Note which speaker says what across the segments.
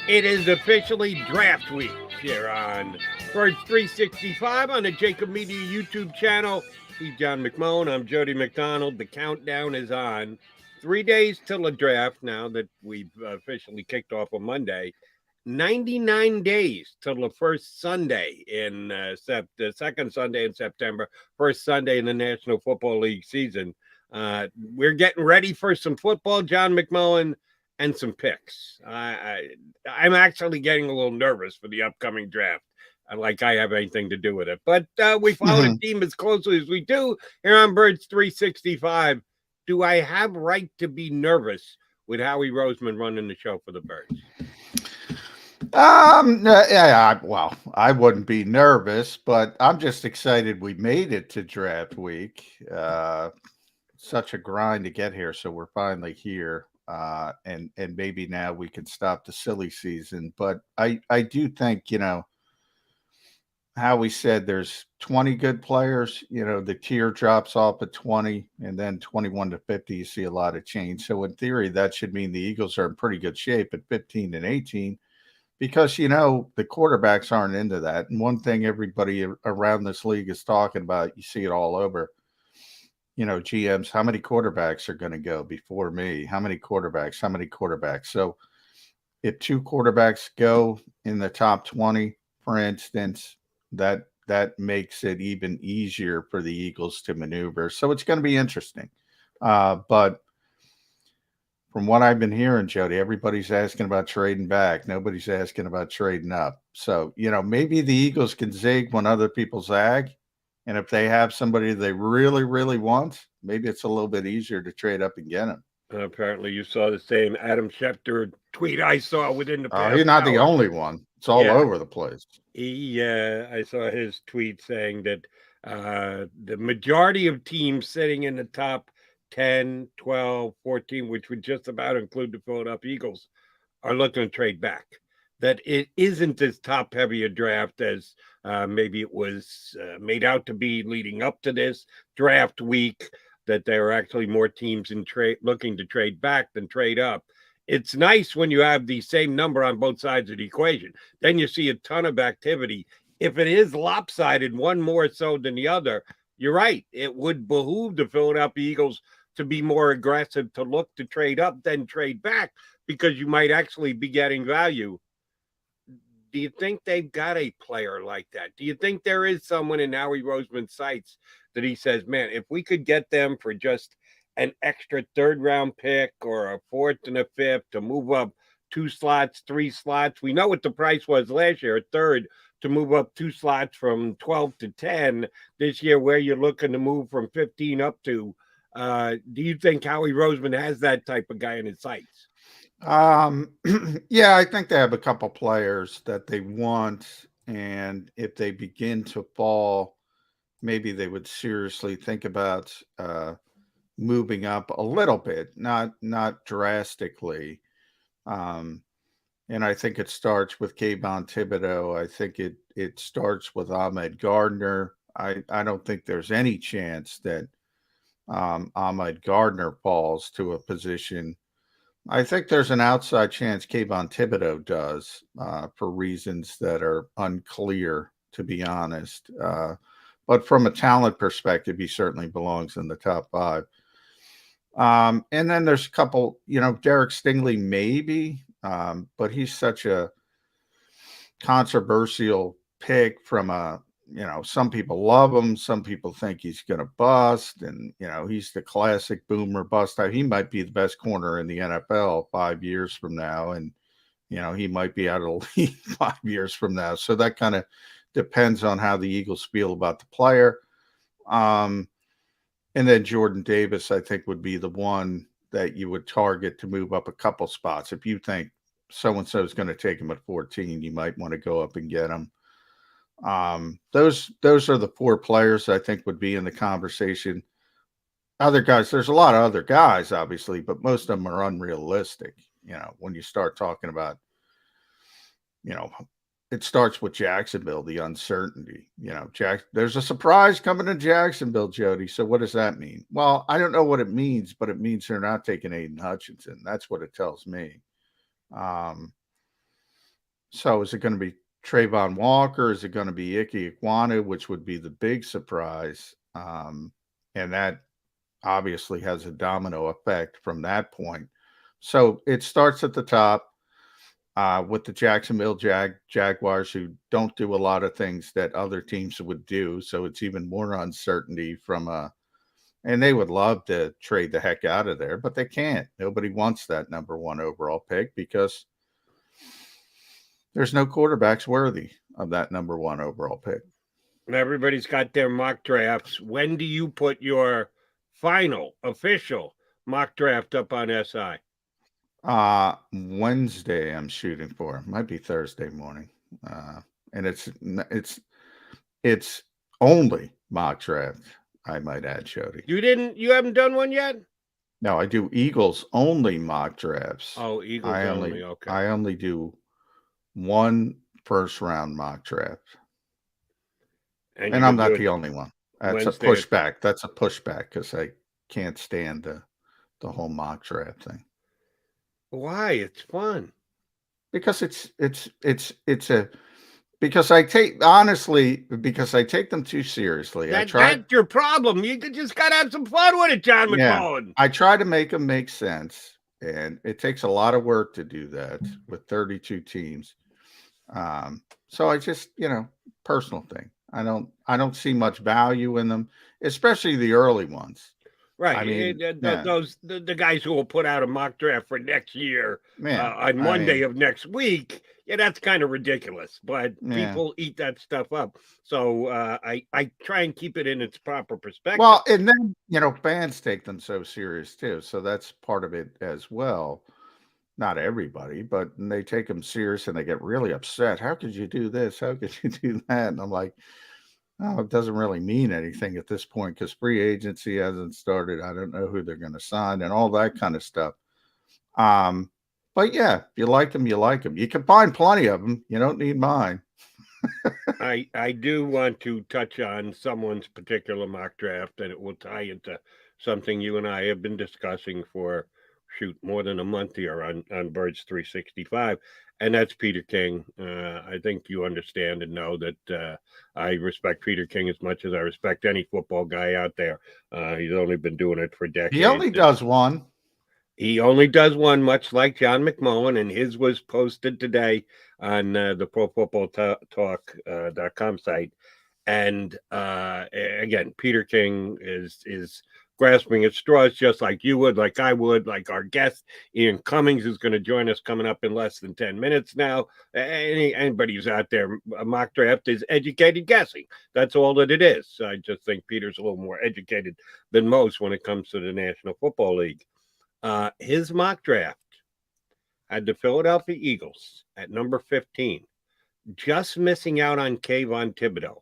Speaker 1: It is officially draft week here on Birds 365 on the JAKIB Media YouTube channel. He's John McMullen. I'm Jody McDonald. The countdown is on. 3 days till the draft now that we've officially kicked off on Monday. 99 days till the first Sunday in the second Sunday in September, first Sunday in the National Football League season. We're getting ready for some football, John McMullen, and some picks. I'm actually getting a little nervous for the upcoming draft. Like I have anything to do with it. But we follow the team as closely as we do here on Birds 365. Do I have right to be nervous with Howie Roseman running the show for the Birds?
Speaker 2: Well, I wouldn't be nervous, but I'm just excited we made it to draft week. Such a grind to get here, so we're finally here. And maybe now we can stop the silly season. But I do think, how we said there's 20 good players, the tier drops off at 20 and then 21 to 50, you see a lot of change. So in theory, that should mean the Eagles are in pretty good shape at 15 and 18 because, the quarterbacks aren't into that. And one thing everybody around this league is talking about, you see it all over, GMs, how many quarterbacks are going to go before me? How many quarterbacks? So if two quarterbacks go in the top 20, for instance, that makes it even easier for the Eagles to maneuver. So it's going to be interesting. But from what I've been hearing, Jody, everybody's asking about trading back. Nobody's asking about trading up. So, maybe the Eagles can zig when other people zag. And if they have somebody they really, really want, maybe it's a little bit easier to trade up and get him.
Speaker 1: Apparently, you saw the same Adam Schefter tweet I saw within the past
Speaker 2: He's not
Speaker 1: hour.
Speaker 2: the only one. It's all over the place.
Speaker 1: I saw his tweet saying that the majority of teams sitting in the top 10, 12, 14, which would just about include the Philadelphia Eagles, are looking to trade back. That it isn't as top heavy a draft as maybe it was made out to be leading up to this draft week, that there are actually more teams in looking to trade back than trade up. It's nice when you have the same number on both sides of the equation. Then you see a ton of activity. If it is lopsided, one more so than the other, you're right. It would behoove the Philadelphia Eagles to be more aggressive, to look to trade up than trade back, because you might actually be getting value. Do you think they've got a player like that? Do you think there is someone in Howie Roseman's sights that he says, man, if we could get them for just an extra third round pick or a fourth and a fifth to move up 2 slots, 3 slots? We know what the price was last year, a third, to move up 2 slots from 12 to 10. This year, where you're looking to move from 15 up to, do you think Howie Roseman has that type of guy in his sights?
Speaker 2: Yeah, I think they have a couple players that they want, and if they begin to fall, maybe they would seriously think about moving up a little bit, not drastically. And I think it starts with Kayvon Thibodeau. I think it starts with Ahmed Gardner. I don't think there's any chance that Ahmed Gardner falls to a position. I think there's an outside chance Kayvon Thibodeau does for reasons that are unclear, to be honest. But from a talent perspective, he certainly belongs in the top 5. And then there's a couple, Derek Stingley maybe, but he's such a controversial pick from some people love him. Some people think he's going to bust. And, he's the classic boomer bust. He might be the best corner in the NFL 5 years from now. And, he might be out of the league 5 years from now. So that kind of depends on how the Eagles feel about the player. And then Jordan Davis, I think, would be the one that you would target to move up a couple spots. If you think so-and-so is going to take him at 14, you might want to go up and get him. Those are the 4 players I think would be in the conversation. Other guys, there's a lot of other guys, obviously, but most of them are unrealistic. When you start talking about, it starts with Jacksonville, the uncertainty. There's a surprise coming to Jacksonville, Jody. So what does that mean? Well, I don't know what it means, but it means they're not taking Aiden Hutchinson. That's what it tells me. So is it going to be Trayvon Walker? Is it going to be Ike Ekwonu, which would be the big surprise? And that obviously has a domino effect from that point. So it starts at the top with the Jacksonville Jaguars, who don't do a lot of things that other teams would do. So it's even more uncertainty and they would love to trade the heck out of there, but they can't. Nobody wants that number 1 overall pick because there's no quarterbacks worthy of that number 1 overall pick.
Speaker 1: Everybody's got their mock drafts. When do you put your final official mock draft up on SI?
Speaker 2: Wednesday I'm shooting for. Might be Thursday morning. And it's only mock draft, I might add, Shody.
Speaker 1: You haven't done one yet?
Speaker 2: No, I do Eagles only mock drafts.
Speaker 1: Oh, Eagles only. Okay.
Speaker 2: I only do 1 first round mock draft. And I'm not the only one. That's Wednesday. A pushback. That's a pushback because I can't stand the whole mock draft thing.
Speaker 1: Why? It's fun.
Speaker 2: Because because I take them too seriously.
Speaker 1: That's your problem. You just got to have some fun with it, John McMullen.
Speaker 2: Yeah, I try to make them make sense, and it takes a lot of work to do that with 32 teams. So I just, personal thing. I don't see much value in them, especially the early ones.
Speaker 1: Right. I mean, the guys who will put out a mock draft for next year on Monday of next week. Yeah, that's kind of ridiculous, but people eat that stuff up. So I try and keep it in its proper perspective.
Speaker 2: Well, and then, fans take them so serious too. So that's part of it as well. Not everybody, but they take them serious and they get really upset. How could you do this? How could you do that? And I'm like, oh, it doesn't really mean anything at this point because free agency hasn't started. I don't know who they're going to sign and all that kind of stuff. But yeah, if you like them, you like them. You can find plenty of them. You don't need mine.
Speaker 1: I do want to touch on someone's particular mock draft, and it will tie into something you and I have been discussing for more than a month here on Birds 365, and that's Peter King. I think you understand and know that I respect Peter King as much as I respect any football guy out there. He's only been doing it for decades.
Speaker 2: He only does one.
Speaker 1: He only does one, much like John McMullen, and his was posted today on the ProFootballTalk.com site. And again, Peter King is grasping at straws just like you would, like I would, like our guest Ian Cummings, who's going to join us coming up in less than 10 minutes now. Anybody who's out there, a mock draft is educated guessing. That's all that it is. I just think Peter's a little more educated than most when it comes to the National Football League. His mock draft had the Philadelphia Eagles at number 15, just missing out on Kayvon Thibodeau,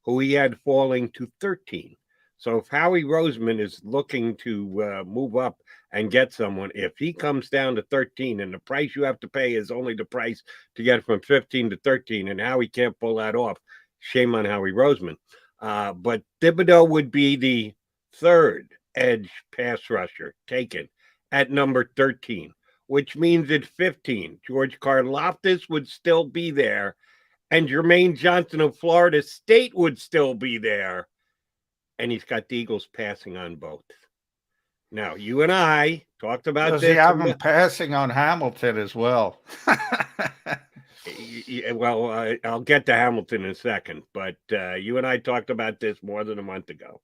Speaker 1: who he had falling to 13. So if Howie Roseman is looking to move up and get someone, if he comes down to 13 and the price you have to pay is only the price to get from 15 to 13, and Howie can't pull that off, shame on Howie Roseman. But Thibodeau would be the third edge pass rusher taken at number 13, which means at 15, George Karlaftis would still be there, and Jermaine Johnson of Florida State would still be there. And he's got the Eagles passing on both. Now, you and I talked about this.
Speaker 2: Does he have him passing on Hamilton as well?
Speaker 1: Well, I'll get to Hamilton in a second, but you and I talked about this more than a month ago.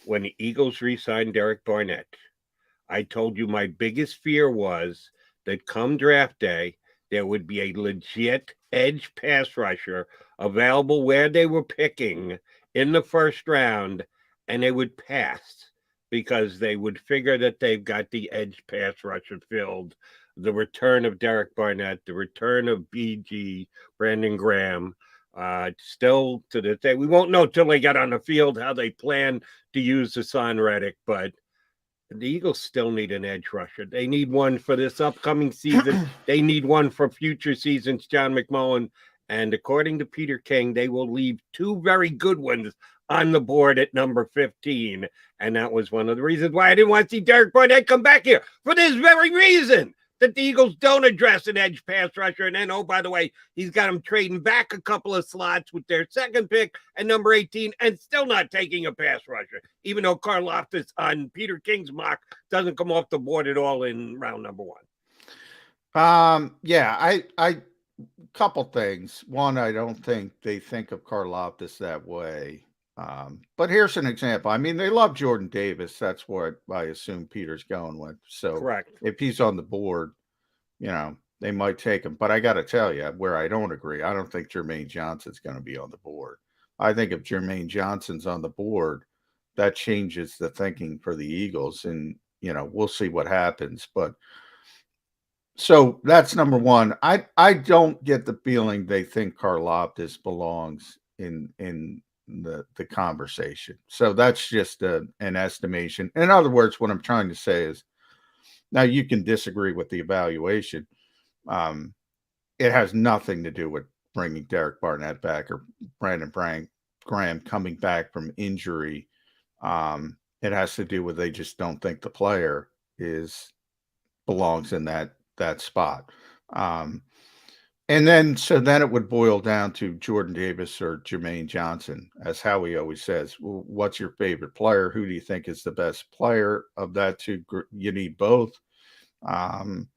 Speaker 1: When the Eagles re-signed Derek Barnett, I told you my biggest fear was that come draft day, there would be a legit edge pass rusher available where they were picking in the first round, and they would pass because they would figure that they've got the edge pass rusher filled. The return of Derek Barnett, the return of BG, Brandon Graham, still to this day. We won't know till they get on the field how they plan to use Hassan Reddick, but the Eagles still need an edge rusher. They need one for this upcoming season. They need one for future seasons, John McMullen. And according to Peter King, they will leave two very good ones on the board at number 15. And that was one of the reasons why I didn't want to see Derek Barnett come back here, for this very reason. that the Eagles don't address an edge pass rusher. And then, oh, by the way, he's got them trading back a couple of slots with their second pick and number 18 and still not taking a pass rusher, even though Karlaftis on Peter King's mock doesn't come off the board at all in round number 1.
Speaker 2: Yeah, I couple things. One, I don't think they think of Karlaftis that way. But here's an example. I mean, they love Jordan Davis. That's what I assume Peter's going with. So
Speaker 1: Correct.
Speaker 2: if he's on the board, they might take him. But I got to tell you where I don't agree. I don't think Jermaine Johnson's going to be on the board. I think if Jermaine Johnson's on the board, that changes the thinking for the Eagles. And, we'll see what happens. But so that's number one. I don't get the feeling they think Karlaftis belongs in the conversation. So that's just an estimation. In other words, what I'm trying to say is, now you can disagree with the evaluation. It has nothing to do with bringing Derek Barnett back or Brandon Graham coming back from injury. It has to do with they just don't think the player belongs in that spot. And then it would boil down to Jordan Davis or Jermaine Johnson, as Howie always says. Well, what's your favorite player? Who do you think is the best player of that two? You need both. And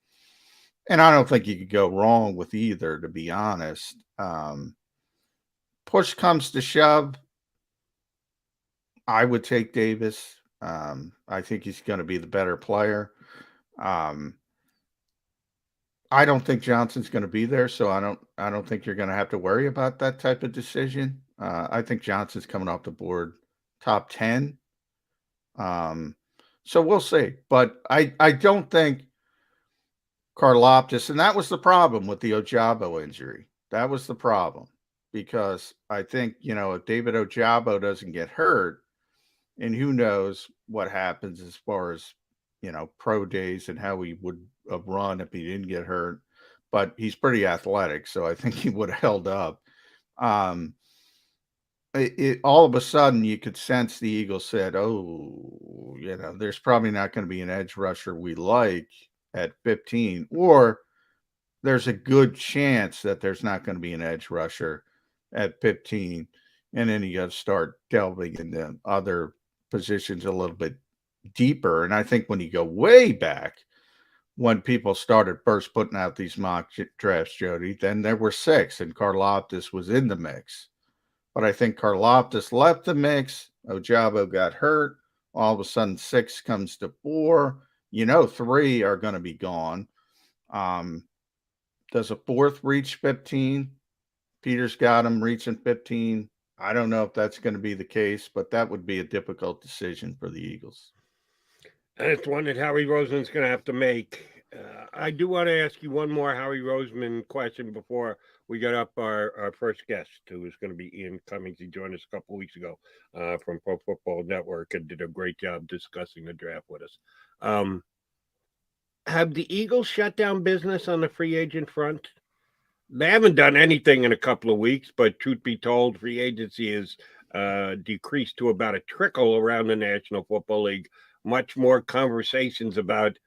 Speaker 2: I don't think you could go wrong with either, to be honest. Push comes to shove, I would take Davis. I think he's going to be the better player. I don't think Johnson's going to be there, so I don't think you're going to have to worry about that type of decision. I think Johnson's coming off the board top 10. So we'll see. But I don't think Karlaftis, and that was the problem with the Ojabo injury. That was the problem, because I think, if David Ojabo doesn't get hurt, and who knows what happens as far as, pro days and how he would have run if he didn't get hurt, but he's pretty athletic, so I think he would have held up. All of a sudden you could sense the Eagles said, oh, there's probably not going to be an edge rusher we like at 15, or there's a good chance that there's not going to be an edge rusher at 15. And then you got to start delving into other positions a little bit deeper. And I think when you go way back, when people started first putting out these mock drafts, Jody, then there were 6 and Karlaftis was in the mix. But I think Karlaftis left the mix. Ojabo got hurt. All of a sudden 6 comes to 4. 3 are going to be gone. Does a 4th reach 15? Peter's got him reaching 15. I don't know if that's going to be the case, but that would be a difficult decision for the Eagles.
Speaker 1: And it's one that Howie Roseman's going to have to make. I do want to ask you one more Howie Roseman question before we get up our first guest, who is going to be Ian Cummings. He joined us a couple of weeks ago from Pro Football Network and did a great job discussing the draft with us. Have the Eagles shut down business on the free agent front? They haven't done anything in a couple of weeks, but truth be told, free agency is decreased to about a trickle around the National Football League. Much more conversations about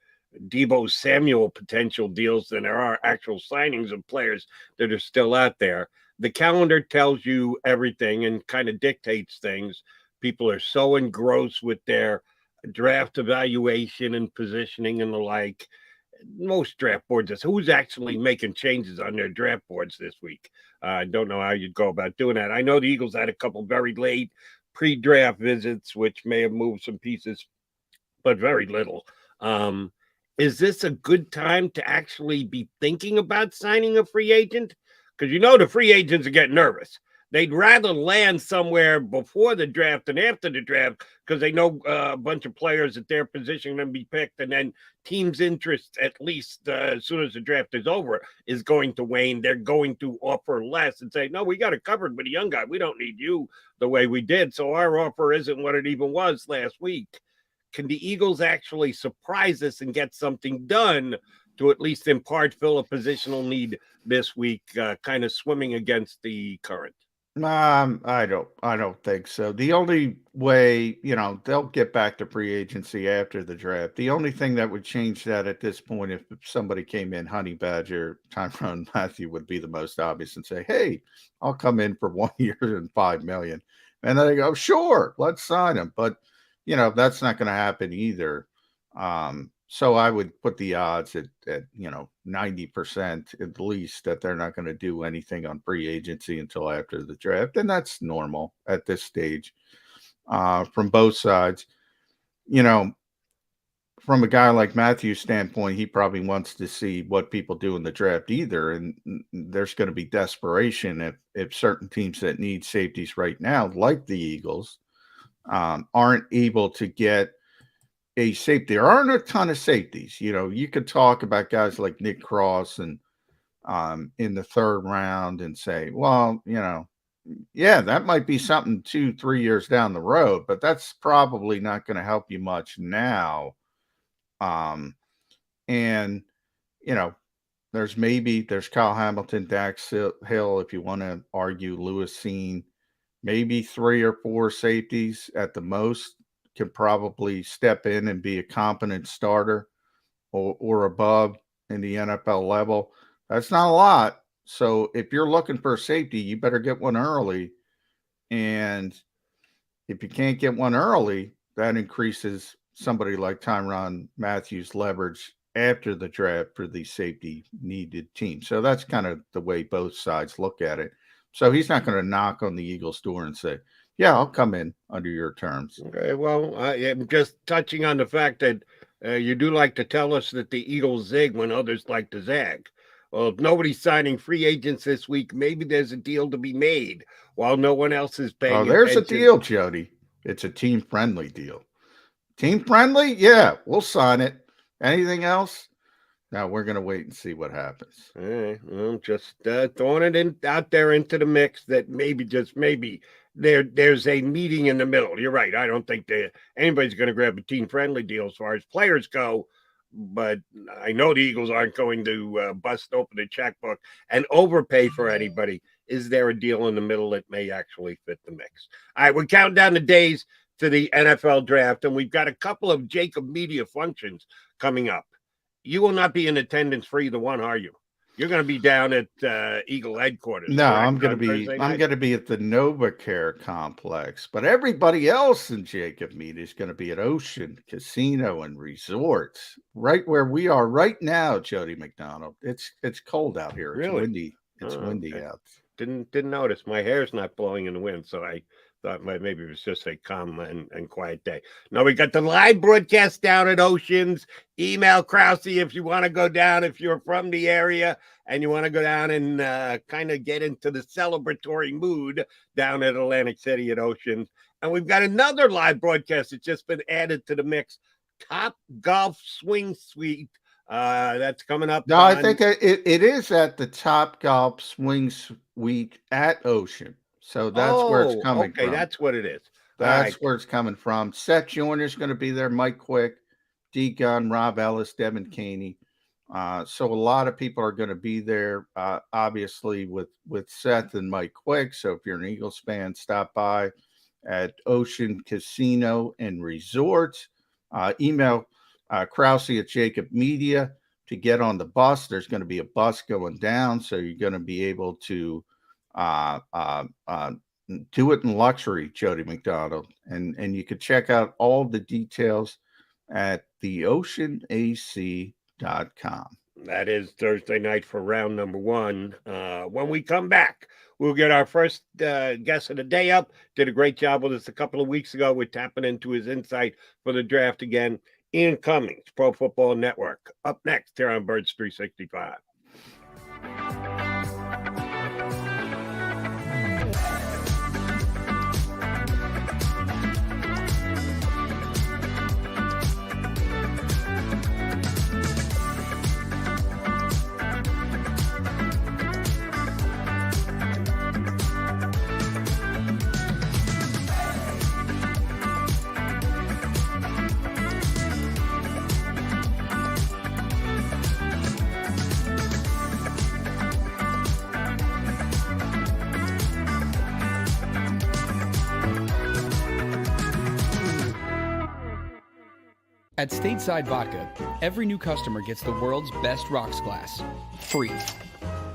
Speaker 1: Deebo Samuel potential deals than there are actual signings of players that are still out there. The calendar tells you everything and kind of dictates things. People are so engrossed with their draft evaluation and positioning and the like. Most draft boards, who's actually making changes on their draft boards this week? I don't know how you'd go about doing that. I know the Eagles had a couple very late pre-draft visits, which may have moved some pieces, but very little. Is this a good time to actually be thinking about signing a free agent? Because the free agents are getting nervous. They'd rather land somewhere before the draft than after the draft, because they know a bunch of players at their position are going to be picked, and then teams' interest, at least as soon as the draft is over, is going to wane. They're going to offer less and say, no, we got it covered with a young guy. We don't need you the way we did, so our offer isn't what it even was last week. Can the Eagles actually surprise us and get something done to at least in part fill a positional need this week, kind of swimming against the current?
Speaker 2: I don't think so. The only way, they'll get back to free agency after the draft. The only thing that would change that at this point, if somebody came in, Honey Badger, Tyrann Mathieu would be the most obvious and say, "Hey, I'll come in for 1 year and $5 million," and then they go, "Sure, let's sign him." But that's not going to happen either. So I would put the odds at 90% at least that they're not going to do anything on free agency until after the draft, and that's normal at this stage from both sides. From a guy like Matthew's standpoint, he probably wants to see what people do in the draft either, and there's going to be desperation if certain teams that need safeties right now, like the Eagles, aren't able to get a safety. There aren't a ton of safeties. You could talk about guys like Nick Cross and in the third round and say, well, yeah, that might be something 2-3 years down the road, but that's probably not going to help you much now. And there's Kyle Hamilton, Dax Hill, if you want to argue Lewis Seen, maybe 3 or 4 safeties at the most can probably step in and be a competent starter or above in the NFL level. That's not a lot. So if you're looking for a safety, you better get one early. And if you can't get one early, that increases somebody like Tyrann Mathieu's leverage after the draft for the safety needed team. So that's kind of the way both sides look at it. So he's not going to knock on the Eagles' door and say, "Yeah, I'll come in under your terms."
Speaker 1: Okay, well, I'm just touching on the fact that you do like to tell us that the Eagles zig when others like to zag. Well, if nobody's signing free agents this week, maybe there's a deal to be made while no one else is paying attention.
Speaker 2: There's a deal, Jody. It's a team-friendly deal. Team-friendly? Yeah, we'll sign it. Anything else? Now we're going to wait and see what happens.
Speaker 1: All right, well, just throwing it out there into the mix that maybe, just maybe, there's a meeting in the middle. You're right. I don't think anybody's going to grab a team-friendly deal as far as players go, but I know the Eagles aren't going to bust open a checkbook and overpay for anybody. Is there a deal in the middle that may actually fit the mix? All right, we're counting down the days to the NFL draft, and we've got a couple of JAKIB media functions coming up. You will not be in attendance for either one, are you? You're going to be down at Eagle headquarters.
Speaker 2: No, I'm going to be at the NovaCare complex, but everybody else in JAKIB Media is going to be at Ocean Casino and Resorts, right where we are right now, Jody McDonald. It's cold out here. It's
Speaker 1: really
Speaker 2: windy. It's windy
Speaker 1: okay.
Speaker 2: out.
Speaker 1: Didn't notice. My hair's not blowing in the wind, so I thought maybe it was just a calm and quiet day. No, we got the live broadcast down at Oceans. Email Krause if you want to go down, if you're from the area and you want to go down and kind of get into the celebratory mood down at Atlantic City at Oceans. And we've got another live broadcast that's just been added to the mix. Top Golf Swing Suite. That's coming up.
Speaker 2: No, I think it is at the Top Golf Swing Suite at Ocean. So that's where it's coming from.
Speaker 1: Okay, that's what it is.
Speaker 2: That's where it's coming from. Seth Joyner's going to be there, Mike Quick, D Gunn, Rob Ellis, Devin Caney. So a lot of people are going to be there, obviously, with Seth and Mike Quick. So if you're an Eagles fan, stop by at Ocean Casino and Resorts. Email Krause at JAKIB Media to get on the bus. There's going to be a bus going down, so you're going to be able to do it in luxury, Jody McDonald, and you can check out all the details at theoceanac.com.
Speaker 1: That is Thursday night for round number 1. When we come back, we'll get our first guest of the day up. Did a great job with us a couple of weeks ago. We're tapping into his insight for the draft again. Ian Cummings, Pro Football Network. Up next here on Birds 365.
Speaker 3: At Stateside Vodka, every new customer gets the world's best rocks glass. Free.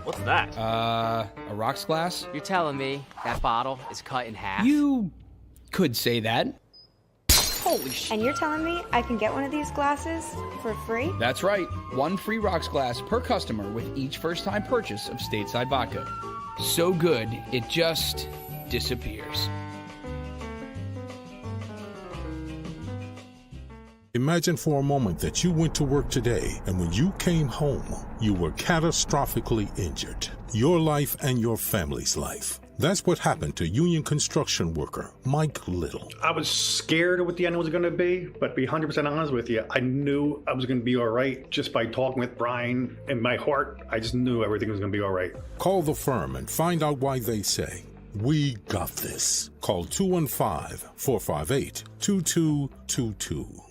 Speaker 4: What's that?
Speaker 3: A rocks glass?
Speaker 5: You're telling me that bottle is cut in half?
Speaker 3: You could say that.
Speaker 5: Holy shit.
Speaker 6: And you're telling me I can get one of these glasses for free?
Speaker 3: That's right. One free rocks glass per customer with each first-time purchase of Stateside Vodka. So good, it just disappears.
Speaker 7: Imagine for a moment that you went to work today and when you came home, you were catastrophically injured. Your life and your family's life. That's what happened to union construction worker Mike Little.
Speaker 8: I was scared of what the end was going to be, but to be 100% honest with you, I knew I was going to be all right just by talking with Brian. In my heart, I just knew everything was going to be all right.
Speaker 7: Call the firm and find out why they say, "We got this." Call 215-458-2222.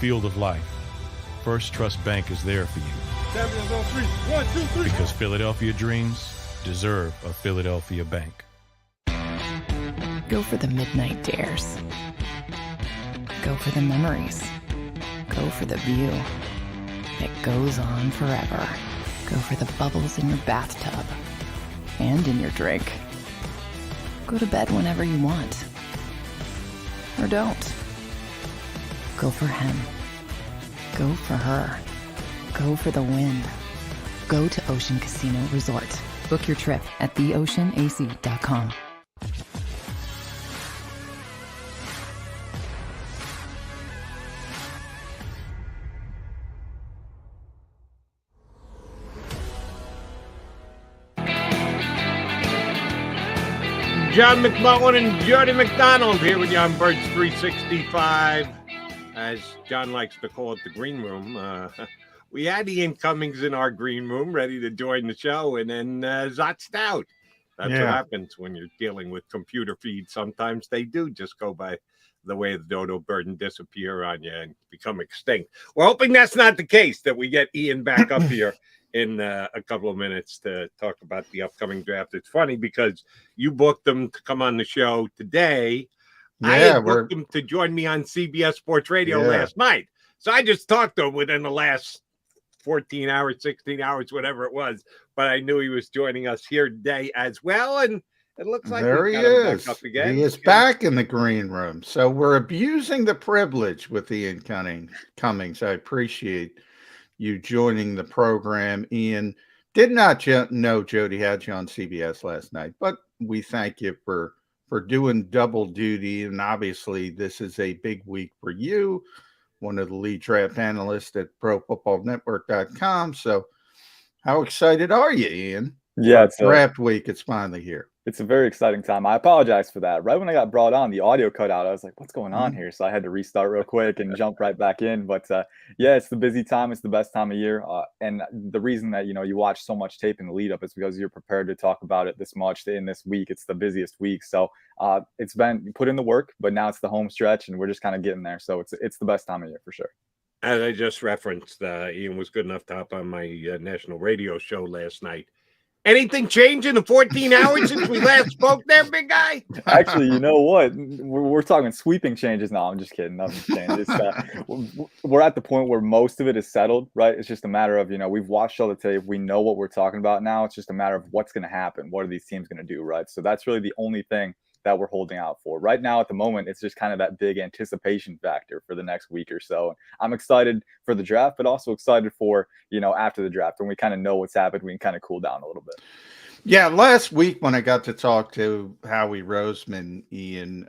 Speaker 9: Field of life, First Trust Bank is there for you. Because Philadelphia dreams deserve a Philadelphia bank.
Speaker 10: Go for the midnight dares. Go for the memories. Go for the view that goes on forever. Go for the bubbles in your bathtub and in your drink. Go to bed whenever you want. Or don't. Go for him. Go for her. Go for the win. Go to Ocean Casino Resort. Book your trip at theoceanac.com.
Speaker 1: John McMullen and Jody McDonald here with you on Birds 365. As John likes to call it, the green room. We had Ian Cummings in our green room ready to join the show, and then zotzed out. That's what happens when you're dealing with computer feeds. Sometimes they do just go by the way the dodo bird and disappear on you and become extinct. We're hoping that's not the case, that we get Ian back up here in a couple of minutes to talk about the upcoming draft. It's funny because you booked them to come on the show today. I had booked him to join me on CBS Sports Radio last night. So I just talked to him within the last 14 hours, 16 hours, whatever it was. But I knew he was joining us here today as well. And it looks like
Speaker 2: there he is. Back up again. He is back in the green room. So we're abusing the privilege with Ian Cummings. I appreciate you joining the program. Ian, did not know Jody had you on CBS last night, but we thank you for doing double duty. And obviously this is a big week for you, one of the lead draft analysts at ProFootballNetwork.com. So how excited are you, Ian?
Speaker 11: Yeah,
Speaker 2: it's draft week. It's finally here.
Speaker 11: It's a very exciting time. I apologize for that. Right when I got brought on, the audio cut out. I was like, what's going on here? So I had to restart real quick and jump right back in. But yeah, it's the busy time. It's the best time of year. And the reason that, you watch so much tape in the lead up is because you're prepared to talk about it this much in this week. It's the busiest week. So it's been put in the work, but now it's the home stretch and we're just kind of getting there. So it's the best time of year for sure.
Speaker 1: As I just referenced, Ian was good enough to hop on my national radio show last night. Anything change in the 14 hours since we last spoke there, big guy?
Speaker 11: Actually, you know what? We're talking sweeping changes. No, I'm just kidding. Nothing changed. We're at the point where most of it is settled, right? It's just a matter of, we've watched all the tape. We know what we're talking about now. It's just a matter of what's going to happen. What are these teams going to do, right? So that's really the only thing that we're holding out for. Right now, at the moment, it's just kind of that big anticipation factor for the next week or so. I'm excited for the draft, but also excited for, after the draft when we kind of know what's happened, we can kind of cool down a little bit.
Speaker 2: Yeah, last week when I got to talk to Howie Roseman, Ian,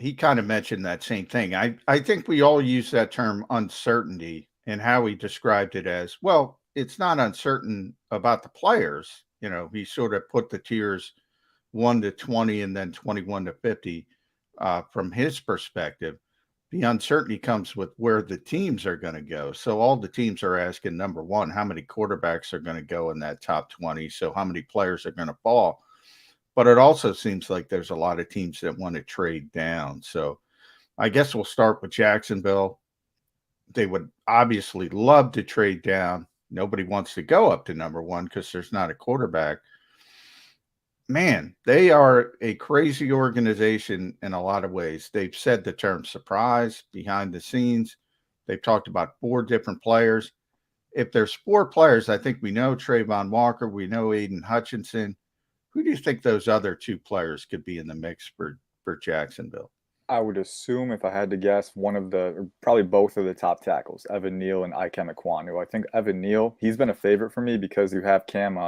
Speaker 2: he kind of mentioned that same thing. I think we all use that term uncertainty, and Howie described it as, well, it's not uncertain about the players. He sort of put the tiers 1 to 20 and then 21 to 50 from his perspective. The uncertainty comes with where the teams are going to go. So all the teams are asking, number one, how many quarterbacks are going to go in that top 20? So how many players are going to fall? but it also seems like there's a lot of teams that want to trade down. So I guess we'll start with Jacksonville. They would obviously love to trade down. Nobody wants to go up to number one because there's not a quarterback. Man, they are a crazy organization in a lot of ways. They've said the term surprise behind the scenes. They've talked about 4 different players. If there's 4 players, I think we know Trayvon Walker, we know Aiden Hutchinson. Who do you think those other 2 players could be in the mix for Jacksonville?
Speaker 11: I would assume, if I had to guess, probably both of the top tackles, Evan Neal and Ikem Ekwonu. I think Evan Neal, he's been a favorite for me because you have Cam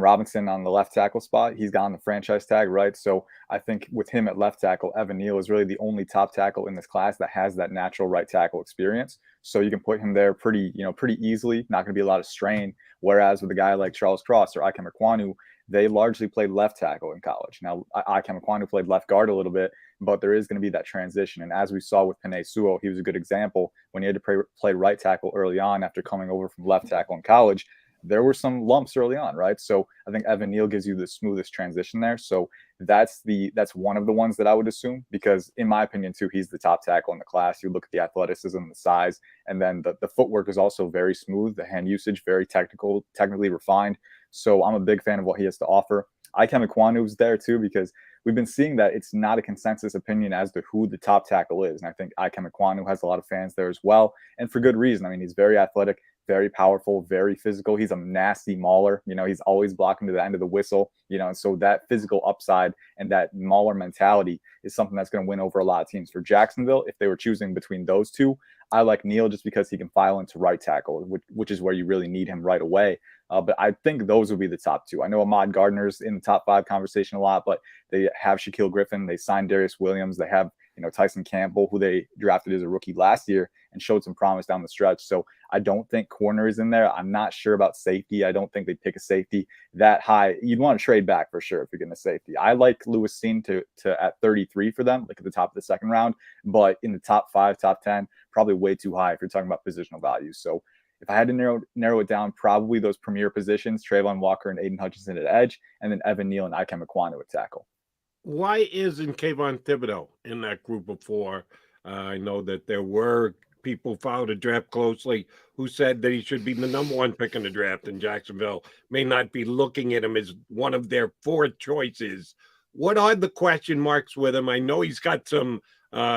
Speaker 11: Robinson on the left tackle spot. He's gotten the franchise tag, right? So I think with him at left tackle, Evan Neal is really the only top tackle in this class that has that natural right tackle experience. So you can put him there pretty easily. Not going to be a lot of strain. Whereas with a guy like Charles Cross or Ikem Ekwonu, they largely played left tackle in college. Now, Ikem Ekwonu played left guard a little bit, but there is going to be that transition. And as we saw with Penei Sewell, he was a good example when he had to play right tackle early on after coming over from left tackle in college. There were some lumps early on, right? So I think Evan Neal gives you the smoothest transition there. So that's one of the ones that I would assume, because in my opinion too, he's the top tackle in the class. You look at the athleticism, the size, and then the footwork is also very smooth. The hand usage, very technically refined. So I'm a big fan of what he has to offer. Ikem Ekwonu is there too, because we've been seeing that it's not a consensus opinion as to who the top tackle is. And I think Ikem Ekwonu has a lot of fans there as well. And for good reason. I mean, he's very athletic, very powerful, very physical. He's a nasty mauler. He's always blocking to the end of the whistle, and so that physical upside and that mauler mentality is something that's going to win over a lot of teams. For Jacksonville, if they were choosing between those 2, I like Neal just because he can file into right tackle, which is where you really need him right away. But I think those would be the top 2. I know Ahmad Gardner's in the top 5 conversation a lot, but they have Shaquille Griffin. They signed Darius Williams. They have, Tyson Campbell, who they drafted as a rookie last year and showed some promise down the stretch. So I don't think corner is in there. I'm not sure about safety. I don't think they pick a safety that high. You'd want to trade back for sure if you're getting a safety. I like Lewis Steen to at 33 for them, like at the top of the second round, but in the top 5, top 10, probably way too high if you're talking about positional values. So if I had to narrow it down, probably those premier positions, Trayvon Walker and Aiden Hutchinson at edge, and then Evan Neal and Ikem Ekwonu at tackle.
Speaker 1: Why isn't Kayvon Thibodeau in that group of 4? I know that there were people followed the draft closely who said that he should be the number 1 pick in the draft, and Jacksonville may not be looking at him as one of their 4 choices. What are the question marks with him? I know he's got some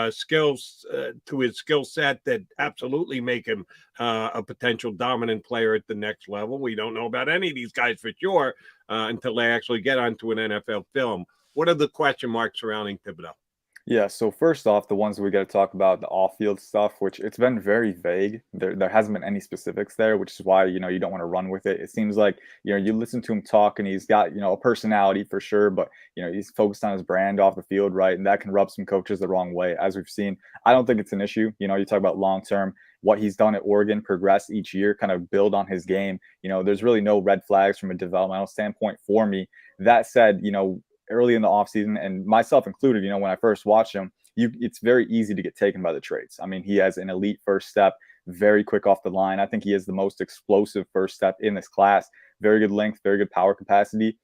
Speaker 1: skills to his skill set that absolutely make him a potential dominant player at the next level. We don't know about any of these guys for sure until they actually get onto an NFL film. What are the question marks surrounding Thibodeau?
Speaker 11: Yeah, so first off, the ones we got to talk about, the off-field stuff, which it's been very vague. There hasn't been any specifics there, which is why, you don't want to run with it. It seems like, you listen to him talk and he's got, a personality for sure, but, he's focused on his brand off the field, right? And that can rub some coaches the wrong way, as we've seen. I don't think it's an issue. You talk about long-term, what he's done at Oregon, progress each year, kind of build on his game. There's really no red flags from a developmental standpoint for me. That said, early in the offseason, and myself included, when I first watched him, it's very easy to get taken by the traits. I mean, he has an elite first step, very quick off the line. I think he has the most explosive first step in this class, very good length, very good power capacity,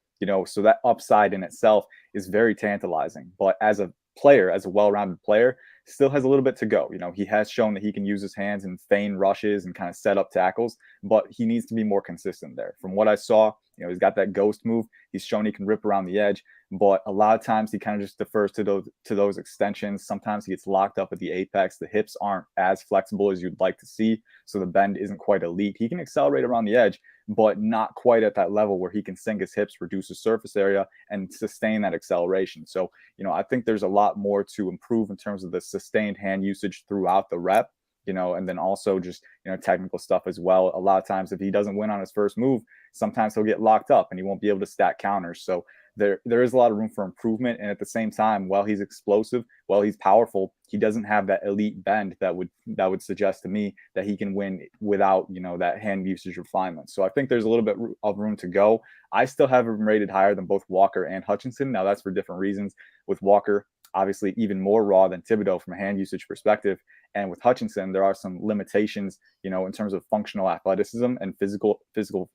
Speaker 11: so that upside in itself is very tantalizing. But as a player, as a well-rounded player, still has a little bit to go. He has shown that he can use his hands and feign rushes and kind of set up tackles, but he needs to be more consistent there. From what I saw, he's got that ghost move. He's shown he can rip around the edge, but a lot of times he kind of just defers to those extensions. Sometimes he gets locked up at the apex. The hips aren't as flexible as you'd like to see, so the bend isn't quite elite. He can accelerate around the edge, but not quite at that level where he can sink his hips, reduce his surface area, and sustain that acceleration. So, I think there's a lot more to improve in terms of the sustained hand usage throughout the rep. And then also just, technical stuff as well. A lot of times if he doesn't win on his first move, sometimes he'll get locked up and he won't be able to stack counters. So there is a lot of room for improvement. And at the same time, while he's explosive, while he's powerful, he doesn't have that elite bend that would suggest to me that he can win without, that hand usage refinement. So I think there's a little bit of room to go. I still have him rated higher than both Walker and Hutchinson. Now that's for different reasons. With Walker, obviously even more raw than Thibodeau from a hand usage perspective. And with Hutchinson, there are some limitations, in terms of functional athleticism and physical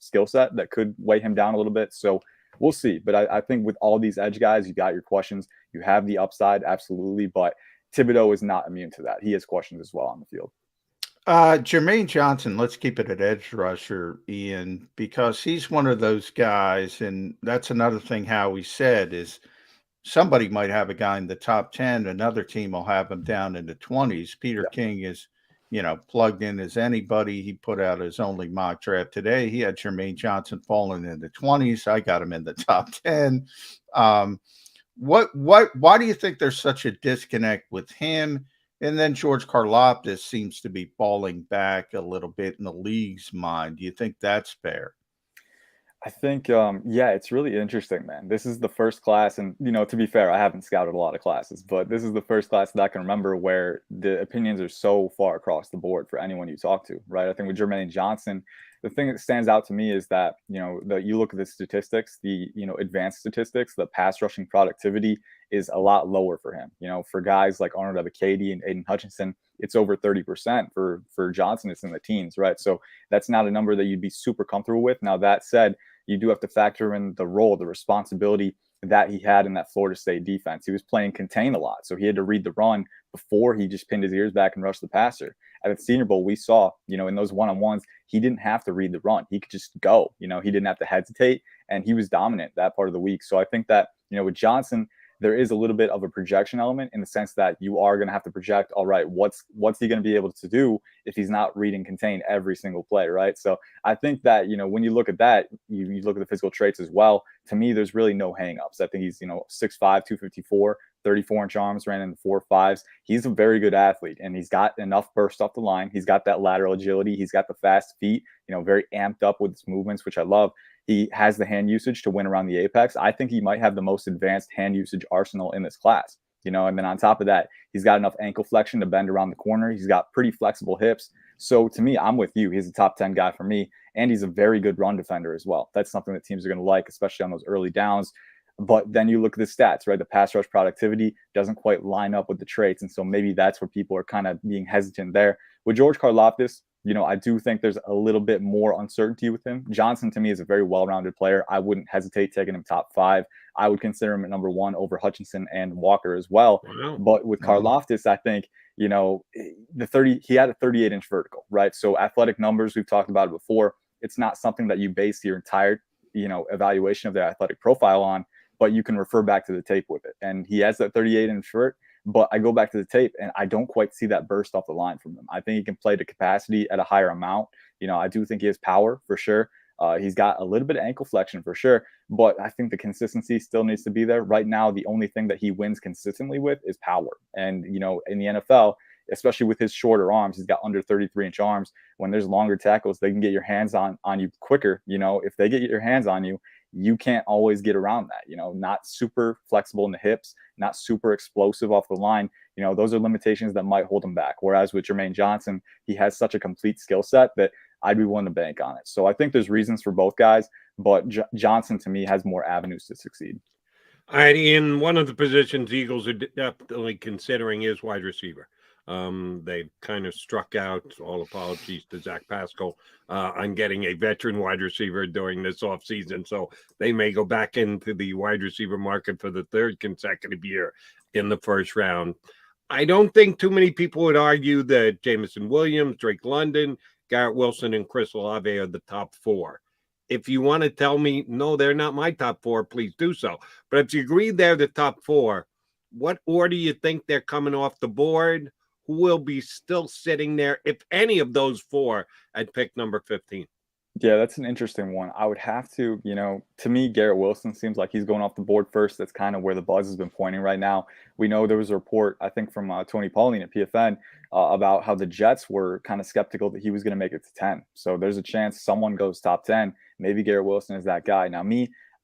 Speaker 11: skill set that could weigh him down a little bit. So we'll see. But I think with all these edge guys, you got your questions. You have the upside, absolutely. But Thibodeau is not immune to that. He has questions as well on the field.
Speaker 2: Jermaine Johnson, let's keep it at edge rusher, Ian, because he's one of those guys, and that's another thing Howie said is somebody might have a guy in the top 10, another team will have him down in the 20s. Peter King is, plugged in as anybody. He put out his only mock draft today. He had Jermaine Johnson falling in the 20s. I got him in the top 10. Why do you think there's such a disconnect with him? And then George Karlaftis seems to be falling back a little bit in the league's mind. Do you think that's fair?
Speaker 11: I think, it's really interesting, man. This is the first class, and, to be fair, I haven't scouted a lot of classes, but this is the first class that I can remember where the opinions are so far across the board for anyone you talk to, right? I think with Jermaine Johnson, the thing that stands out to me is that, you look at the statistics, the, advanced statistics, the pass rushing productivity is a lot lower for him. For guys like Arnold Ebiketie and Aiden Hutchinson, it's over 30%. For Johnson, it's in the teens, right? So that's not a number that you'd be super comfortable with. Now, that said, you do have to factor in the role, the responsibility that he had in that Florida State defense. He was playing contain a lot, so he had to read the run before he just pinned his ears back and rushed the passer. At the Senior Bowl, we saw, in those one-on-ones, he didn't have to read the run. He could just go. He didn't have to hesitate, and he was dominant that part of the week. So I think that, with Johnson, there is a little bit of a projection element in the sense that you are going to have to project, all right, what's he going to be able to do if he's not reading contain every single play, right? So I think that, when you look at that, you look at the physical traits as well. To me, there's really no hangups. I think he's, 6'5", 254, 34-inch arms, ran in the 4.5s. He's a very good athlete, and he's got enough burst off the line. He's got that lateral agility. He's got the fast feet, very amped up with his movements, which I love. He has the hand usage to win around the apex. I think he might have the most advanced hand usage arsenal in this class, and then on top of that, he's got enough ankle flexion to bend around the corner. He's got pretty flexible hips. So to me, I'm with you. He's a top 10 guy for me, and he's a very good run defender as well. That's something that teams are going to like, especially on those early downs. But then you look at the stats, right? The pass rush productivity doesn't quite line up with the traits. And so maybe that's where people are kind of being hesitant there. With George Karlaftis, I do think there's a little bit more uncertainty with him. Johnson, to me, is a very well-rounded player. I wouldn't hesitate taking him top 5. I would consider him at number 1 over Hutchinson and Walker as well. Wow. But with Karlaftis, I think, he had a 38-inch vertical, right? So athletic numbers, we've talked about it before. It's not something that you base your entire, evaluation of their athletic profile on, but you can refer back to the tape with it. And he has that 38-inch vert. But I go back to the tape, and I don't quite see that burst off the line from him. I think he can play to capacity at a higher amount. I do think he has power for sure. He's got a little bit of ankle flexion for sure, but I think the consistency still needs to be there. Right now, the only thing that he wins consistently with is power. And, in the NFL, especially with his shorter arms, he's got under 33-inch arms. When there's longer tackles, they can get your hands on you quicker. If they get your hands on you, you can't always get around that, not super flexible in the hips, not super explosive off the line. Those are limitations that might hold him back. Whereas with Jermaine Johnson, he has such a complete skill set that I'd be willing to bank on it. So I think there's reasons for both guys, but Johnson to me has more avenues to succeed.
Speaker 1: All right, Ian, one of the positions Eagles are definitely considering is wide receiver. They kind of struck out, all apologies to Zach Pascal, on getting a veteran wide receiver during this offseason. So they may go back into the wide receiver market for the 3rd consecutive year in the first round. I don't think too many people would argue that Jameson Williams, Drake London, Garrett Wilson, and Chris Olave are the top 4. If you want to tell me, no, they're not my top 4, please do so. But if you agree they're the top 4, what order do you think they're coming off the board? Who will be still sitting there, if any of those 4, at pick number 15?
Speaker 11: Yeah, that's an interesting one. I would have to, to me, Garrett Wilson seems like he's going off the board first. That's kind of where the buzz has been pointing right now. We know there was a report, I think, from Tony Pauline at PFN about how the Jets were kind of skeptical that he was going to make it to 10. So there's a chance someone goes top 10. Maybe Garrett Wilson is that guy. Now,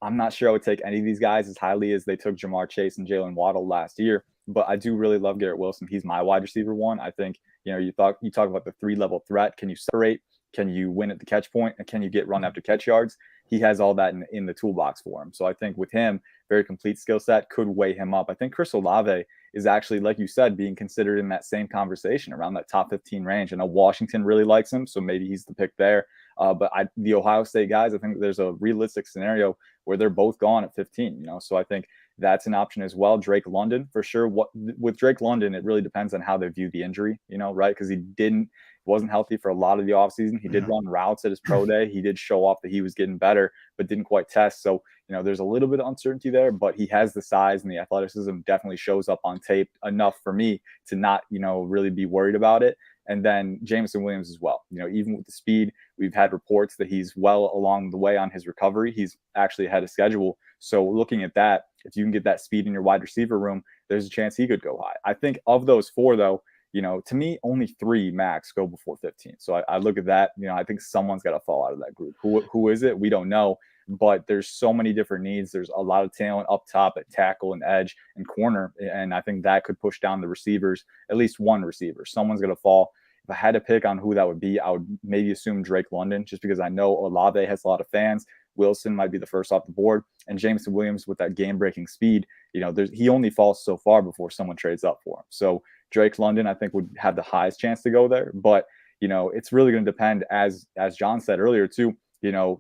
Speaker 11: I'm not sure I would take any of these guys as highly as they took Jamar Chase and Jalen Waddle last year. But I do really love Garrett Wilson. He's my wide receiver 1. I think, you talk about the 3-level threat. Can you separate? Can you win at the catch point? And can you get run after catch yards? He has all that in the toolbox for him. So I think with him, very complete skill set could weigh him up. I think Chris Olave is actually, like you said, being considered in that same conversation around that top 15 range. I know Washington really likes him, so maybe he's the pick there. But the Ohio State guys, I think there's a realistic scenario where they're both gone at 15, so I think that's an option as well. Drake London, for sure. With Drake London, it really depends on how they view the injury, right? Because he wasn't healthy for a lot of the offseason. He did run routes at his pro day. He did show off that he was getting better, but didn't quite test. So, there's a little bit of uncertainty there, but he has the size and the athleticism, definitely shows up on tape enough for me to not, really be worried about it. And then Jameson Williams as well. Even with the speed, we've had reports that he's well along the way on his recovery. He's actually ahead of schedule. So looking at that, if you can get that speed in your wide receiver room, there's a chance he could go high. I think of those four, though, to me, only 3 max go before 15. So I look at that, I think someone's got to fall out of that group. Who is it? We don't know. But there's so many different needs. There's a lot of talent up top at tackle and edge and corner. And I think that could push down the receivers, at least one receiver. Someone's going to fall. If I had to pick on who that would be, I would maybe assume Drake London, just because I know Olave has a lot of fans. Wilson might be the first off the board. And Jameson Williams, with that game-breaking speed, he only falls so far before someone trades up for him. So Drake London, I think, would have the highest chance to go there. But, it's really going to depend, as John said earlier, too.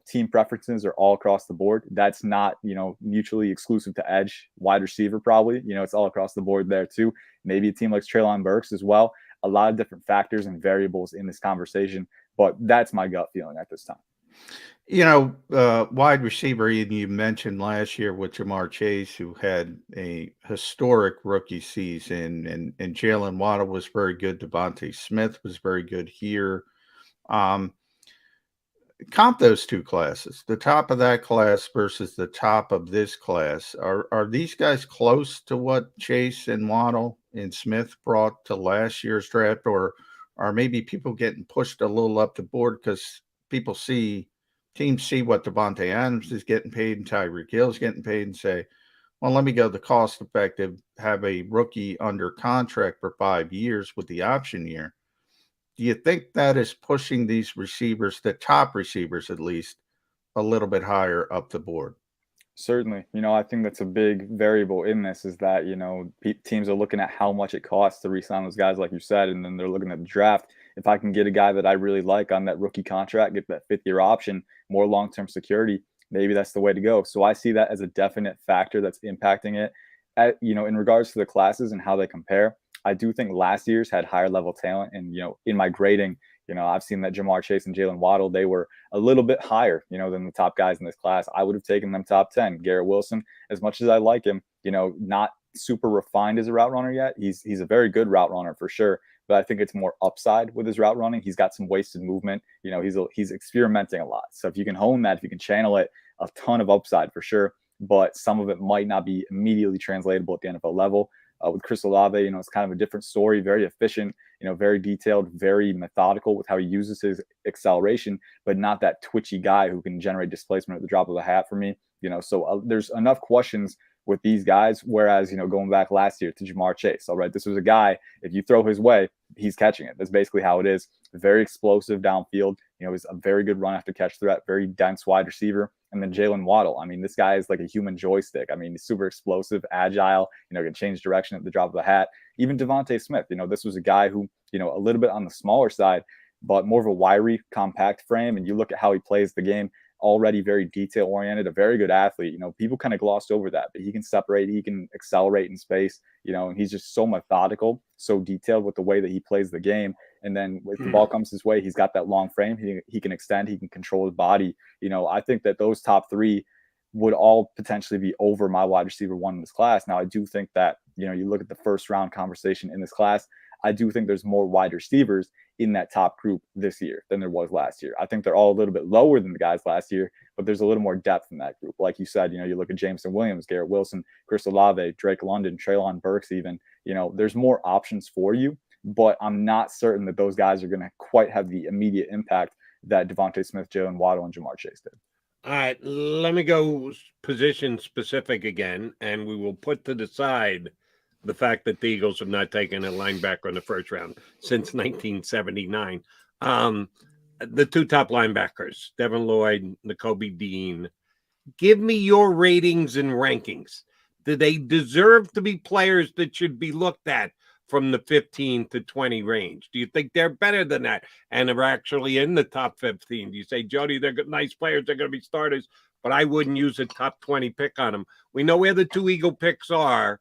Speaker 11: Team preferences are all across the board. That's not, mutually exclusive to edge, wide receiver, probably. It's all across the board there too. Maybe a team like Treylon Burks as well. A lot of different factors and variables in this conversation, but that's my gut feeling at this time.
Speaker 2: Wide receiver, you mentioned last year with Jamar Chase, who had a historic rookie season, and Jalen Waddle was very good. Devontae Smith was very good here. Comp those two classes, the top of that class versus the top of this class. Are these guys close to what Chase and Waddle and Smith brought to last year's draft, or are maybe people getting pushed a little up the board because teams see what Devontae Adams is getting paid and Tyreek Hill is getting paid and say, well, let me go the cost effective, have a rookie under contract for 5 years with the option year. Do you think that is pushing these receivers, the top receivers at least, a little bit higher up the board?
Speaker 11: Certainly. I think that's a big variable in this, is that, teams are looking at how much it costs to re-sign those guys, like you said, and then they're looking at the draft. If I can get a guy that I really like on that rookie contract, get that 5th-year option, more long-term security, maybe that's the way to go. So I see that as a definite factor that's impacting it. In regards to the classes and how they compare, I do think last year's had higher level talent. And, in my grading, I've seen that Jamar Chase and Jalen Waddle, they were a little bit higher, than the top guys in this class. I would have taken them top 10. Garrett Wilson, as much as I like him, not super refined as a route runner yet. He's a very good route runner for sure. But I think it's more upside with his route running. He's got some wasted movement. He's experimenting a lot. So if you can hone that, if you can channel it, a ton of upside for sure. But some of it might not be immediately translatable at the NFL level. With Chris Olave, it's kind of a different story, very efficient, very detailed, very methodical with how he uses his acceleration, but not that twitchy guy who can generate displacement at the drop of a hat for me. So there's enough questions with these guys. Whereas, going back last year to Jamar Chase, all right, this was a guy, if you throw his way, he's catching it. That's basically how it is. Very explosive downfield. He's a very good run after catch threat, very dense wide receiver. And then Jalen Waddle, this guy is like a human joystick. He's super explosive, agile, can change direction at the drop of a hat. Even Devontae Smith, this was a guy who, a little bit on the smaller side, but more of a wiry, compact frame. And you look at how he plays the game, already very detail oriented, a very good athlete. People kind of glossed over that, but he can separate, he can accelerate in space, and he's just so methodical, so detailed with the way that he plays the game. And then if the ball comes his way, he's got that long frame. He can extend, he can control his body. I think that those top 3 would all potentially be over my wide receiver 1 in this class. Now, I do think that, you look at the first round conversation in this class, I do think there's more wide receivers in that top group this year than there was last year. I think they're all a little bit lower than the guys last year, but there's a little more depth in that group. Like you said, you look at Jameson Williams, Garrett Wilson, Chris Olave, Drake London, Treylon Burks even, there's more options for you, but I'm not certain that those guys are going to quite have the immediate impact that Devontae Smith, Jalen Waddle, and Jamar Chase did.
Speaker 1: All right, let me go position specific again, and we will put to the side the fact that the Eagles have not taken a linebacker in the first round since 1979. The 2 top linebackers, Devin Lloyd, Nakobe Dean. Give me your ratings and rankings. Do they deserve to be players that should be looked at from the 15 to 20 range? Do you think they're better than that and are actually in the top 15? Do you say, Jody, they're good, nice players, they're going to be starters, but I wouldn't use a top 20 pick on them? We know where the 2 Eagle picks are.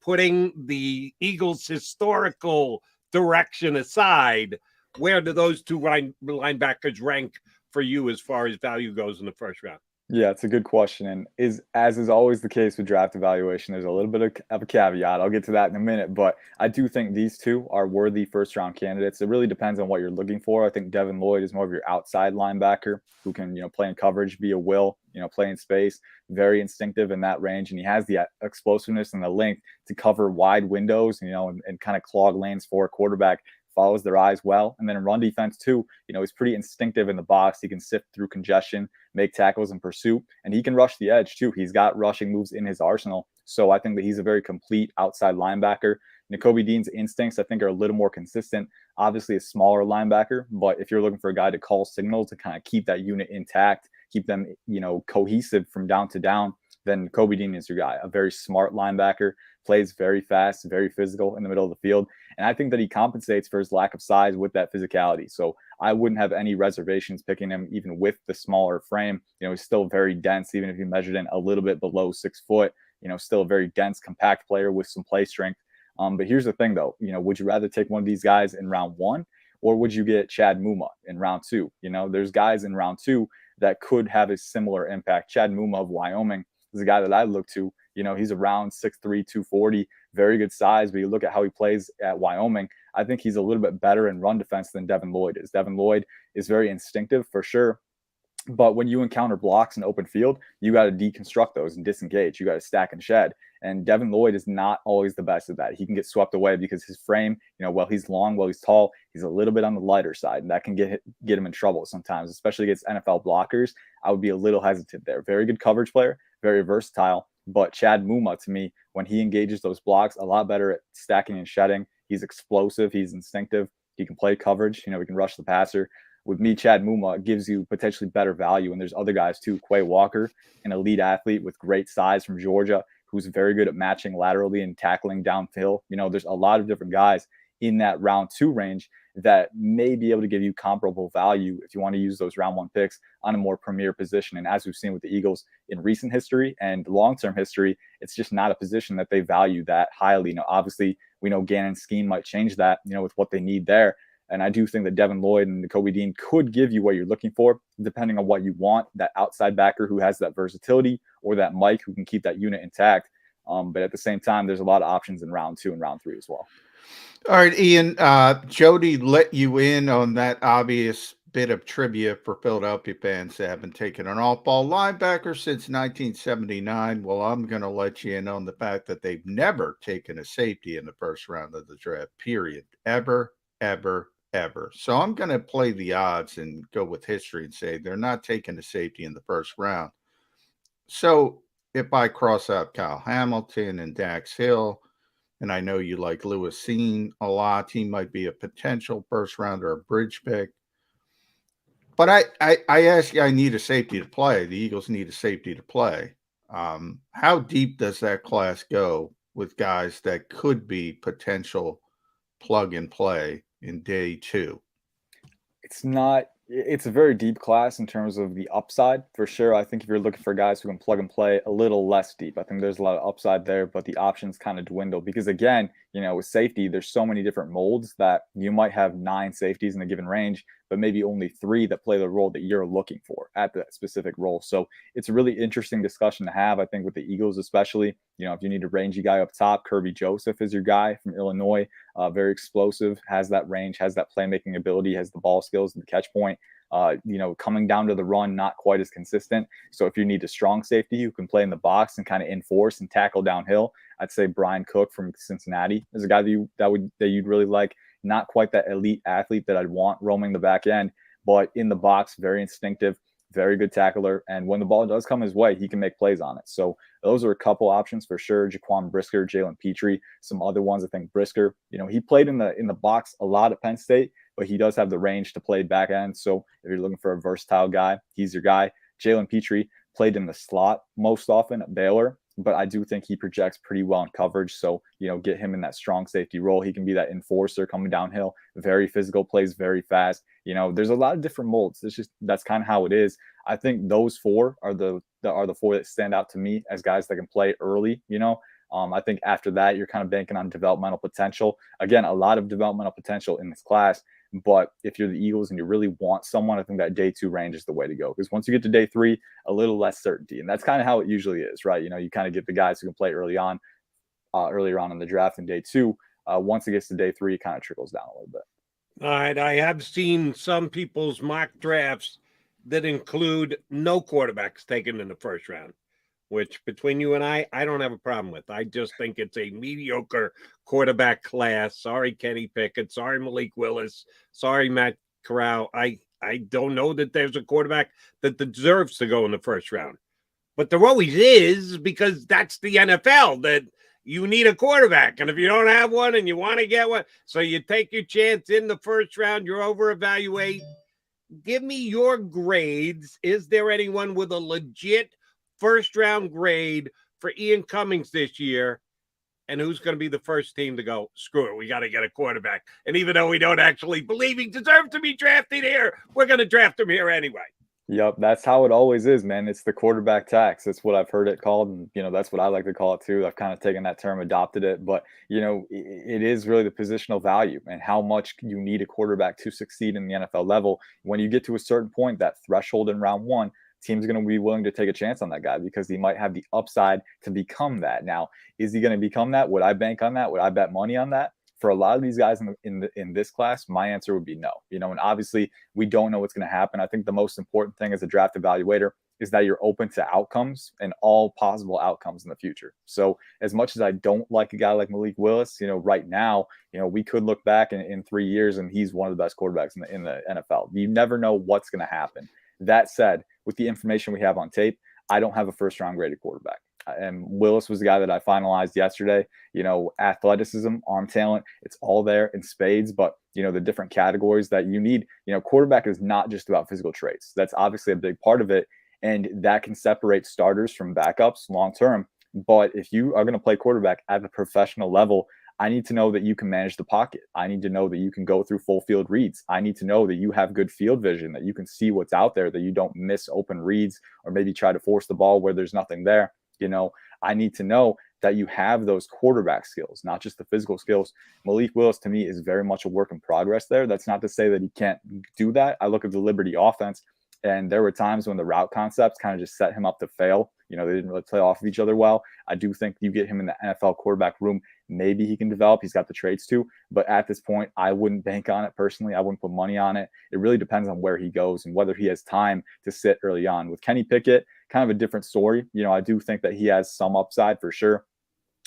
Speaker 1: Putting the Eagles' historical direction aside, where do those 2 linebackers rank for you as far as value goes in the first round?
Speaker 11: Yeah, it's a good question. And as is always the case with draft evaluation, there's a little bit of a caveat. I'll get to that in a minute, but I do think these 2 are worthy first round candidates. It really depends on what you're looking for. I think Devin Lloyd is more of your outside linebacker who can, play in coverage, be a will, play in space, very instinctive in that range. And he has the explosiveness and the length to cover wide windows, and kind of clog lanes for a quarterback. Follows their eyes well. And then in run defense too, he's pretty instinctive in the box. He can sift through congestion, make tackles in pursuit, and he can rush the edge too. He's got rushing moves in his arsenal. So I think that he's a very complete outside linebacker. Nakobe Dean's instincts, I think, are a little more consistent. Obviously a smaller linebacker, but if you're looking for a guy to call signals to kind of keep that unit intact, keep them, cohesive from down to down, then Nakobe Dean is your guy. A very smart linebacker, plays very fast, very physical in the middle of the field. And I think that he compensates for his lack of size with that physicality. So I wouldn't have any reservations picking him even with the smaller frame. He's still very dense, even if you measured in a little bit below 6 foot, still a very dense, compact player with some play strength. But here's the thing though, would you rather take one of these guys in round 1 or would you get Chad Muma in round 2? There's guys in round 2 that could have a similar impact. Chad Muma of Wyoming is a guy that I look to. He's around 6'3", 240, very good size. But you look at how he plays at Wyoming, I think he's a little bit better in run defense than Devin Lloyd is. Devin Lloyd is very instinctive for sure. But when you encounter blocks in open field, you got to deconstruct those and disengage. You got to stack and shed. And Devin Lloyd is not always the best at that. He can get swept away because his frame, while he's long, while he's tall, he's a little bit on the lighter side. And that can get him in trouble sometimes, especially against NFL blockers. I would be a little hesitant there. Very good coverage player, very versatile. But Chad Muma, to me, when he engages those blocks, a lot better at stacking and shedding. He's explosive. He's instinctive. He can play coverage. He can rush the passer. With me, Chad Muma gives you potentially better value. And there's other guys too. Quay Walker, an elite athlete with great size from Georgia, who's very good at matching laterally and tackling downhill. There's a lot of different guys in that round 2 range that may be able to give you comparable value if you want to use those round 1 picks on a more premier position. And as we've seen with the Eagles in recent history and long-term history, it's just not a position that they value that highly. Obviously, we know Gannon's scheme might change that, with what they need there. And I do think that Devin Lloyd and Nakobe Dean could give you what you're looking for, depending on what you want, that outside backer who has that versatility or that Mike who can keep that unit intact. But at the same time, there's a lot of options in round 2 and round 3 as well.
Speaker 2: All right, Ian, Jody let you in on that obvious bit of trivia for Philadelphia fans that haven't taken an off-ball linebacker since 1979. Well, I'm going to let you in on the fact that they've never taken a safety in the first round of the draft, period. Ever, ever, ever. So I'm going to play the odds and go with history and say they're not taking a safety in the first round. So if I cross out Kyle Hamilton and Dax Hill, and I know you like Lewis Seen a lot, he might be a potential first rounder, a bridge pick. But I ask you, I need a safety to play. The Eagles need a safety to play. How deep does that class go with guys that could be potential plug and play in day 2?
Speaker 11: It's a very deep class in terms of the upside for sure. I think if you're looking for guys who can plug and play, a little less deep. I think there's a lot of upside there, but the options kind of dwindle because again, with safety, there's so many different molds that you might have 9 safeties in a given range, but maybe only 3 that play the role that you're looking for at that specific role. So it's a really interesting discussion to have, I think, with the Eagles, especially, if you need a rangy guy up top, Kirby Joseph is your guy from Illinois, very explosive, has that range, has that playmaking ability, has the ball skills and the catch point. Coming down to the run, not quite as consistent. So if you need a strong safety who can play in the box and kind of enforce and tackle downhill, I'd say Brian Cook from Cincinnati is a guy that you'd really like. Not quite that elite athlete that I'd want roaming the back end, but in the box, very instinctive, very good tackler. And when the ball does come his way, he can make plays on it. So those are a couple options for sure. Jaquan Brisker, Jalen Petrie, some other ones. I think Brisker, he played in the box a lot at Penn State, but he does have the range to play back end. So if you're looking for a versatile guy, he's your guy. Jalen Petrie played in the slot most often at Baylor. but I do think he projects pretty well in coverage. So, get him in that strong safety role. He can be that enforcer coming downhill, very physical, plays very fast. There's a lot of different molds. That's kind of how it is. I think those four are the four that stand out to me as guys that can play early. I think after that, you're kind of banking on developmental potential. Again, a lot of developmental potential in this class. But if you're the Eagles and you really want someone, I think that day 2 range is the way to go. Because once you get to day 3, a little less certainty. And that's kind of how it usually is, right? You kind of get the guys who can play earlier on in the draft in day 2. Once it gets to day 3, it kind of trickles down a little bit.
Speaker 1: All right. I have seen some people's mock drafts that include no quarterbacks taken in the first round, which between you and I don't have a problem with. I just think it's a mediocre quarterback class. Sorry, Kenny Pickett. Sorry, Malik Willis. Sorry, Matt Corral. I don't know that there's a quarterback that deserves to go in the first round. But there always is, because that's the NFL, that you need a quarterback. And if you don't have one and you want to get one, so you take your chance in the first round, you're over-evaluate. Give me your grades. Is there anyone with a legit first-round grade for Ian Cummings this year? And who's going to be the first team to go, screw it, we got to get a quarterback. And even though we don't actually believe he deserves to be drafted here, we're going to draft him here anyway.
Speaker 11: Yep, that's how it always is, man. It's the quarterback tax. That's what I've heard it called. And, that's what I like to call it too. I've kind of taken that term, adopted it. But, it is really the positional value and how much you need a quarterback to succeed in the NFL level. When you get to a certain point, that threshold in round 1, team's going to be willing to take a chance on that guy because he might have the upside to become that. Now, is he going to become that? Would I bank on that? Would I bet money on that? For a lot of these guys in this class, my answer would be no. And obviously we don't know what's going to happen. I think the most important thing as a draft evaluator is that you're open to outcomes and all possible outcomes in the future. So as much as I don't like a guy like Malik Willis, right now, we could look back in 3 years and he's one of the best quarterbacks in the NFL. You never know what's going to happen. That said, with the information we have on tape, I don't have a first-round graded quarterback. And Willis was the guy that I finalized yesterday. Athleticism, arm talent, it's all there in spades. But, the different categories that you need, quarterback is not just about physical traits. That's obviously a big part of it. And that can separate starters from backups long term. But if you are going to play quarterback at the professional level, I need to know that you can manage the pocket. I need to know that you can go through full field reads. I need to know that you have good field vision, that you can see what's out there, that you don't miss open reads or maybe try to force the ball where there's nothing there. I need to know that you have those quarterback skills, not just the physical skills. Malik Willis, to me, is very much a work in progress there. That's not to say that he can't do that. I look at the Liberty offense, and there were times when the route concepts kind of just set him up to fail. They didn't really play off of each other well. I do think you get him in the NFL quarterback room, maybe he can develop. He's got the traits too. But at this point, I wouldn't bank on it personally. I wouldn't put money on it. It really depends on where he goes and whether he has time to sit early on. With Kenny Pickett, kind of a different story. I do think that he has some upside for sure,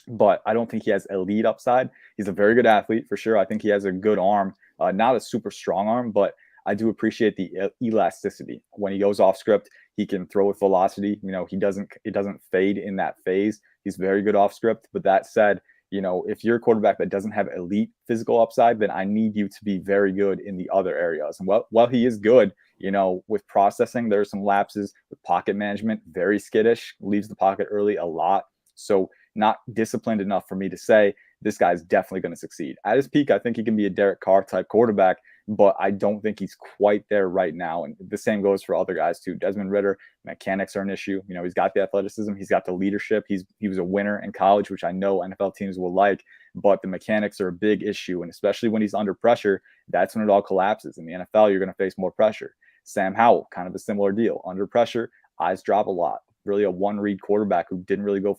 Speaker 11: but I don't think he has elite upside. He's a very good athlete for sure. I think he has a good arm, not a super strong arm, but I do appreciate the elasticity. When he goes off script, he can throw with velocity. It doesn't fade in that phase. He's very good off script. But that said, if you're a quarterback that doesn't have elite physical upside, then I need you to be very good in the other areas. And while he is good, with processing, there are some lapses with pocket management, very skittish, leaves the pocket early a lot. So not disciplined enough for me to say this guy's definitely going to succeed. At his peak, I think he can be a Derek Carr type quarterback, but I don't think he's quite there right now. And the same goes for other guys too. Desmond Ridder, mechanics are an issue. He's got the athleticism. He's got the leadership. He was a winner in college, which I know NFL teams will like, but the mechanics are a big issue. And especially when he's under pressure, that's when it all collapses. In the NFL, you're going to face more pressure. Sam Howell, kind of a similar deal. Under pressure, eyes drop a lot. Really a one-read quarterback who didn't really go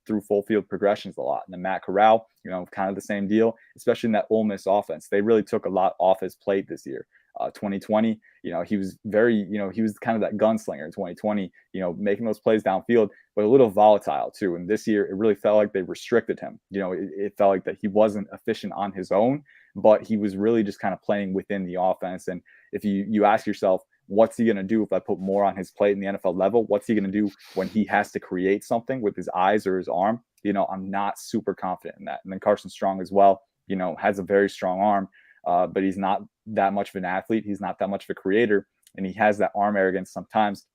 Speaker 11: through full field progressions a lot. And then Matt Corral, kind of the same deal, especially in that Ole Miss offense. They really took a lot off his plate this year. 2020, he was very, he was kind of that gunslinger in 2020, making those plays downfield, but a little volatile too. And this year, it really felt like they restricted him. It felt like that he wasn't efficient on his own, but he was really just kind of playing within the offense. And if you ask yourself, what's he going to do if I put more on his plate in the NFL level? What's he going to do when he has to create something with his eyes or his arm? I'm not super confident in that. And then Carson Strong as well, has a very strong arm, but he's not that much of an athlete. He's not that much of a creator, and he has that arm arrogance sometimes.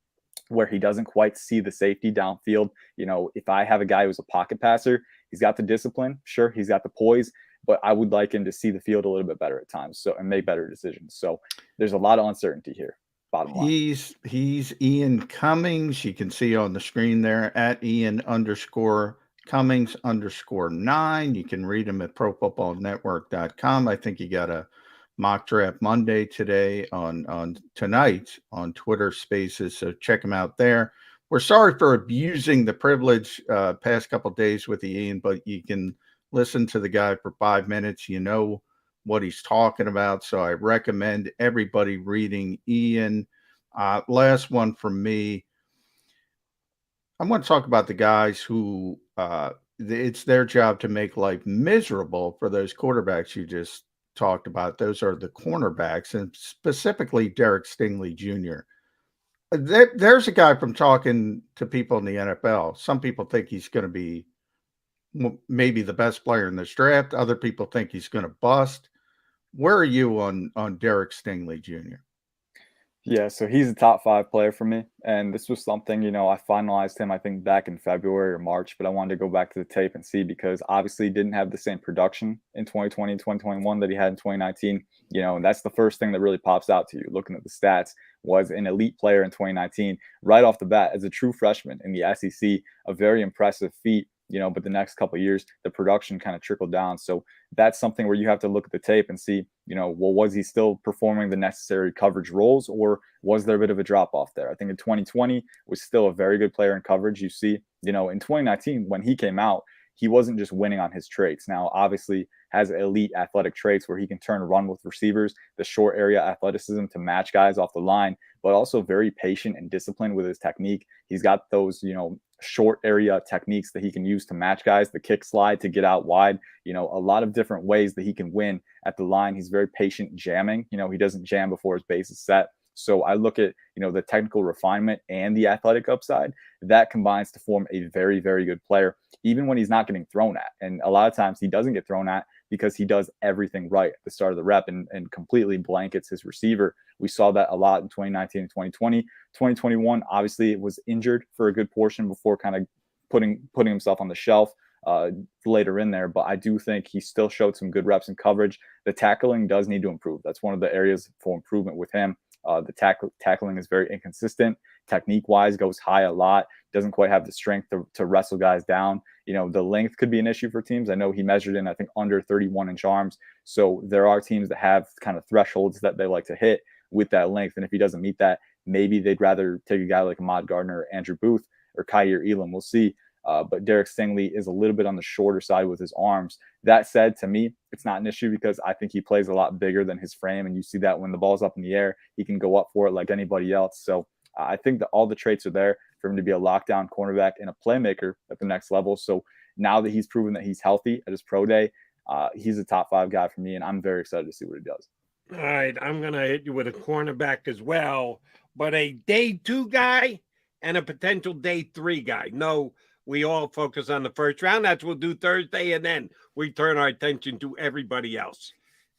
Speaker 11: where he doesn't quite see the safety downfield. You know, if I have a guy who's a pocket passer, he's got the discipline. Sure, he's got the poise, but I would like him to see the field a little bit better at times, so and make better decisions. So there's a lot of uncertainty here. Bottom line.
Speaker 2: He's Ian Cummings. You can see on the screen there at Ian_Cummings_9. You can read him at ProFootballNetwork.com. I think he got a mock draft Monday today on tonight on Twitter Spaces. So check him out there. We're sorry for abusing the privilege past couple of days with Ian, but you can listen to the guy for 5 minutes. You know what he's talking about. So I recommend everybody reading Ian. Last one from me. I want to talk about the guys who it's their job to make life miserable for those quarterbacks you just talked about. Those are the cornerbacks, and specifically Derek Stingley Jr. There's a guy from talking to people in the NFL. Some people think he's going to be maybe the best player in this draft. Other people think he's going to bust. Where are you on Derek Stingley Jr.?
Speaker 11: Yeah, so he's a top 5 player for me. And this was something, you know, I finalized him, I think, back in February or March, but I wanted to go back to the tape and see because obviously he didn't have the same production in 2020 and 2021 that he had in 2019. You know, and that's the first thing that really pops out to you looking at the stats was an elite player in 2019 right off the bat as a true freshman in the SEC, a very impressive feat. You know, but the next couple of years, the production kind of trickled down. So that's something where you have to look at the tape and see, you know, well, was he still performing the necessary coverage roles or was there a bit of a drop off there? I think in 2020 was still a very good player in coverage. You see, you know, in 2019, when he came out, he wasn't just winning on his traits. Now, obviously, has elite athletic traits where he can turn and run with receivers, the short area athleticism to match guys off the line, but also very patient and disciplined with his technique. He's got those, you know, short area techniques that he can use to match guys, the kick slide to get out wide, you know, a lot of different ways that he can win at the line. He's very patient jamming. You know, he doesn't jam before his base is set. So I look at, you know, the technical refinement and the athletic upside that combines to form a very, very good player, even when he's not getting thrown at. And a lot of times he doesn't get thrown at because he does everything right at the start of the rep and completely blankets his receiver. We saw that a lot in 2019 and 2020. 2021, obviously, it was injured for a good portion before kind of putting himself on the shelf later in there. But I do think he still showed some good reps in coverage. The tackling does need to improve. That's one of the areas for improvement with him. The tackling is very inconsistent. Technique-wise, goes high a lot. Doesn't quite have the strength to wrestle guys down. You know, the length could be an issue for teams. I know he measured in, I think, under 31-inch arms. So there are teams that have kind of thresholds that they like to hit with that length. And if he doesn't meet that, maybe they'd rather take a guy like Ahmad Gardner or Andrew Booth or Kaiir Elam. We'll see. But Derek Stingley is a little bit on the shorter side with his arms. That said, to me, it's not an issue because I think he plays a lot bigger than his frame. And you see that when the ball's up in the air, he can go up for it like anybody else. So I think that all the traits are there for him to be a lockdown cornerback and a playmaker at the next level. So now that he's proven that he's healthy at his pro day, he's a top 5 guy for me. And I'm very excited to see what he does.
Speaker 1: All right, I'm going to hit you with a cornerback as well, but a day 2 guy and a potential day 3 guy. No, we all focus on the first round. That's what we'll do Thursday, and then we turn our attention to everybody else.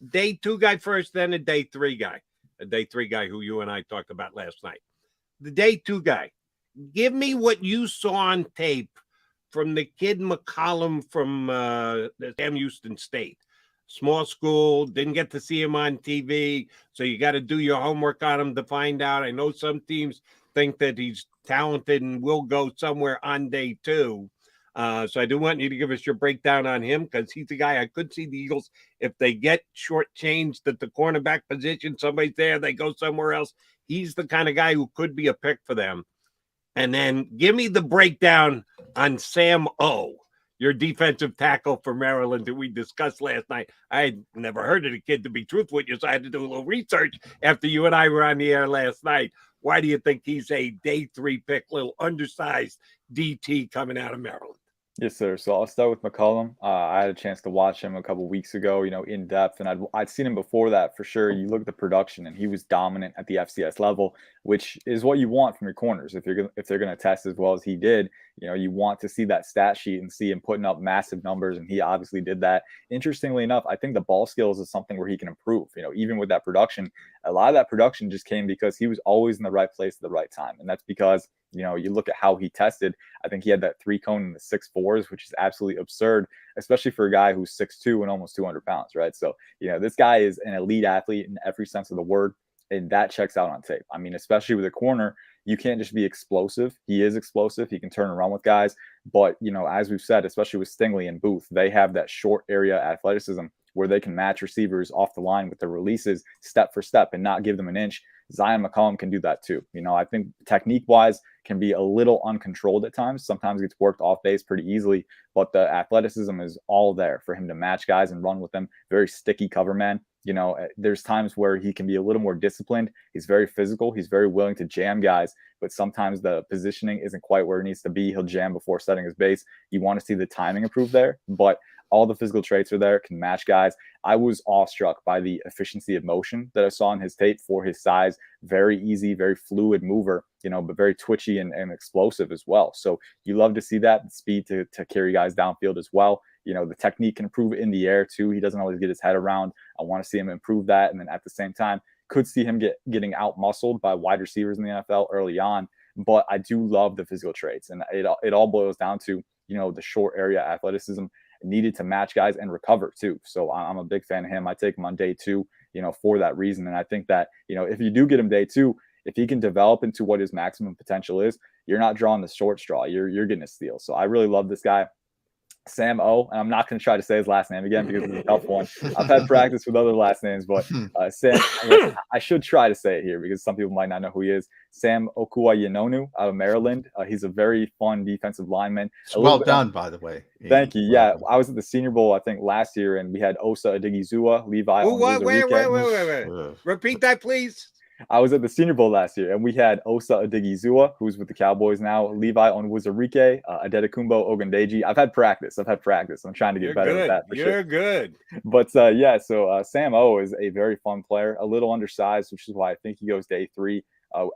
Speaker 1: Day 2 guy first, then a day 3 guy. A day 3 guy who you and I talked about last night. The day 2 guy. Give me what you saw on tape from the kid McCollum from Sam Houston State. Small school, didn't get to see him on TV, so you got to do your homework on him to find out. I know some teams think that he's talented and will go somewhere on day 2. So I do want you to give us your breakdown on him because he's the guy I could see the Eagles, if they get shortchanged at the cornerback position, somebody's there, they go somewhere else. He's the kind of guy who could be a pick for them. And then give me the breakdown on Sam O, your defensive tackle for Maryland that we discussed last night. I had never heard of the kid, to be truthful with you, so I had to do a little research after you and I were on the air last night. Why do you think he's a day 3 pick, little undersized DT coming out of Maryland?
Speaker 11: Yes, sir. So I'll start with McCullum. I had a chance to watch him a couple weeks ago, in depth, and I'd seen him before that for sure. You look at the production, and he was dominant at the FCS level, which is what you want from your corners. If they're gonna test as well as he did, you want to see that stat sheet and see him putting up massive numbers, and he obviously did that. Interestingly enough, I think the ball skills is something where he can improve. Even with that production, a lot of that production just came because he was always in the right place at the right time, and that's because you look at how he tested. I think he had that 3 cone in the 6.4s, which is absolutely absurd, especially for a guy who's 6'2" and almost 200 pounds, right? So, this guy is an elite athlete in every sense of the word, and that checks out on tape. I mean, especially with a corner, you can't just be explosive. He is explosive. He can turn around with guys. But, as we've said, especially with Stingley and Booth, they have that short area athleticism where they can match receivers off the line with the releases step for step and not give them an inch. Zion McCullum can do that too. I think technique-wise can be a little uncontrolled at times. Sometimes gets worked off base pretty easily, but the athleticism is all there for him to match guys and run with them. Very sticky cover man. There's times where he can be a little more disciplined. He's very physical. He's very willing to jam guys, but sometimes the positioning isn't quite where it needs to be. He'll jam before setting his base. You want to see the timing improve there, but all the physical traits are there, can match guys. I was awestruck by the efficiency of motion that I saw in his tape for his size. Very easy, very fluid mover, but very twitchy and explosive as well. So you love to see that, the speed to carry guys downfield as well. The technique can improve in the air too. He doesn't always get his head around. I want to see him improve that. And then at the same time, could see him getting out muscled by wide receivers in the NFL early on. But I do love the physical traits. And it all boils down to, the short area athleticism needed to match guys and recover too. So I'm a big fan of him. I take him on day 2, for that reason. And I think that, if you do get him day 2, if he can develop into what his maximum potential is, you're not drawing the short straw. You're getting a steal. So I really love this guy. Sam O, and I'm not going to try to say his last name again because it's a tough one. I've had practice with other last names, but Sam, I should try to say it here because some people might not know who he is. Sam Okuayenonu out of Maryland. He's a very fun defensive lineman.
Speaker 2: Well done, by the way.
Speaker 11: Thank you. Yeah, I was at the Senior Bowl, I think, last year, and we had Osa Odigizua, Levi.
Speaker 1: Wait. Repeat that, please.
Speaker 11: I was at the Senior Bowl last year, and we had Osa Odigizua, who's with the Cowboys now, Levi Onwuzurike, Adetokunbo Ogundeji. I've had practice. I'm trying to get better at that.
Speaker 1: You're good.
Speaker 11: But so Sam O is a very fun player, a little undersized, which is why I think he goes day 3.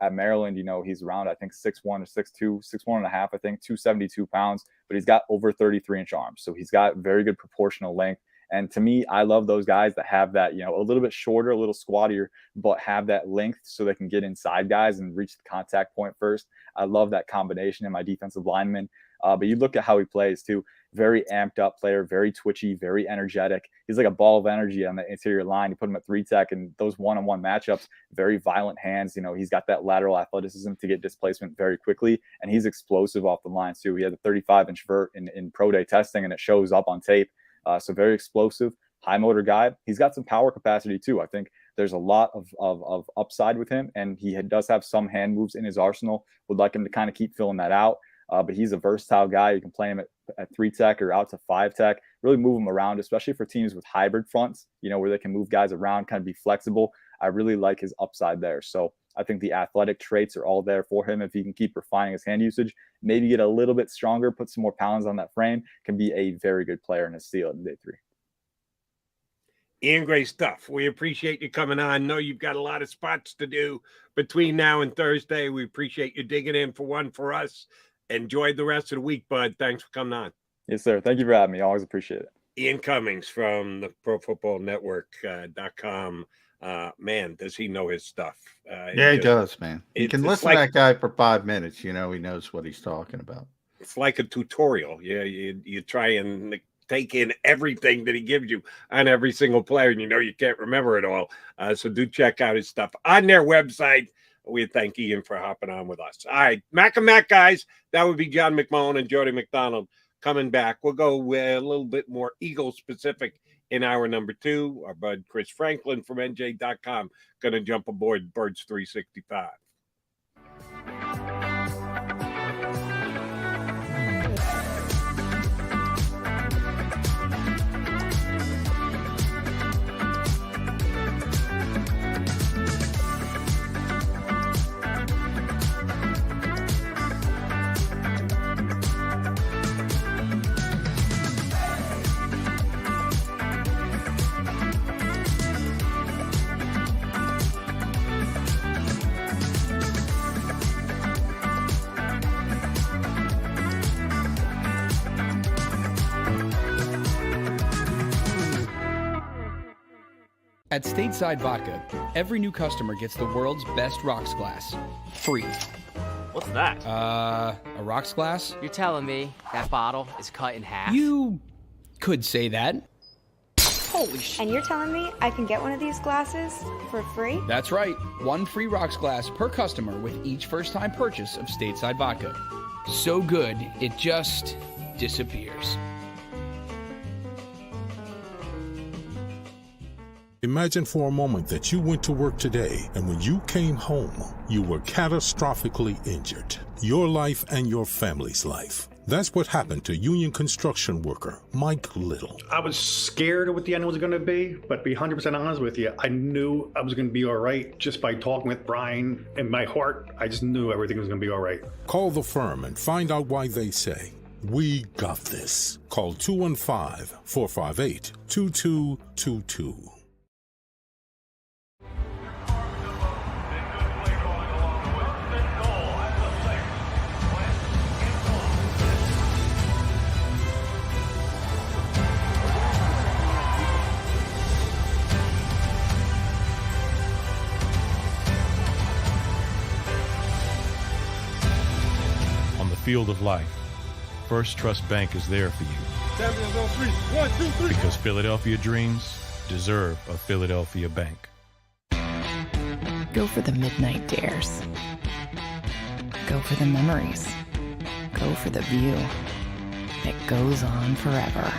Speaker 11: At Maryland, he's around, I think, 6'1" or 6'2", 6'1.5", I think, 272 pounds, but he's got over 33-inch arms. So he's got very good proportional length. And to me, I love those guys that have that, a little bit shorter, a little squattier, but have that length so they can get inside guys and reach the contact point first. I love that combination in my defensive lineman. But you look at how he plays too. Very amped up player, very twitchy, very energetic. He's like a ball of energy on the interior line. You put him at 3-tech and those one-on-one matchups, very violent hands. He's got that lateral athleticism to get displacement very quickly. And he's explosive off the line too. He had a 35-inch vert in pro day testing and it shows up on tape. So very explosive, high motor guy. He's got some power capacity too. I think there's a lot of upside with him, and he does have some hand moves in his arsenal. Would like him to kind of keep filling that out. But he's a versatile guy. You can play him at 3-tech or out to 5-tech, really move him around, especially for teams with hybrid fronts, where they can move guys around, kind of be flexible. I really like his upside there. So I think the athletic traits are all there for him. If he can keep refining his hand usage, maybe get a little bit stronger, put some more pounds on that frame, can be a very good player in his steal in day 3.
Speaker 1: Ian, great stuff. We appreciate you coming on. Know you've got a lot of spots to do between now and Thursday. We appreciate you digging in for us. Enjoy the rest of the week, bud. Thanks for coming on.
Speaker 11: Yes, sir. Thank you for having me. I always appreciate it.
Speaker 1: Ian Cummings from the ProFootballNetwork.com. Man, does he know his stuff?
Speaker 2: Yeah, he does, man. You can listen to that guy for 5 minutes. He knows what he's talking about.
Speaker 1: It's like a tutorial. Yeah, you try and take in everything that he gives you on every single player, and you can't remember it all. So do check out his stuff on their website. We thank Ian for hopping on with us. All right, Mac and Mac, guys. That would be John McMullen and Jody McDonald coming back. We'll go with a little bit more Eagle-specific in hour number 2. Our bud Chris Franklin from NJ.com going to jump aboard Birds 365.
Speaker 3: At Stateside Vodka, every new customer gets the world's best rocks glass. Free.
Speaker 5: What's that?
Speaker 3: A rocks glass?
Speaker 5: You're telling me that bottle is cut in half?
Speaker 3: You could say that.
Speaker 5: Holy shit.
Speaker 6: And you're telling me I can get one of these glasses for free?
Speaker 3: That's right. One free rocks glass per customer with each first-time purchase of Stateside Vodka. So good, it just disappears.
Speaker 7: Imagine for a moment that you went to work today and when you came home, you were catastrophically injured. Your life and your family's life. That's what happened to union construction worker Mike Little.
Speaker 8: I was scared of what the end was going to be, but to be 100% honest with you, I knew I was going to be all right just by talking with Brian. In my heart, I just knew everything was going to be all right.
Speaker 7: Call the firm and find out why they say, "We got this." Call 215-458-2222.
Speaker 9: Field of life, First Trust Bank is there for you. Because Philadelphia dreams deserve a Philadelphia bank.
Speaker 10: Go for the midnight dares. Go for the memories. Go for the view that goes on forever.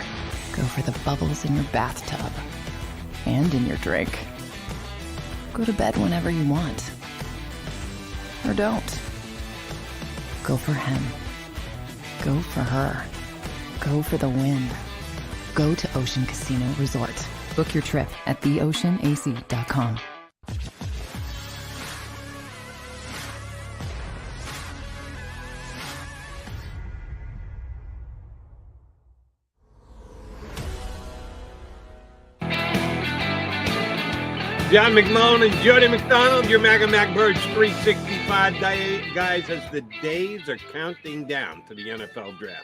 Speaker 10: Go for the bubbles in your bathtub and in your drink. Go to bed whenever you want. Or don't. Go for him. Go for her. Go for the win. Go to Ocean Casino Resort. Book your trip at theoceanac.com.
Speaker 1: John McMullen and Jody McDonald, your Mac Birds 365 guys, as the days are counting down to the NFL draft.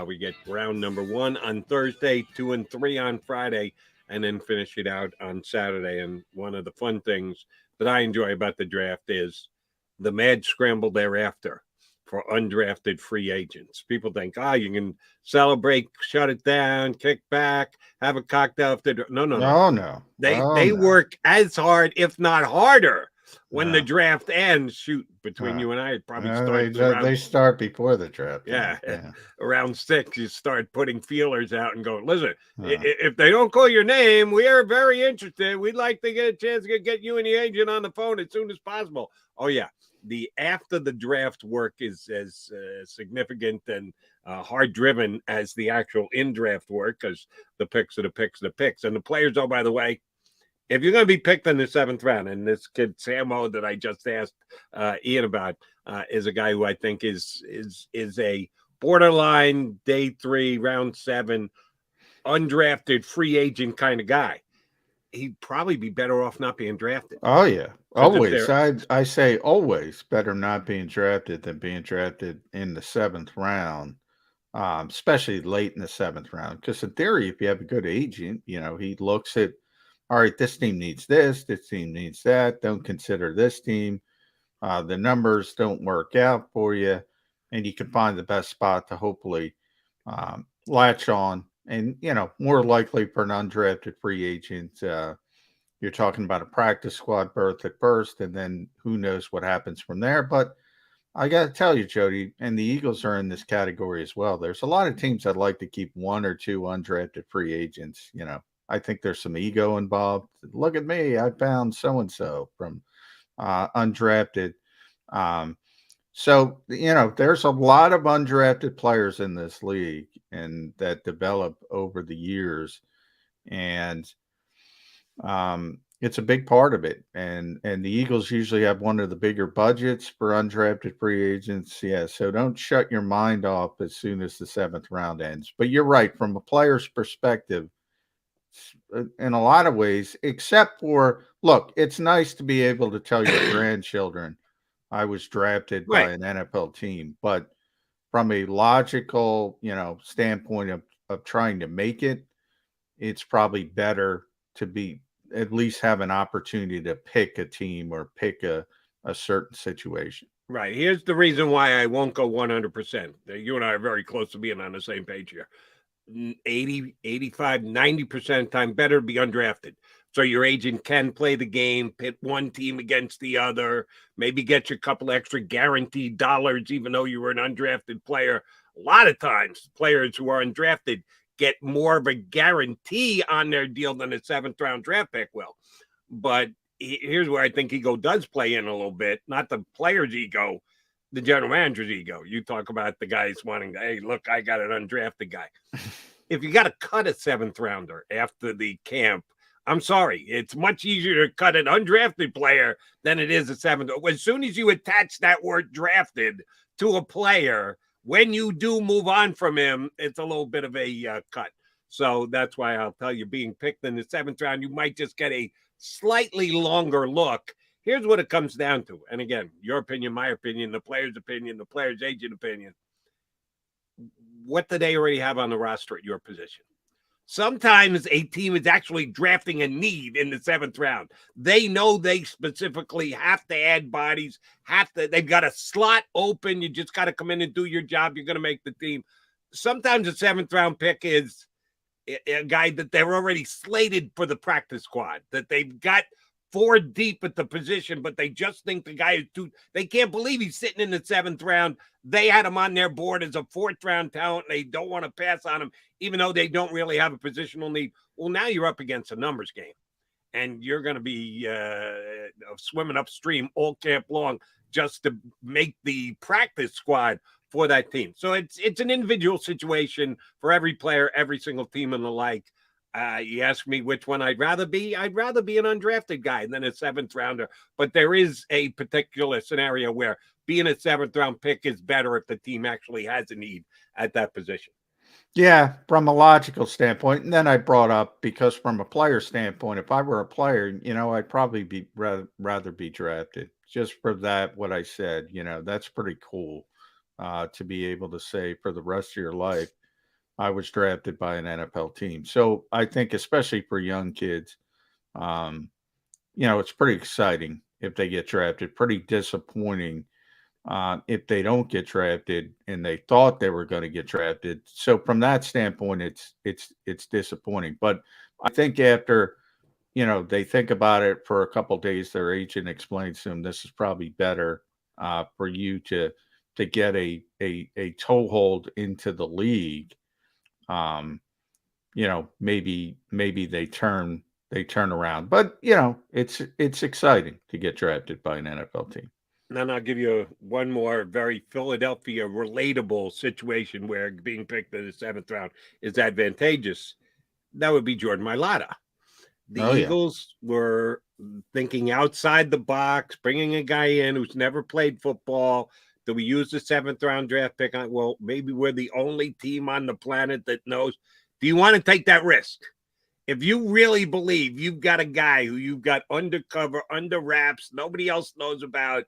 Speaker 1: We get round number 1 on Thursday, 2 and 3 on Friday, and then finish it out on Saturday. And one of the fun things that I enjoy about the draft is the mad scramble thereafter for undrafted free agents. People think, you can celebrate, shut it down, kick back, have a cocktail. No. They work as hard, if not harder, when the draft ends. Shoot, between you and I, it probably starts
Speaker 2: they start before the draft.
Speaker 1: Yeah. Around 6, you start putting feelers out and go, listen, if they don't call your name, we are very interested. We'd like to get a chance to get you and the agent on the phone as soon as possible. Oh, yeah. The after the draft work is as significant and hard driven as the actual in draft work, because the picks are the picks. And the players, oh, by the way, if you're going to be picked in the 7th round, and this kid Samo that I just asked Ian about is a guy who I think is a borderline day 3, round 7, undrafted free agent kind of guy. He'd probably be better off not being drafted.
Speaker 2: Oh, yeah. Always. I say always better not being drafted than being drafted in the 7th round, especially late in the 7th round. Because in theory, if you have a good agent, he looks at, all right, this team needs this team needs that. Don't consider this team. The numbers don't work out for you. And you can find the best spot to hopefully latch on. And, more likely for an undrafted free agent, you're talking about a practice squad berth at first, and then who knows what happens from there. But I got to tell you, Jody, and the Eagles are in this category as well. There's a lot of teams that like to keep 1 or 2 undrafted free agents. I think there's some ego involved. Look at me. I found so-and-so from undrafted. So, there's a lot of undrafted players in this league and that develop over the years. And it's a big part of it. And the Eagles usually have one of the bigger budgets for undrafted free agents. Yeah. So don't shut your mind off as soon as the 7th round ends. But you're right. From a player's perspective, in a lot of ways, except for, look, it's nice to be able to tell your grandchildren, I was drafted by an NFL team, but from a logical, standpoint of trying to make it, it's probably better to be at least have an opportunity to pick a team or pick a certain situation.
Speaker 1: Right. Here's the reason why I won't go 100%. You and I are very close to being on the same page here. 80, 85, 90% of the time, better to be undrafted. So your agent can play the game, pit one team against the other, maybe get you a couple extra guaranteed dollars, even though you were an undrafted player. A lot of times, players who are undrafted get more of a guarantee on their deal than a 7th-round draft pick will. But here's where I think ego does play in a little bit, not the player's ego, the general manager's ego. You talk about the guys wanting to, hey, look, I got an undrafted guy. If you got to cut a 7th-rounder after the camp, I'm sorry, it's much easier to cut an undrafted player than it is a 7th. As soon as you attach that word drafted to a player, when you do move on from him, it's a little bit of a cut. So that's why I'll tell you, being picked in the 7th round, you might just get a slightly longer look. Here's what it comes down to. And again, your opinion, my opinion, the player's opinion, the player's agent opinion. What do they already have on the roster at your position? Sometimes a team is actually drafting a need in the 7th round. They know they specifically have to add bodies, they've got a slot open. You just got to come in and do your job. You're going to make the team. Sometimes a 7th-round pick is a guy that they're already slated for the practice squad, that they've got 4 deep at the position, but they just think the guy is too, they can't believe he's sitting in the 7th round. They had him on their board as a 4th-round talent. And they don't want to pass on him, even though they don't really have a positional need. Well, now you're up against a numbers game, and you're going to be swimming upstream all camp long just to make the practice squad for that team. So it's an individual situation for every player, every single team and the like. You ask me which one I'd rather be. I'd rather be an undrafted guy than a 7th-rounder. But there is a particular scenario where being a 7th-round pick is better if the team actually has a need at that position.
Speaker 2: Yeah, from a logical standpoint. And then I brought up, because from a player standpoint, if I were a player, I'd probably be rather be drafted. Just for that, what I said, that's pretty cool to be able to say for the rest of your life, I was drafted by an NFL team. So I think, especially for young kids, it's pretty exciting if they get drafted, pretty disappointing if they don't get drafted and they thought they were going to get drafted. So from that standpoint, it's disappointing. But I think after, they think about it for a couple of days, their agent explains to them, this is probably better for you to get a toehold into the league. Maybe they turn around, but it's exciting to get drafted by an NFL team.
Speaker 1: And then I'll give you one more very Philadelphia relatable situation where being picked in the 7th round is advantageous. That would be Jordan Mailata. The Eagles were thinking outside the box, bringing a guy in who's never played football. Do we use the 7th-round draft pick? Well, maybe we're the only team on the planet that knows. Do you want to take that risk? If you really believe you've got a guy who you've got undercover, under wraps, nobody else knows about,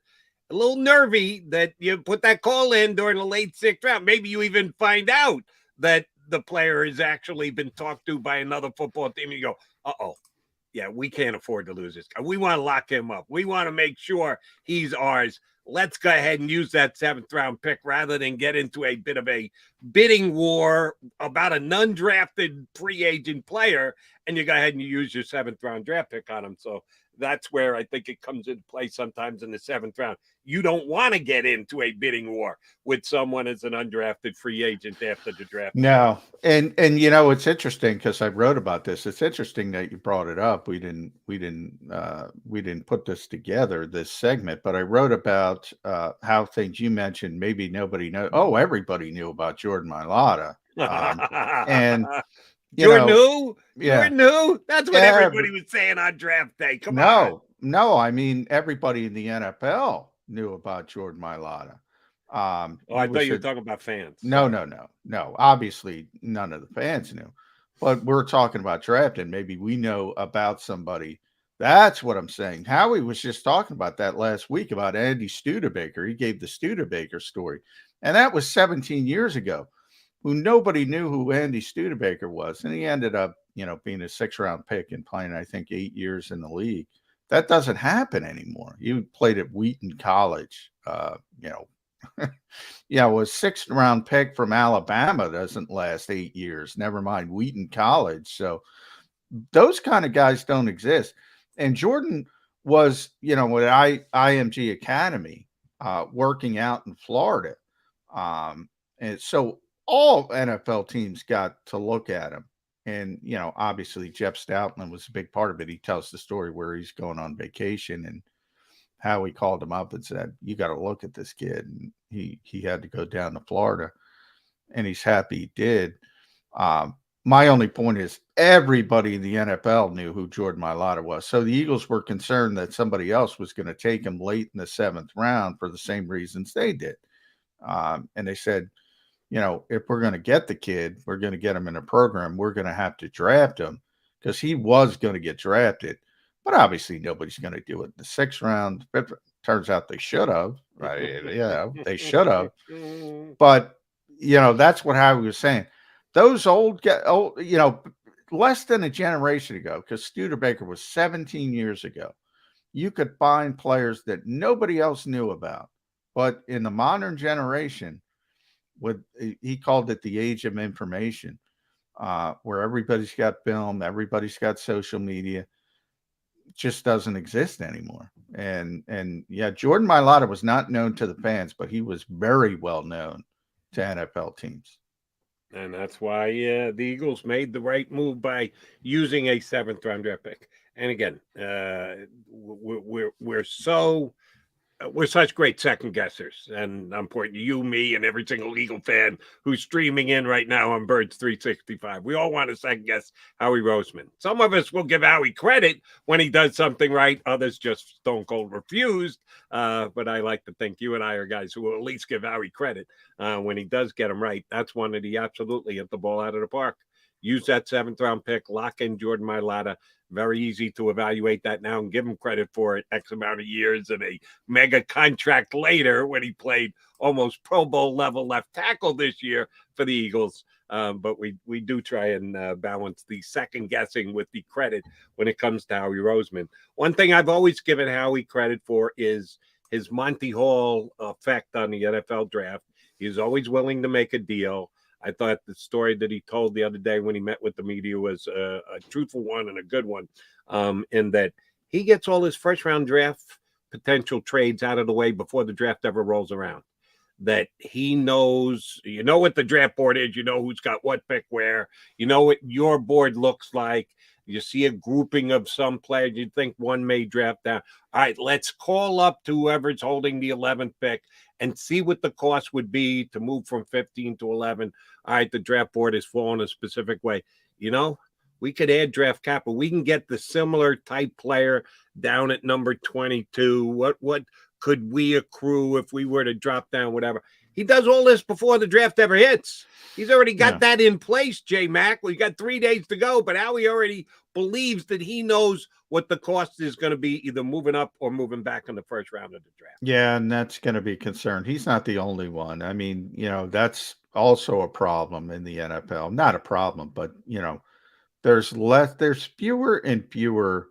Speaker 1: a little nervy that you put that call in during the late 6th round. Maybe you even find out that the player has actually been talked to by another football team. And you go, uh-oh. Yeah, we can't afford to lose this guy. We want to lock him up. We want to make sure he's ours. Let's go ahead and use that 7th-round pick rather than get into a bit of a bidding war about an undrafted free agent player, and you go ahead and you use your 7th-round draft pick on him. So that's where I think it comes into play sometimes in the 7th round. You don't want to get into a bidding war with someone as an undrafted free agent after the draft.
Speaker 2: No. And it's interesting because I wrote about this. It's interesting that you brought it up. We didn't put this together, this segment, but I wrote about how things you mentioned, maybe nobody knows. Oh, everybody knew about Jordan Mailata. And
Speaker 1: Jordan knew?
Speaker 2: Yeah.
Speaker 1: Jordan knew? That's what everybody was saying on draft day. Come on.
Speaker 2: No, I mean, everybody in the NFL knew about Jordan Mailata.
Speaker 1: I thought you were talking about fans.
Speaker 2: No. Obviously, none of the fans knew. But we're talking about drafting. Maybe we know about somebody. That's what I'm saying. Howie was just talking about that last week about Andy Studebaker. He gave the Studebaker story. And that was 17 years ago. who nobody knew who Andy Studebaker was. And he ended up, being a 6th-round pick and playing, I think, 8 years in the league. That doesn't happen anymore. You played at Wheaton College, a 6th-round pick from Alabama doesn't last 8 years, never mind Wheaton College. So those kind of guys don't exist. And Jordan was, with IMG Academy, working out in Florida. And so all NFL teams got to look at him. And, obviously Jeff Stoutland was a big part of it. He tells the story where he's going on vacation and how he called him up and said, you got to look at this kid. And he had to go down to Florida, and he's happy he did. My only point is everybody in the NFL knew who Jordan Mailata was. So the Eagles were concerned that somebody else was going to take him late in the 7th round for the same reasons they did. And they said, if we're going to get the kid, we're going to get him in a program, we're going to have to draft him, because he was going to get drafted. But obviously nobody's going to do it in the 6th round. Turns out they should have. Right? Yeah, they should have. But, that's what Howie was saying. Those less than a generation ago, because Studebaker was 17 years ago, you could find players that nobody else knew about. But in the modern generation, he called it the age of information, where everybody's got film, everybody's got social media, just doesn't exist anymore. And Jordan Mailata was not known to the fans, but he was very well known to NFL teams.
Speaker 1: And that's why the Eagles made the right move by using a 7th-round draft pick. And again, we're such great second guessers, and I'm pointing to you, me, and every single Eagle fan who's streaming in right now on Birds 365. We all want to second guess Howie Roseman. Some of us will give Howie credit when he does something right. Others just stone cold refused. But I like to think you and I are guys who will at least give Howie credit when he does get them right. That's one that he absolutely hit the ball out of the park. Use that 7th-round pick, lock in Jordan Mailata. Very easy to evaluate that now and give him credit for it X amount of years and a mega contract later when he played almost Pro Bowl level left tackle this year for the Eagles. But we do try and balance the second guessing with the credit when it comes to Howie Roseman. One thing I've always given Howie credit for is his Monty Hall effect on the NFL draft. He's always willing to make a deal. I thought the story that he told the other day when he met with the media was a truthful one and a good one, in that he gets all his first-round draft potential trades out of the way before the draft ever rolls around. That he knows, what the draft board is, who's got what pick where, what your board looks like. You see a grouping of some players, you think one may draft down. All right, let's call up to whoever's holding the 11th pick and see what the cost would be to move from 15 to 11. All right, the draft board is falling a specific way. We could add draft capital. We can get the similar type player down at number 22. What could we accrue if we were to drop down, whatever? He does all this before the draft ever hits. He's already got that in place, J-Mac. We got 3 days to go, but Howie already believes that he knows what the cost is going to be, either moving up or moving back in the first round of the draft.
Speaker 2: Yeah, and that's going to be concerned. He's not the only one. I mean, that's also a problem in the NFL. Not a problem, but, there's fewer and fewer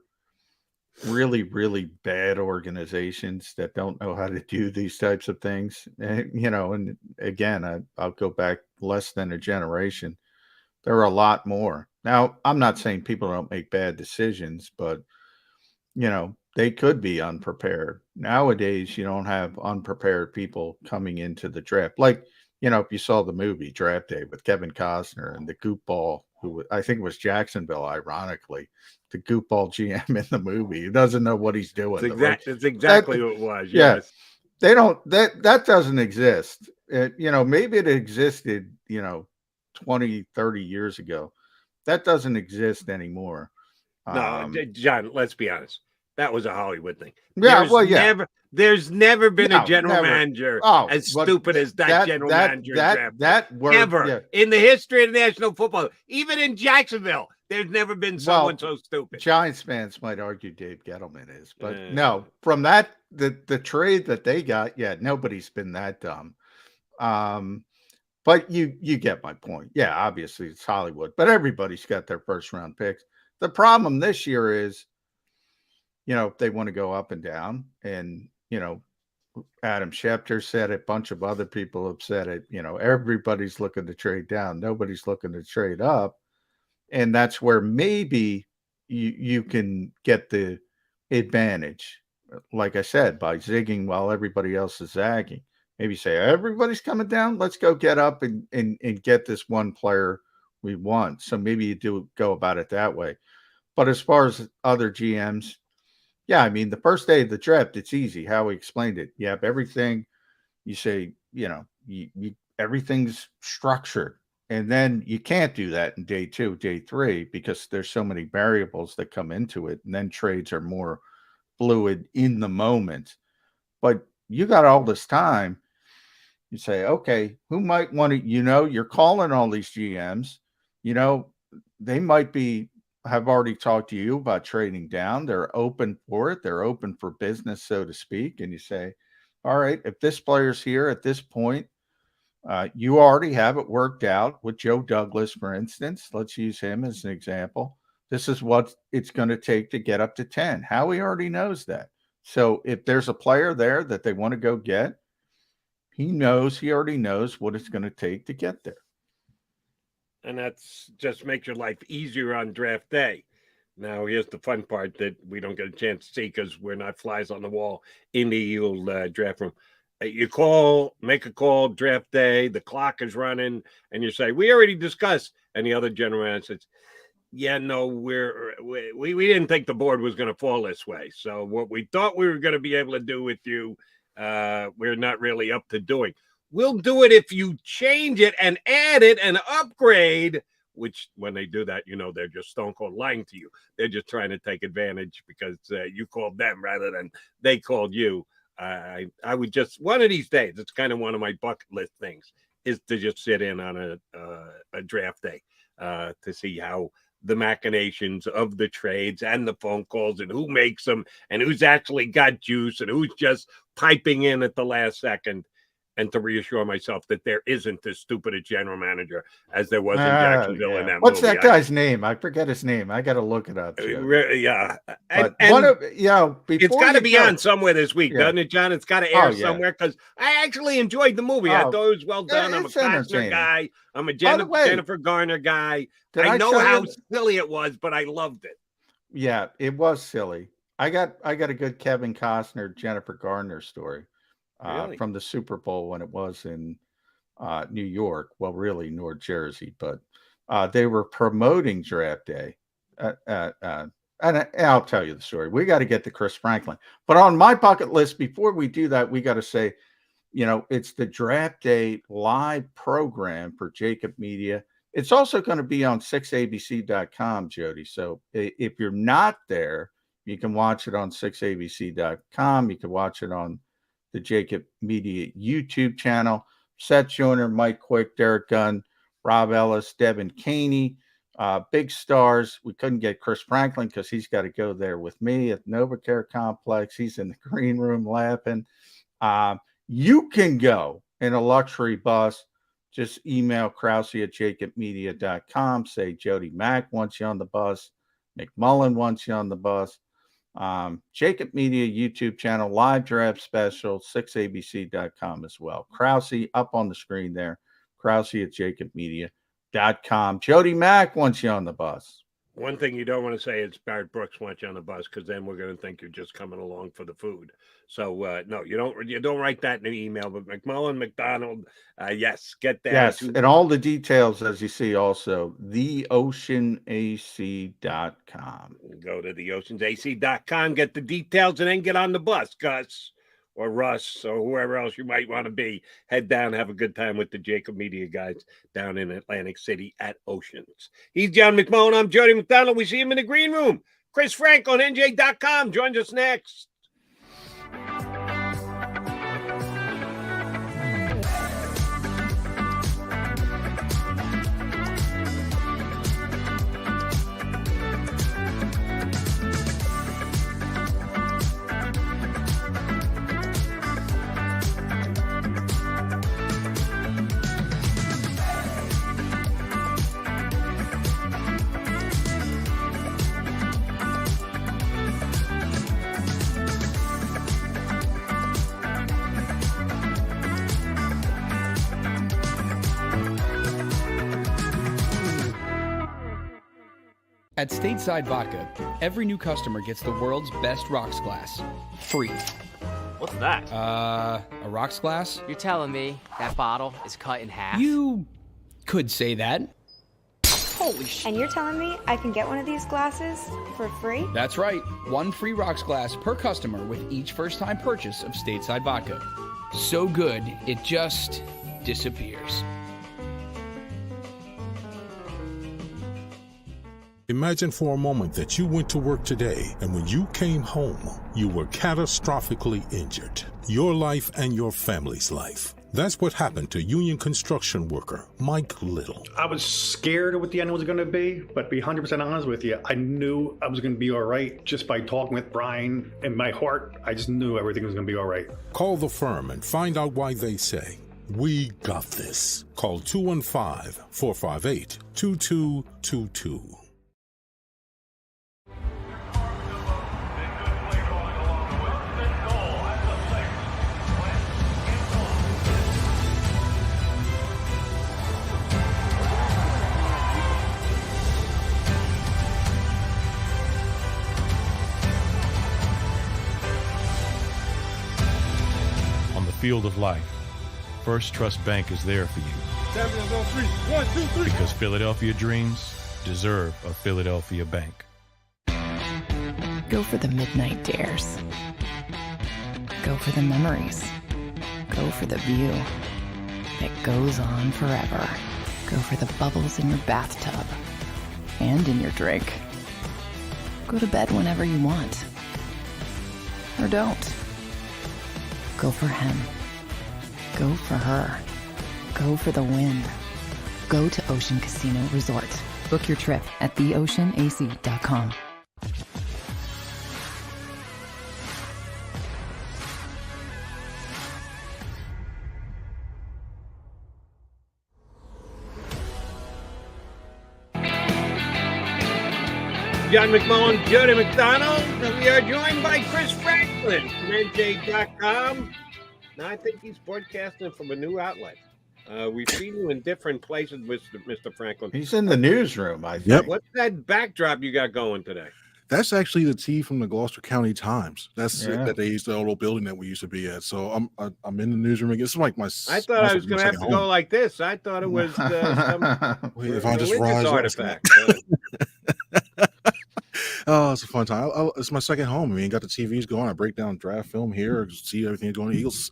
Speaker 2: really, really bad organizations that don't know how to do these types of things. And again, I'll go back less than a generation. There are a lot more. Now, I'm not saying people don't make bad decisions, but, they could be unprepared. Nowadays, you don't have unprepared people coming into the draft. Like, if you saw the movie Draft Day with Kevin Costner and the goofball, who I think was Jacksonville, ironically, the goofball GM in the movie, he doesn't know what he's doing.
Speaker 1: It's exactly what it was.
Speaker 2: Yeah.
Speaker 1: Yes.
Speaker 2: They don't, that doesn't exist. Maybe it existed, 20, 30 years ago. That doesn't exist anymore.
Speaker 1: No, John, let's be honest. That was a Hollywood thing. There's never been a general manager as stupid as that general manager. Ever in the history of national football, even in Jacksonville, there's never been someone so stupid.
Speaker 2: Giants fans might argue Dave Gettleman is, but no, from that the trade that they got, nobody's been that dumb. But you get my point. Yeah, obviously it's Hollywood, but everybody's got their first round picks. The problem this year is, they want to go up and down, and Adam Schefter said it, a bunch of other people have said it. Everybody's looking to trade down. Nobody's looking to trade up. And that's where maybe you can get the advantage, like I said, by zigging while everybody else is zagging. Maybe say, everybody's coming down. Let's go get up and get this one player we want. So maybe you do go about it that way. But as far as other GMs, yeah, I mean, the first day of the draft, it's easy. How we explained it. You have everything. You say, everything's structured. And then you can't do that in day 2, day 3, because there's so many variables that come into it. And then trades are more fluid in the moment. But you got all this time. You say, okay, who might want to, you're calling all these GMs, they might have already talked to you about trading down. They're open for it. They're open for business, so to speak. And you say, all right, if this player's here at this point, you already have it worked out with Joe Douglas, for instance. Let's use him as an example. This is what it's going to take to get up to 10. Howie already knows that. So if there's a player there that they want to go get, he already knows what it's going to take to get there.
Speaker 1: And that's just makes your life easier on draft day. Now, here's the fun part that we don't get a chance to see because we're not flies on the wall in the Eagle draft room. You make a call, draft day, the clock is running, and you say, we already discussed. And the other general manager says, yeah, no, we didn't think the board was going to fall this way. So what we thought we were going to be able to do with you, we're not really up to doing. We'll do it if you change it and add it and upgrade, which when they do that, they're just stone cold lying to you. They're just trying to take advantage because you called them rather than they called you. I would just, one of these days, it's kind of one of my bucket list things, is to just sit in on a draft day to see how the machinations of the trades and the phone calls and who makes them and who's actually got juice and who's just piping in at the last second, and to reassure myself that there isn't as stupid a general manager as there was in Jacksonville in that
Speaker 2: What's
Speaker 1: movie.
Speaker 2: that guy's name? I forget his name. I got to look it up.
Speaker 1: Yeah.
Speaker 2: It's
Speaker 1: got to be on somewhere this week, doesn't it, John? It's got to air somewhere because I actually enjoyed the movie. I thought it was well done. I'm a Costner guy. I'm a Jennifer Garner guy. I know how silly it was, but I loved it.
Speaker 2: Yeah, it was silly. I got a good Kevin Costner, Jennifer Garner story.
Speaker 1: Really?
Speaker 2: From the Super Bowl when it was in New York. Well, really North Jersey, but they were promoting draft day. And I'll tell you the story. We got to get to Chris Franklin. But on my bucket list, before we do that, we got to say, it's the draft day live program for JAKIB Media. It's also going to be on 6abc.com, Jody. So if you're not there, you can watch it on 6abc.com. You can watch it on the JAKIB Media YouTube channel. Seth Joyner, Mike Quick, Derek Gunn, Rob Ellis, Devin Caney, big stars. We couldn't get Chris Franklin because he's got to go there with me at NovaCare Complex. He's in the green room laughing. You can go in a luxury bus. Just email Krause at jakibmedia.com. Say Jody Mack wants you on the bus. McMullen wants you on the bus. JAKIB Media YouTube channel, live draft special, 6abc.com as well. Krause up on the screen there. Krause at jakibmedia.com. Jody Mack wants you on the bus.
Speaker 1: One thing you don't want to say is Barrett Brooks wants you on the bus because then we're going to think you're just coming along for the food. So no, you don't write that in an email. But McMullen, McDonald, yes, get that.
Speaker 2: Yes, and all the details, as you see, also theoceanac.com.
Speaker 1: Go to theoceanac.com, get the details, and then get on the bus, Gus or Russ or whoever else you might want to be. Head down, have a good time with the JAKIB Media guys down in Atlantic City at Oceans. He's John McMullen. I'm Jody McDonald. We see him in the green room. Chris Frank on NJ.com joins us next.
Speaker 3: At Stateside Vodka, every new customer gets the world's best rocks glass, free.
Speaker 5: What's that?
Speaker 3: A rocks glass?
Speaker 5: You're telling me that bottle is cut in half?
Speaker 3: You could say that.
Speaker 5: Holy shit.
Speaker 6: And you're telling me I can get one of these glasses for free?
Speaker 3: That's right. One free rocks glass per customer with each first-time purchase of Stateside Vodka. So good, it just disappears.
Speaker 7: Imagine for a moment that you went to work today and when you came home, you were catastrophically injured. Your life and your family's life. That's what happened to union construction worker Mike Little.
Speaker 8: I was scared of what the end was going to be, but to be 100% honest with you, I knew I was going to be all right just by talking with Brian. In my heart, I just knew everything was going to be all right.
Speaker 7: Call the firm and find out why they say, "We got this." Call 215-458-2222.
Speaker 9: Field of life, First Trust Bank is there for you. Because Philadelphia dreams deserve a Philadelphia bank.
Speaker 10: Go for the midnight dares. Go for the memories. Go for the view that goes on forever. Go for the bubbles in your bathtub and in your drink. Go to bed whenever you want. Or don't. Go for him. Go for her. Go for the win. Go to Ocean Casino Resort. Book your trip at theoceanac.com.
Speaker 1: John McMullen, Jody McDonald, and we are joined by Chris Franklin from NJ.com. Now, I think he's broadcasting from a new outlet. We've seen you in different places, Mr. Franklin.
Speaker 2: He's in the newsroom, I think.
Speaker 4: Yep.
Speaker 1: What's that backdrop you got going today?
Speaker 4: That's actually the T from the Gloucester County Times. That's that they used the old building that we used to be at. So I'm in the newsroom again. It's like my.
Speaker 1: I thought I was going to have to go like this. I thought it was some
Speaker 4: if I just rise
Speaker 1: artifact.
Speaker 4: Oh, it's a fun time. It's my second home. I mean, got the TVs going. I break down draft film here, see everything going. Eagles.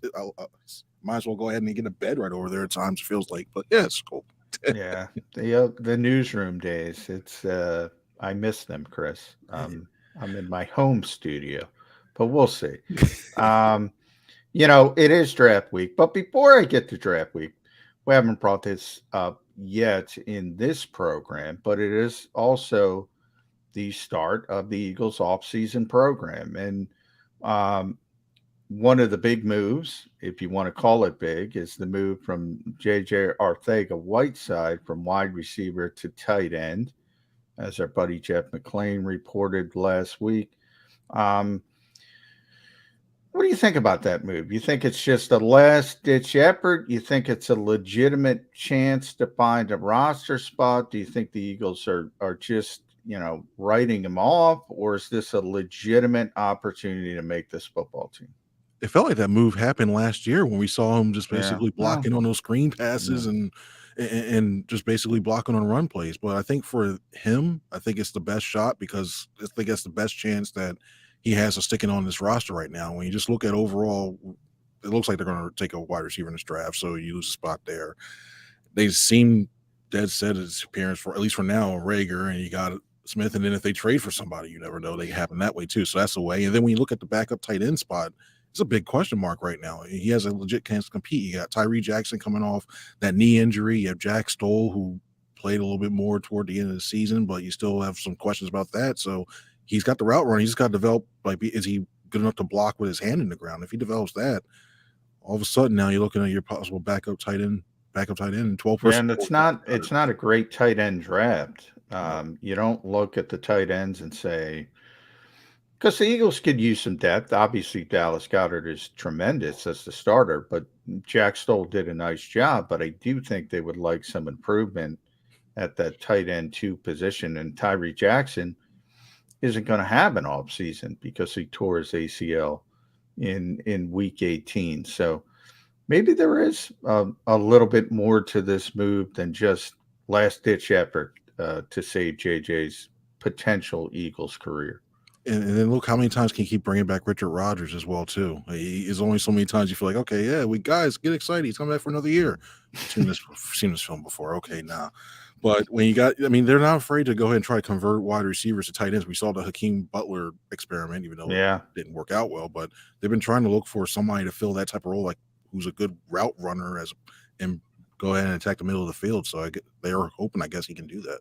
Speaker 4: Might as well go ahead and get a bed right over there at times. It feels like, but yeah, it's cool.
Speaker 2: Yeah, the newsroom days. It's I miss them, Chris. I'm in my home studio, but we'll see. It is draft week. But before I get to draft week, we haven't brought this up yet in this program, but it is also the start of the Eagles offseason program. And one of the big moves, if you want to call it big, is the move from J.J. Arcega-Whiteside from wide receiver to tight end, as our buddy Jeff McClain reported last week. What do you think about that move? You think it's just a last-ditch effort? You think it's a legitimate chance to find a roster spot? Do you think the Eagles are just writing him off, or is this a legitimate opportunity to make this football team?
Speaker 4: It felt like that move happened last year when we saw him just basically blocking on those screen passes and just basically blocking on run plays. But I think for him, I think it's the best shot because I think that's the best chance that he has of sticking on this roster right now. When you just look at overall, it looks like they're going to take a wide receiver in this draft, so you lose a spot there. They seem dead set at his appearance for, at least for now, Rager, and you got Smith, and then if they trade for somebody, you never know. They happen that way too. So that's the way. And then when you look at the backup tight end spot, it's a big question mark right now. He has a legit chance to compete. You got Tyree Jackson coming off that knee injury. You have Jack Stoll, who played a little bit more toward the end of the season, but you still have some questions about that. So he's got the route run. He's just got to develop. Like, is he good enough to block with his hand in the ground? If he develops that, all of a sudden now you're looking at your possible backup tight end in 12
Speaker 2: Yeah, and it's not a great tight end draft. You don't look at the tight ends and say, because the Eagles could use some depth. Obviously, Dallas Goedert is tremendous as the starter, but Jack Stoll did a nice job. But I do think they would like some improvement at that tight end 2 position, and Tyree Jackson isn't going to have an off season because he tore his ACL in week 18. So maybe there is a little bit more to this move than just last ditch effort to save JJ's potential Eagles career.
Speaker 4: And then look how many times can you keep bringing back Richard Rodgers as well too. Is only so many times you feel like, okay, yeah, we guys get excited. He's coming back for another year. Seen this film before. Okay, now. But when you got, I mean, they're not afraid to go ahead and try to convert wide receivers to tight ends. We saw the Hakeem Butler experiment, even though it didn't work out well. But they've been trying to look for somebody to fill that type of role, like who's a good route runner and go ahead and attack the middle of the field. So they are hoping, I guess, he can do that.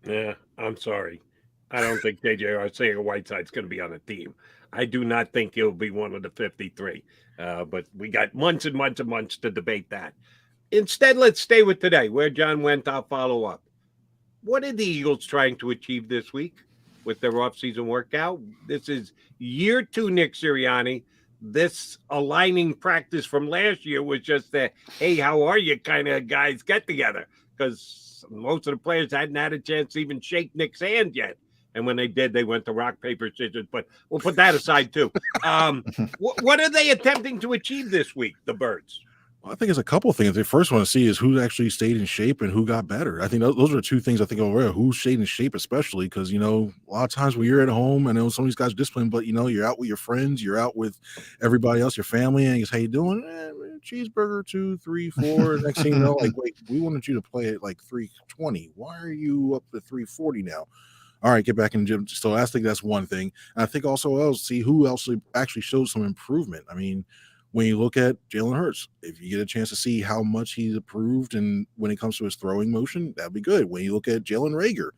Speaker 1: Yeah, I'm sorry. I don't think J.J. Arcega-Whiteside's going to be on the team. I do not think he'll be one of the 53. But we got months and months and months to debate that. Instead, let's stay with today. Where John went, I'll follow up. What are the Eagles trying to achieve this week with their offseason workout? This is year 2, Nick Sirianni. This aligning practice from last year was just the, hey, how are you kind of guys get together, because most of the players hadn't had a chance to even shake Nick's hand yet. And when they did, they went to rock, paper, scissors. But we'll put that aside, too. What are they attempting to achieve this week, the Birds?
Speaker 4: Well, I think it's a couple of things. They first want to see is who actually stayed in shape and who got better. I think those are 2 things I think over who stayed in shape, especially because, you know, a lot of times when you're at home, I know some of these guys are disciplined, but, you know, you're out with your friends, you're out with everybody else, your family, and it's how you doing? Cheeseburger 2, 3, 4. Next thing you know, like, wait, we wanted you to play at like 320. Why are you up to 340 now? All right, get back in the gym. So I think that's one thing. And I think also see who else actually showed some improvement. I mean, when you look at Jalen Hurts, if you get a chance to see how much he's improved and when it comes to his throwing motion, that'd be good. When you look at Jalen Reagor,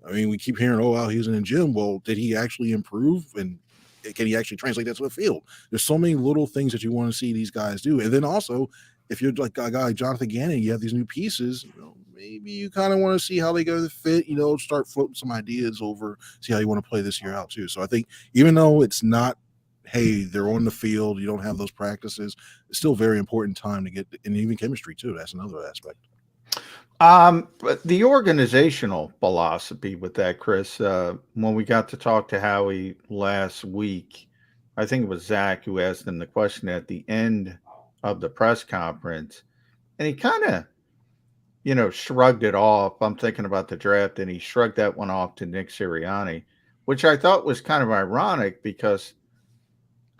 Speaker 4: I mean, we keep hearing, oh, wow, he was in the gym. Well, did he actually improve? And can he actually translate that to the field? There's so many little things that you want to see these guys do. And then also, if you're like a guy like Jonathan Gannon, you have these new pieces, you know, maybe you kind of want to see how they go to fit, you know, start floating some ideas over, see how you want to play this year out too. So I think even though it's not, hey, they're on the field, you don't have those practices, it's still very important time to get, and even chemistry too. That's another aspect.
Speaker 2: But the organizational philosophy with that, Chris, when we got to talk to Howie last week, I think it was Zach who asked him the question at the end of the press conference, and he kind of, you know, shrugged it off. I'm thinking about the draft, and he shrugged that one off to Nick Sirianni, which I thought was kind of ironic because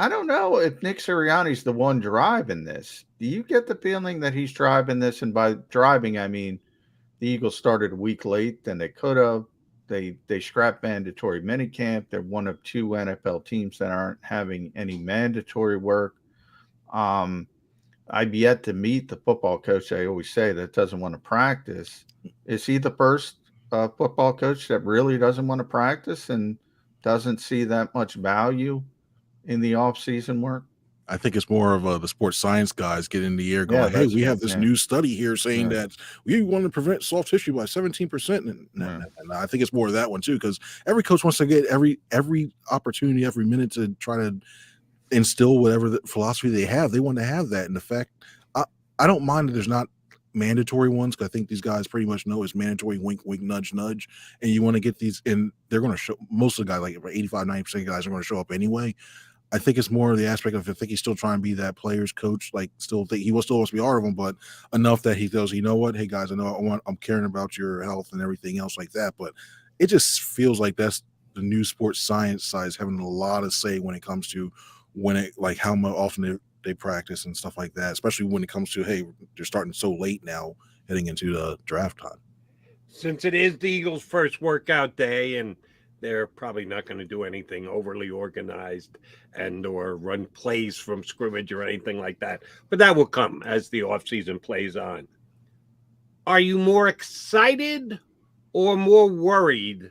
Speaker 2: I don't know if Nick Sirianni's the one driving this. Do you get the feeling that he's driving this? And by driving, I mean the Eagles started a week late than they could have. They scrapped mandatory minicamp. They're one of 2 NFL teams that aren't having any mandatory work. I've yet to meet the football coach I always say that doesn't want to practice. Is he the first football coach that really doesn't want to practice and doesn't see that much value in the off-season work?
Speaker 4: I think it's more of the sports science guys get in the air going, hey, we have this new study here saying that we want to prevent soft tissue by 17%. And I think it's more of that one too, because every coach wants to get every opportunity, every minute to try to instill whatever the philosophy they have. They want to have that. And the fact, I don't mind that there's not mandatory ones, because I think these guys pretty much know it's mandatory, wink, wink, nudge, nudge. And you want to get these, and they're going to show, most of the guys, like 85, 90% of guys are going to show up anyway. I think it's more of the aspect of, I think he's still trying to be that player's coach, like still think he will still wants to be all of them, but enough that he goes, you know what, hey guys, I know I'm caring about your health and everything else like that. But it just feels like that's the new sports science side is having a lot of say when it comes to when it, like how much often they practice and stuff like that, especially when it comes to, hey, they're starting so late now heading into the draft time.
Speaker 1: Since it is the Eagles' first workout day, and they're probably not going to do anything overly organized and or run plays from scrimmage or anything like that. But that will come as the offseason plays on. Are you more excited or more worried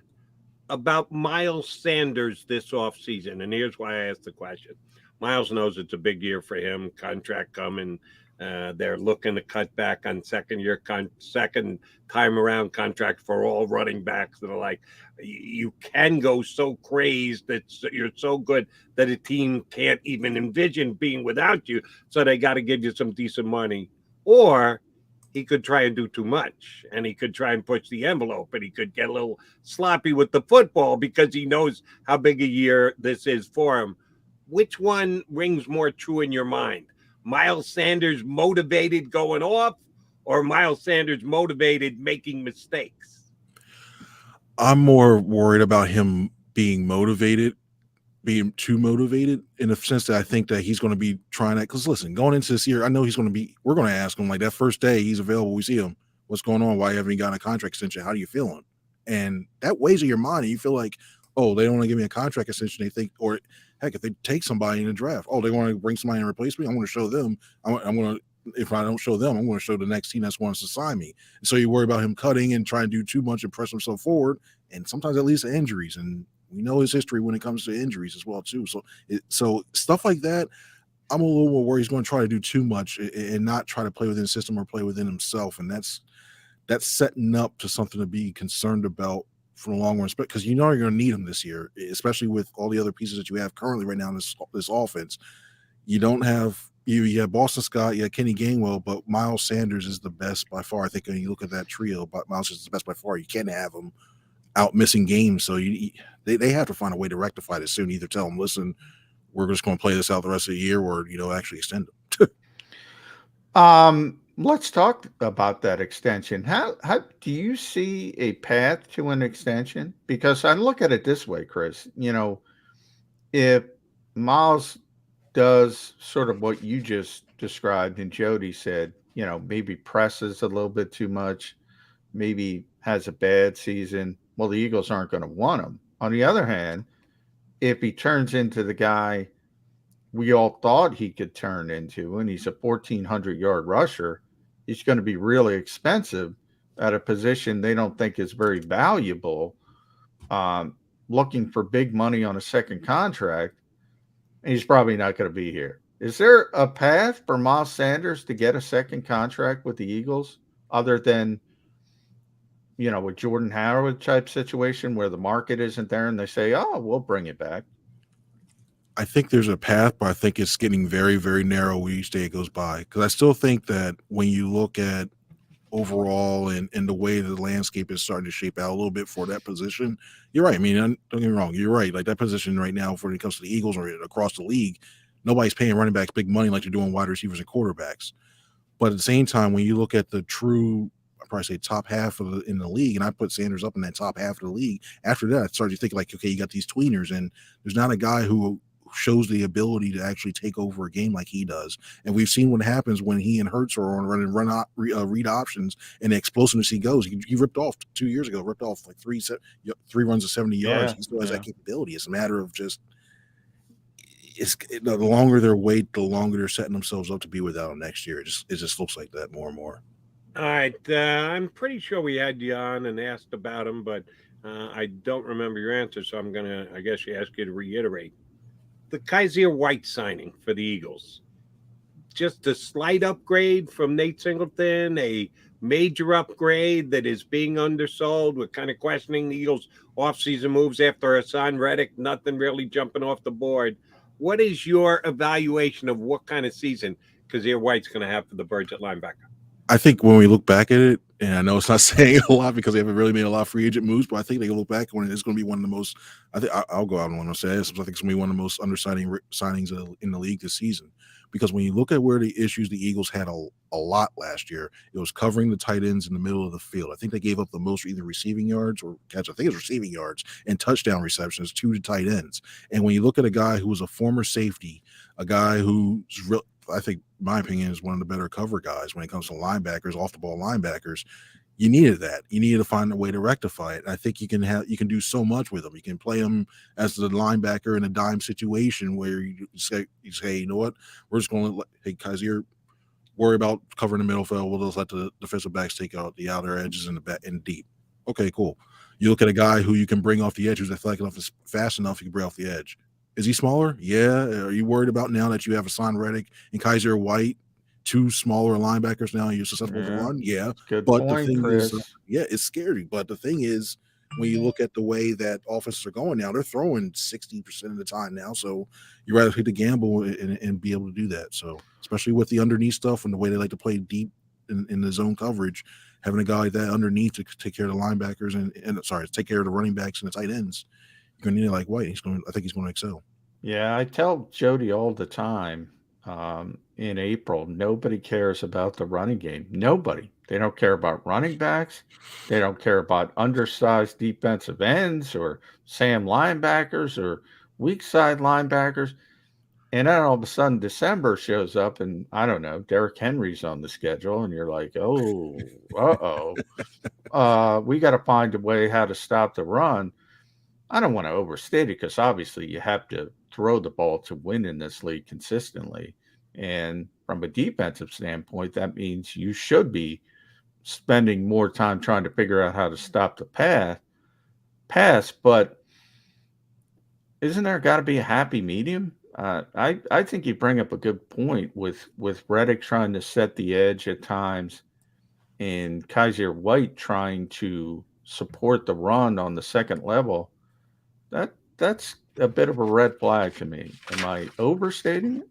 Speaker 1: about Miles Sanders this offseason? And here's why I asked the question. Miles knows it's a big year for him, contract coming. They're looking to cut back on second time around contract for all running backs that are like, you can go so crazed that you're so good that a team can't even envision being without you. So they got to give you some decent money. Or he could try and do too much, and he could try and push the envelope, and he could get a little sloppy with the football because he knows how big a year this is for him. Which one rings more true in your mind? Miles Sanders motivated going off, or Miles Sanders motivated making mistakes?
Speaker 4: I'm more worried about him being too motivated, in the sense that I think that he's going to be trying that. Because listen, going into this year, I know we're going to ask him, like, that first day he's available, we see him, what's going on? Why haven't you gotten a contract extension? How do you feeling? And that weighs in your mind, and you feel like, oh, they don't want to give me a contract extension. They think, or heck, if they take somebody in the draft, oh, they want to bring somebody in replace me. I want to show them. I'm going to, if I don't show them, I'm going to show the next team that wants to sign me. And so you worry about him cutting and trying to do too much and press himself forward. And sometimes that leads to injuries. And we know his history when it comes to injuries as well, too. So stuff like that, I'm a little more worried he's going to try to do too much and not try to play within the system or play within himself. And that's setting up to something to be concerned about for the long run, because you know you're going to need him this year, especially with all the other pieces that you have currently right now in this offense. You don't have you have Boston Scott, you have Kenny Gainwell, but Miles Sanders is the best by far. I think when you look at that trio, but Miles is the best by far. You can't have him out missing games, so they have to find a way to rectify this soon. Either tell them, listen, we're just going to play this out the rest of the year, or actually extend
Speaker 2: them. Let's talk about that extension. How do you see a path to an extension? Because I look at it this way, Chris. If Miles does sort of what you just described and Jody said, maybe presses a little bit too much, maybe has a bad season, well, the Eagles aren't going to want him. On the other hand, if he turns into the guy we all thought he could turn into, and he's a 1,400-yard rusher, he's going to be really expensive at a position they don't think is very valuable, looking for big money on a second contract, and he's probably not going to be here. Is there a path for Miles Sanders to get a second contract with the Eagles other than, with Jordan Howard type situation where the market isn't there and they say, oh, we'll bring it back?
Speaker 4: I think there's a path, but I think it's getting very, very narrow each day it goes by. Because I still think that when you look at overall and the way the landscape is starting to shape out a little bit for that position, you're right. I mean, don't get me wrong. You're right. Like that position right now, when it comes to the Eagles or across the league, nobody's paying running backs big money like they're doing wide receivers and quarterbacks. But at the same time, when you look at the true, I'd probably say top half in the league, and I put Sanders up in that top half of the league. After that, I started to think like, okay, you got these tweeners, and there's not a guy who shows the ability to actually take over a game like he does. And we've seen what happens when he and Hurts are on read options, and the explosiveness he goes. He ripped off 2 years ago, like three runs of 70 yards. He still has that capability. It's a matter of just the longer they wait, the longer they're setting themselves up to be without him next year. It just looks like that more and more.
Speaker 1: All right. I'm pretty sure we had you on and asked about him, but I don't remember your answer, so I'm going to, I guess, ask you to reiterate. The Kaiser White signing for the Eagles, just a slight upgrade from Nate Singleton, a major upgrade that is being undersold. We're kind of questioning the Eagles' offseason moves after Hassan Reddick, nothing really jumping off the board. What is your evaluation of what kind of season Kaiser White's going to have for the Birds at linebacker?
Speaker 4: I think when we look back at it, and I know it's not saying a lot because they haven't really made a lot of free agent moves, but I think they can look back when it's going to be one of the most, I think I'll go out and want to say this, I think it's going to be one of the most undersignings signings in the league this season. Because when you look at where the issues the Eagles had a lot last year, it was covering the tight ends in the middle of the field. I think they gave up the most either receiving yards or catch. I think it was receiving yards and touchdown receptions to the tight ends. And when you look at a guy who was a former safety, a guy who's real, I think, in my opinion, is one of the better cover guys when it comes to linebackers, off the ball linebackers. You needed that. You needed to find a way to rectify it. And I think you can do so much with them. You can play them as the linebacker in a dime situation where you say, you know what, we're just going to hey Kaiser, worry about covering the middle field. We'll just let the defensive backs take out the outer edges and the back and deep. Okay, cool. You look at a guy who you can bring off the edge, who's athletic enough, is fast enough, you can bring off the edge. Is he smaller? Yeah. Are you worried about now that you have Hassan Reddick and Kaiser White, two smaller linebackers now, you're susceptible to run? Yeah.
Speaker 2: Good
Speaker 4: but
Speaker 2: point,
Speaker 4: the thing
Speaker 2: Chris.
Speaker 4: is, it's scary. But the thing is, when you look at the way that offenses are going now, they're throwing 60% of the time now. So you rather take the gamble and be able to do that. So especially with the underneath stuff and the way they like to play deep in the zone coverage, having a guy like that underneath to take care of the linebackers and take care of the running backs and the tight ends. You're going to need it like White. I think he's going to excel.
Speaker 2: Yeah, I tell Jody all the time in April, nobody cares about the running game. Nobody. They don't care about running backs. They don't care about undersized defensive ends or Sam linebackers or weak side linebackers. And then all of a sudden December shows up and I don't know, Derrick Henry's on the schedule and you're like, oh, we got to find a way how to stop the run. I don't want to overstate it because obviously you have to throw the ball to win in this league consistently. And from a defensive standpoint, that means you should be spending more time trying to figure out how to stop the pass. But isn't there got to be a happy medium? I think you bring up a good point with Reddick trying to set the edge at times and Kaiser White trying to support the run on the second level. That's a bit of a red flag to me. Am I overstating it?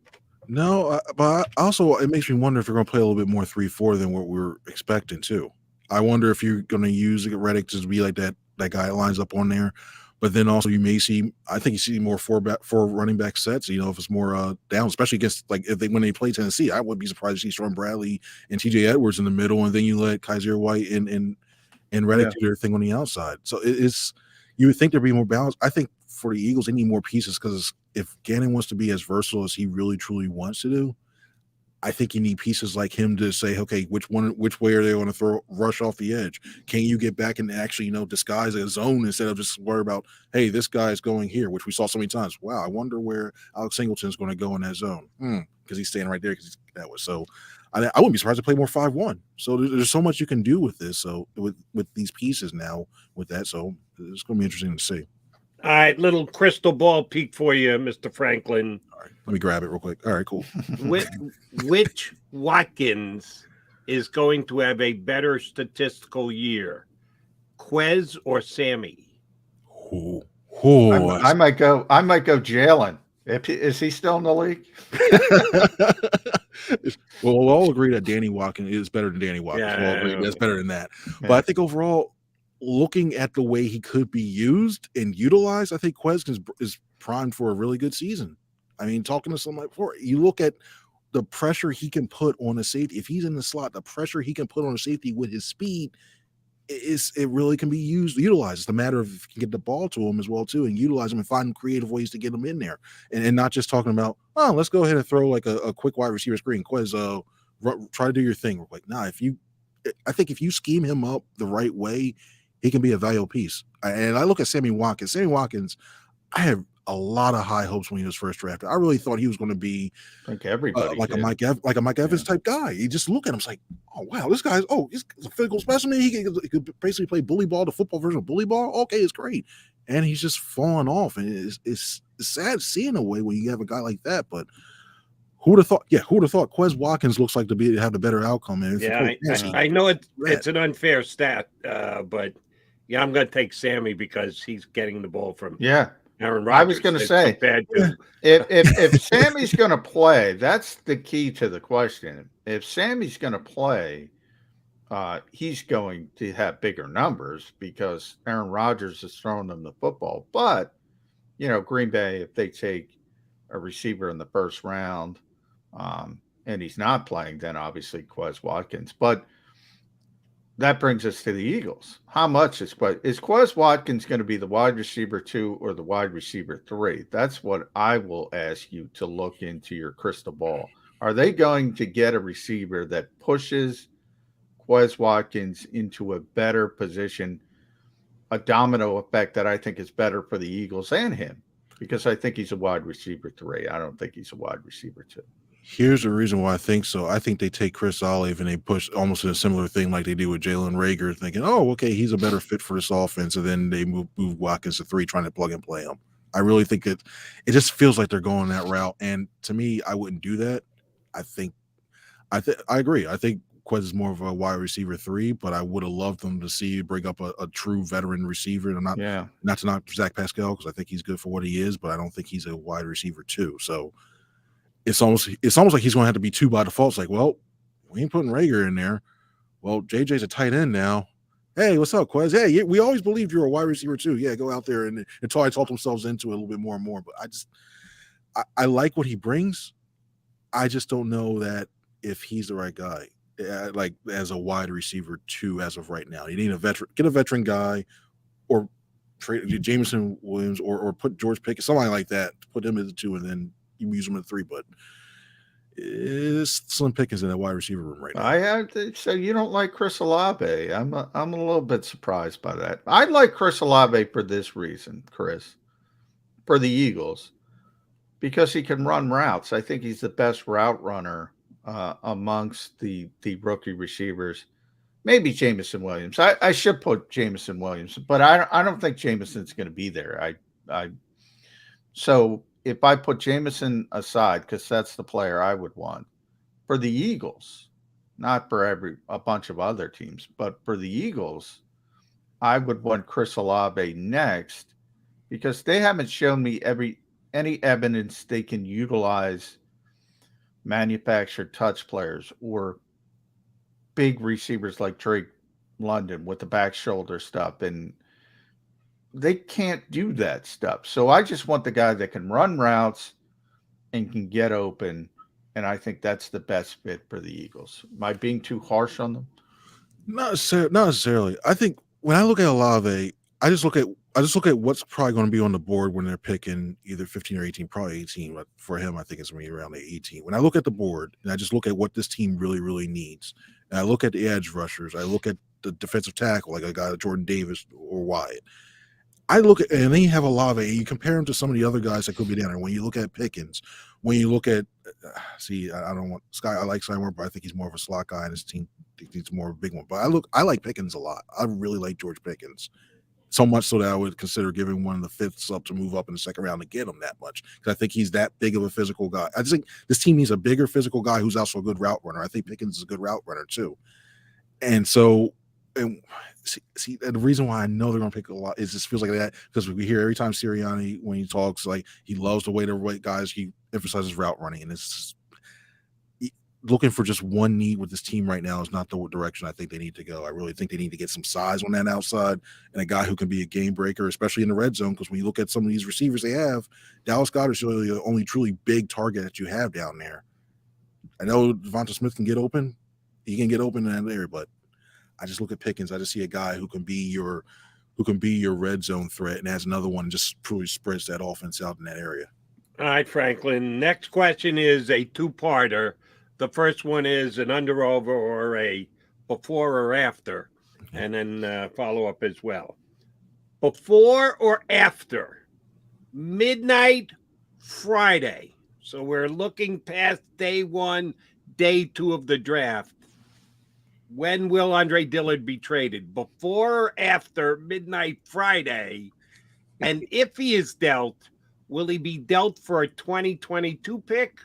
Speaker 4: No, but also it makes me wonder if you're going to play a little bit more 3-4 than what we're expecting too. I wonder if you're going to use Reddick to be like that guy that lines up on there. But then also you may see, I think you see more four running back sets. You know, if it's more down, especially against when they play Tennessee, I would be surprised to see Sean Bradley and T.J. Edwards in the middle, and then you let Kaiser White and Reddick do their thing on the outside. So it's you would think there'd be more balance. I think for the Eagles, they need more pieces because if Gannon wants to be as versatile as he really truly wants to do, I think you need pieces like him to say, okay, which way are they going to rush off the edge? Can you get back and actually, disguise a zone instead of just worry about, hey, this guy is going here, which we saw so many times. Wow, I wonder where Alex Singleton's going to go in that zone because he's staying right there because that was so. I wouldn't be surprised to play more 5-1. So there's so much you can do with this. So with these pieces now with that, so it's going to be interesting to see.
Speaker 1: All right, little crystal ball peek for you, Mr. Franklin.
Speaker 4: All right, let me grab it real quick. All right, cool.
Speaker 1: Which Watkins is going to have a better statistical year, Quez or Sammy?
Speaker 2: I might go Jalen. Is he still in the league?
Speaker 4: Well, we'll all agree that Danny Watkins is better than Danny Watkins.
Speaker 1: Yeah,
Speaker 4: we'll all agree that's better than that. Yeah. But I think overall, looking at the way he could be used and utilized, I think Quez is primed for a really good season. I mean, talking to someone before, you look at the pressure he can put on a safety. If he's in the slot, the pressure he can put on a safety with his speed it really can be utilized. It's a matter of if you can get the ball to him as well too, and utilize him and find creative ways to get him in there, and not just talking about, oh, let's go ahead and throw like a quick wide receiver screen. Quez, try to do your thing. We're like, nah. I think if you scheme him up the right way, he can be a valuable piece. And I look at Sammy Watkins. Sammy Watkins, I have a lot of high hopes when he was first drafted. I really thought he was going to be
Speaker 2: like everybody,
Speaker 4: like a Mike Evans type guy. You just look at him, it's like, oh wow, this guy's he's a physical specimen. He could basically play bully ball, the football version of bully ball. Okay, it's great, and he's just falling off, and it's sad seeing a way when you have a guy like that. But who would have thought? Yeah, who would have thought Quez Watkins looks like to have the better outcome? And
Speaker 1: I know it's an unfair stat, but yeah, I'm going to take Sammy because he's getting the ball from Aaron Rodgers.
Speaker 2: I was going to say, if Sammy's going to play, that's the key to the question. If Sammy's going to play, he's going to have bigger numbers because Aaron Rodgers is throwing them the football. But, Green Bay, if they take a receiver in the first round and he's not playing, then obviously Quez Watkins. But that brings us to the Eagles. How much is Quez Watkins going to be the wide receiver 2 or the wide receiver 3? That's what I will ask you to look into your crystal ball. Are they going to get a receiver that pushes Quez Watkins into a better position, a domino effect that I think is better for the Eagles and him? Because I think he's a wide receiver 3. I don't think he's a wide receiver 2.
Speaker 4: Here's the reason why I think so. I think they take Chris Olave and they push almost a similar thing like they do with Jalen Reagor, thinking, oh, okay, he's a better fit for this offense. And then they move Watkins to 3, trying to plug and play him. I really think it just feels like they're going that route. And to me, I wouldn't do that. I agree. I think Quez is more of a wide receiver 3, but I would have loved them to see bring up a true veteran receiver. And not to knock Zach Pascal, because I think he's good for what he is, but I don't think he's a wide receiver 2. So it's almost like he's going to have to be 2 by default. It's like, well, We ain't putting Rager in there. Well, JJ's a tight end now. Hey, what's up, Quez? Hey, we always believed you were a wide receiver too. Yeah, go out there until I talk themselves into it a little bit more and more. But I like what he brings. I just don't know that if he's the right guy, like as a wide receiver too, as of right now. You need a veteran, get a veteran guy, or trade Jameson Williams, or put George Pickens, something like that, put him as a 2, and then you use him at 3. But it's Slim Pickens in that wide receiver room right now.
Speaker 2: So you don't like Chris Olave? I'm a little bit surprised by that. I like Chris Olave for this reason, Chris, for the Eagles, because he can run routes. I think he's the best route runner amongst the rookie receivers. Maybe Jameson Williams. I should put Jameson Williams, but I don't think Jameson's going to be there. So if I put Jameson aside, because that's the player I would want for the Eagles, not for a bunch of other teams, but for the Eagles, I would want Chris Olave next, because they haven't shown me any evidence they can utilize manufactured touch players or big receivers like Drake London with the back shoulder stuff, and they can't do that stuff. So I just want the guy that can run routes and can get open, and I think that's the best fit for the Eagles. Am I being too harsh on them?
Speaker 4: Not necessarily. I think when I look at Olave, I just look at what's probably going to be on the board when they're picking either 15 or 18, probably 18. But for him, I think it's going to be around the 18. When I look at the board and I just look at what this team really, really needs, and I look at the edge rushers, I look at the defensive tackle, like a guy like Jordan Davis or Wyatt. I look at, and then you have Olave, and you compare him to some of the other guys that could be down there. When you look at Pickens, when you look at, I like Sky Moore, but I think he's more of a slot guy, and his team needs more of a big one. But I like Pickens a lot. I really like George Pickens. So much so that I would consider giving one of the fifths up to move up in the second round to get him that much, because I think he's that big of a physical guy. I just think this team needs a bigger physical guy who's also a good route runner. I think Pickens is a good route runner too. And so, and the reason why I know they're going to pick a lot is this feels like that, because we hear every time Sirianni, when he talks, like he loves the way the right guys, he emphasizes route running, and it's looking for just one need with this team right now is not the direction I think they need to go. I really think they need to get some size on that outside and a guy who can be a game breaker, especially in the red zone, because when you look at some of these receivers they have, Dallas Goedert's really the only truly big target that you have down there. I know Devonta Smith can get open. He can get open in that area, but I just look at Pickens. I just see a guy who can be your red zone threat, and has another one and just truly spreads that offense out in that area.
Speaker 1: All right, Franklin. Next question is a two-parter. The first one is an under-over or a before or after, and then follow-up as well. Before or after midnight Friday? So we're looking past day 1, day 2 of the draft. When will Andre Dillard be traded? Before or after midnight Friday? And if he is dealt, will he be dealt for a 2022 pick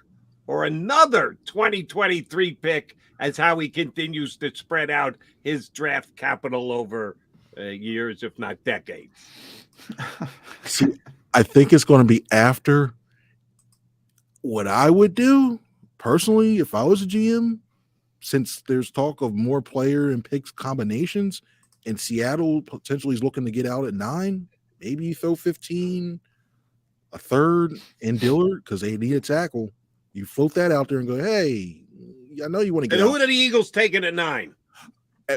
Speaker 1: or another 2023 pick, as how he continues to spread out his draft capital over years, if not decades?
Speaker 4: See, I think it's going to be after. What I would do personally, if I was a GM, since there's talk of more player and picks combinations, and Seattle potentially is looking to get out at 9, maybe you throw 15, a third, and Dillard, because they need a tackle. You float that out there and go, hey, I know you want to get.
Speaker 1: And
Speaker 4: who
Speaker 1: are the Eagles taking at 9?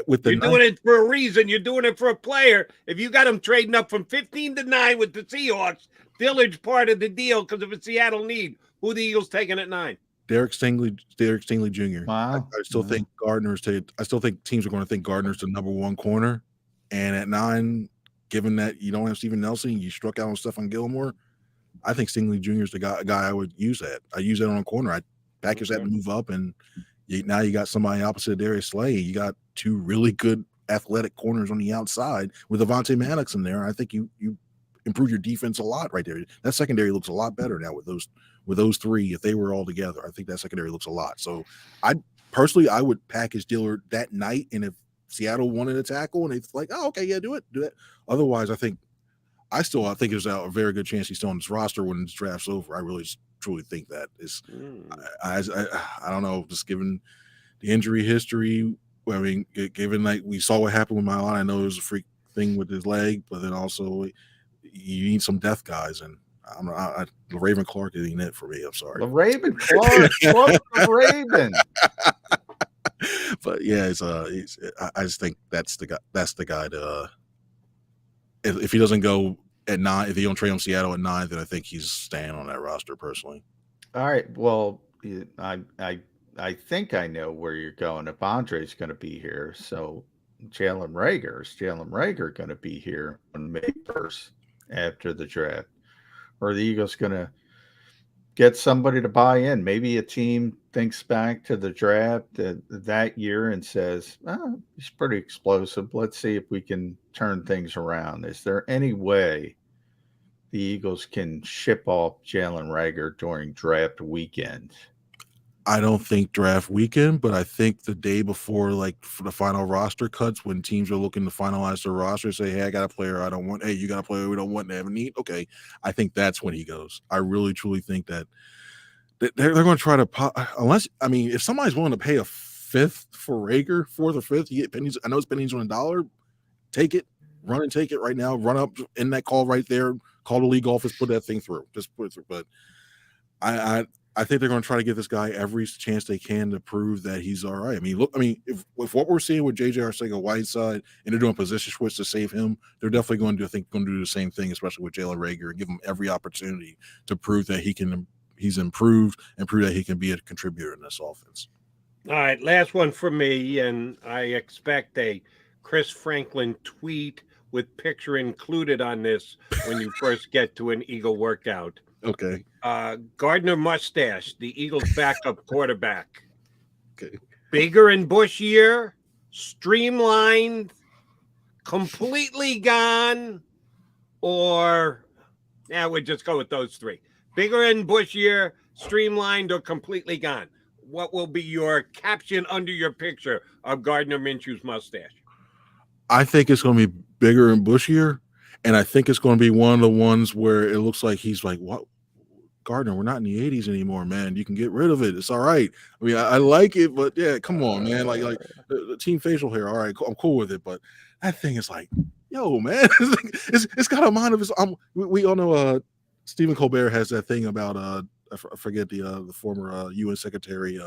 Speaker 4: With the
Speaker 1: You're doing it for a reason. You're doing it for a player. If you got them trading up from 15 to 9 with the Seahawks, Dillard's part of the deal because of a Seattle need. Who are the Eagles taking at 9?
Speaker 4: Derek Stingley Jr.
Speaker 2: Wow.
Speaker 4: I still think I still think teams are going to think Gardner's the number 1 corner. And at 9, given that you don't have Steven Nelson, you struck out on Stephon Gilmore, I think Stingley Jr. is the guy I would use that. I use that on a corner. I package that and move up, and now you got somebody opposite of Darius Slay. You got 2 really good athletic corners on the outside with Avonte Maddox in there. I think you improve your defense a lot right there. That secondary looks a lot better now with those 3. If they were all together, I think that secondary looks a lot. So I would package Dillard that night, and if Seattle wanted a tackle and it's like, oh, okay, yeah, do it. Otherwise, I think there's a very good chance he's still on this roster when this draft's over. I really truly think that is. I don't know, just given the injury history. I mean, given like we saw what happened with Milan, I know it was a freak thing with his leg, but then also you need some depth guys, and Raven Clark ain't it for me. I'm sorry.
Speaker 2: The Raven Clark, fuck the Raven.
Speaker 4: But yeah, I just think that's the guy. That's the guy to. If he doesn't go at 9, if he don't trade him Seattle at 9, then I think he's staying on that roster personally.
Speaker 2: All right. Well, I think I know where you're going. If Andre's going to be here, so Jalen Reagor going to be here on May 1st after the draft, or the Eagles going to get somebody to buy in? Maybe a team thinks back to the draft that year and says, oh, he's pretty explosive. Let's see if we can turn things around. Is there any way the Eagles can ship off Jalen Reagor during draft weekend?
Speaker 4: I don't think draft weekend, but I think the day before, like for the final roster cuts, when teams are looking to finalize their roster, say, hey, I got a player I don't want. Hey, you got a player we don't want and have a need. Okay. I think that's when he goes. I really, truly think that they're going to try to unless, I mean, if somebody's willing to pay a 5th for Reagor, 4th or 5th, you get pennies. I know it's pennies on $1. Take it, run and take it right now. Run up in that call right there. Call the league office, put that thing through. Just put it through. But I think they're going to try to give this guy every chance they can to prove that he's all right. I mean, look, if what we're seeing with J.J. Arcega-Whiteside and they're doing position switch to save him, they're definitely going to do the same thing, especially with Jalen Reagor, and give him every opportunity to prove that he's improved and prove that he can be a contributor in this offense.
Speaker 1: All right, last one for me, and I expect a Chris Franklin tweet with picture included on this when you first get to an Eagle workout.
Speaker 4: Okay.
Speaker 1: Gardner Mustache, the Eagles' backup quarterback.
Speaker 4: Okay.
Speaker 1: Bigger and bushier, streamlined, completely gone, or we'll just go with those 3. Bigger and bushier, streamlined, or completely gone. What will be your caption under your picture of Gardner Minshew's mustache?
Speaker 4: I think it's going to be bigger and bushier, and I think it's going to be one of the ones where it looks like he's like, what? Gardner, we're not in the 80s anymore, man. You can get rid of it. It's all right. I mean, I like it, but yeah, come on, man. Like the team facial hair. All right, I'm cool with it, but that thing is like, yo, man, it's got a mind of its. We all know Stephen Colbert has that thing about I forget the former UN secretary,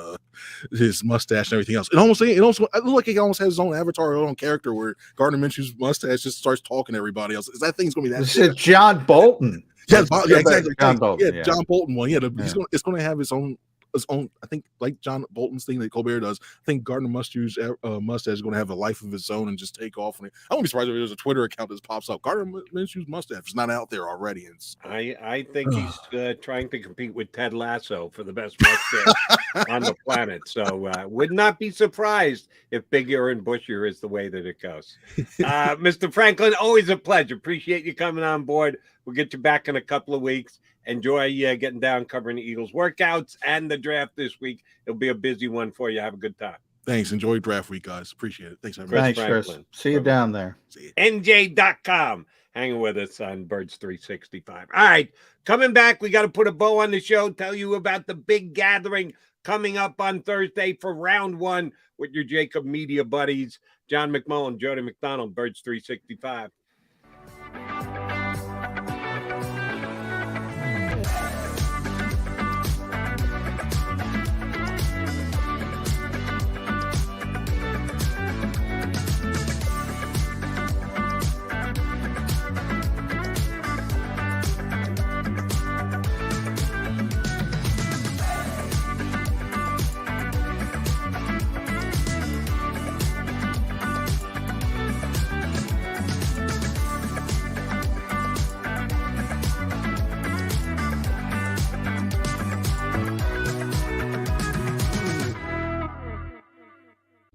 Speaker 4: his mustache and everything else. It almost looked like he almost has his own avatar, his own character, where Gardner Minshew's mustache just starts talking to everybody else. Is that thing's gonna be that?
Speaker 2: This is John Bolton.
Speaker 4: Yeah, exactly.
Speaker 2: John Bolton.
Speaker 4: Yeah, John Bolton one. Yeah, it's going to have its own. I think, like John Bolton's thing that Colbert does. I think Gardner Minshew's mustache is going to have a life of its own and just take off. I wouldn't be surprised if there's a Twitter account that pops up. Gardner Minshew's mustache is not out there already.
Speaker 1: I think he's trying to compete with Ted Lasso for the best mustache on the planet. So would not be surprised if bigger and bushier is the way that it goes. Mr. Franklin, always a pleasure. Appreciate you coming on board. We'll get you back in a couple of weeks. Enjoy getting down covering the Eagles workouts and the draft this week. It'll be a busy one for you. Have a good time.
Speaker 4: Thanks. Enjoy draft week, guys. Appreciate it. Thanks, everybody.
Speaker 2: Thanks, Chris. See you down there.
Speaker 1: NJ.com. Hanging with us on Birds 365. All right. Coming back, we got to put a bow on the show, tell you about the big gathering coming up on Thursday for round 1 with your JAKIB media buddies, John McMullen, Jody McDonald, Birds 365.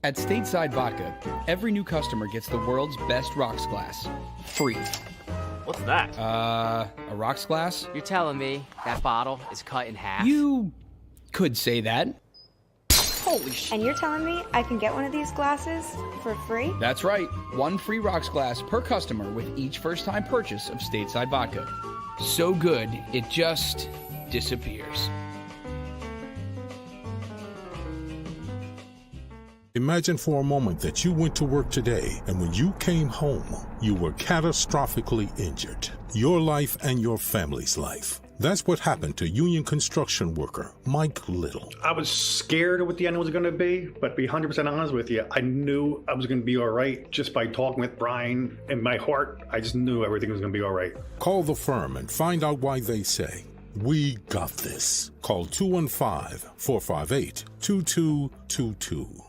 Speaker 3: At Stateside Vodka, every new customer gets the world's best rocks glass, free.
Speaker 5: What's that?
Speaker 3: A rocks glass?
Speaker 5: You're telling me that bottle is cut in half?
Speaker 3: You could say that.
Speaker 5: Holy shit.
Speaker 6: And you're telling me I can get one of these glasses for free?
Speaker 3: That's right. 1 free rocks glass per customer with each first-time purchase of Stateside Vodka. So good, it just disappears.
Speaker 7: Imagine for a moment that you went to work today and when you came home, you were catastrophically injured. Your life and your family's life. That's what happened to union construction worker Mike Little.
Speaker 8: I was scared of what the end was going to be, but to be 100% honest with you, I knew I was going to be all right just by talking with Brian. In my heart, I just knew everything was going to be all right.
Speaker 7: Call the firm and find out why they say, "We got this." Call 215-458-2222.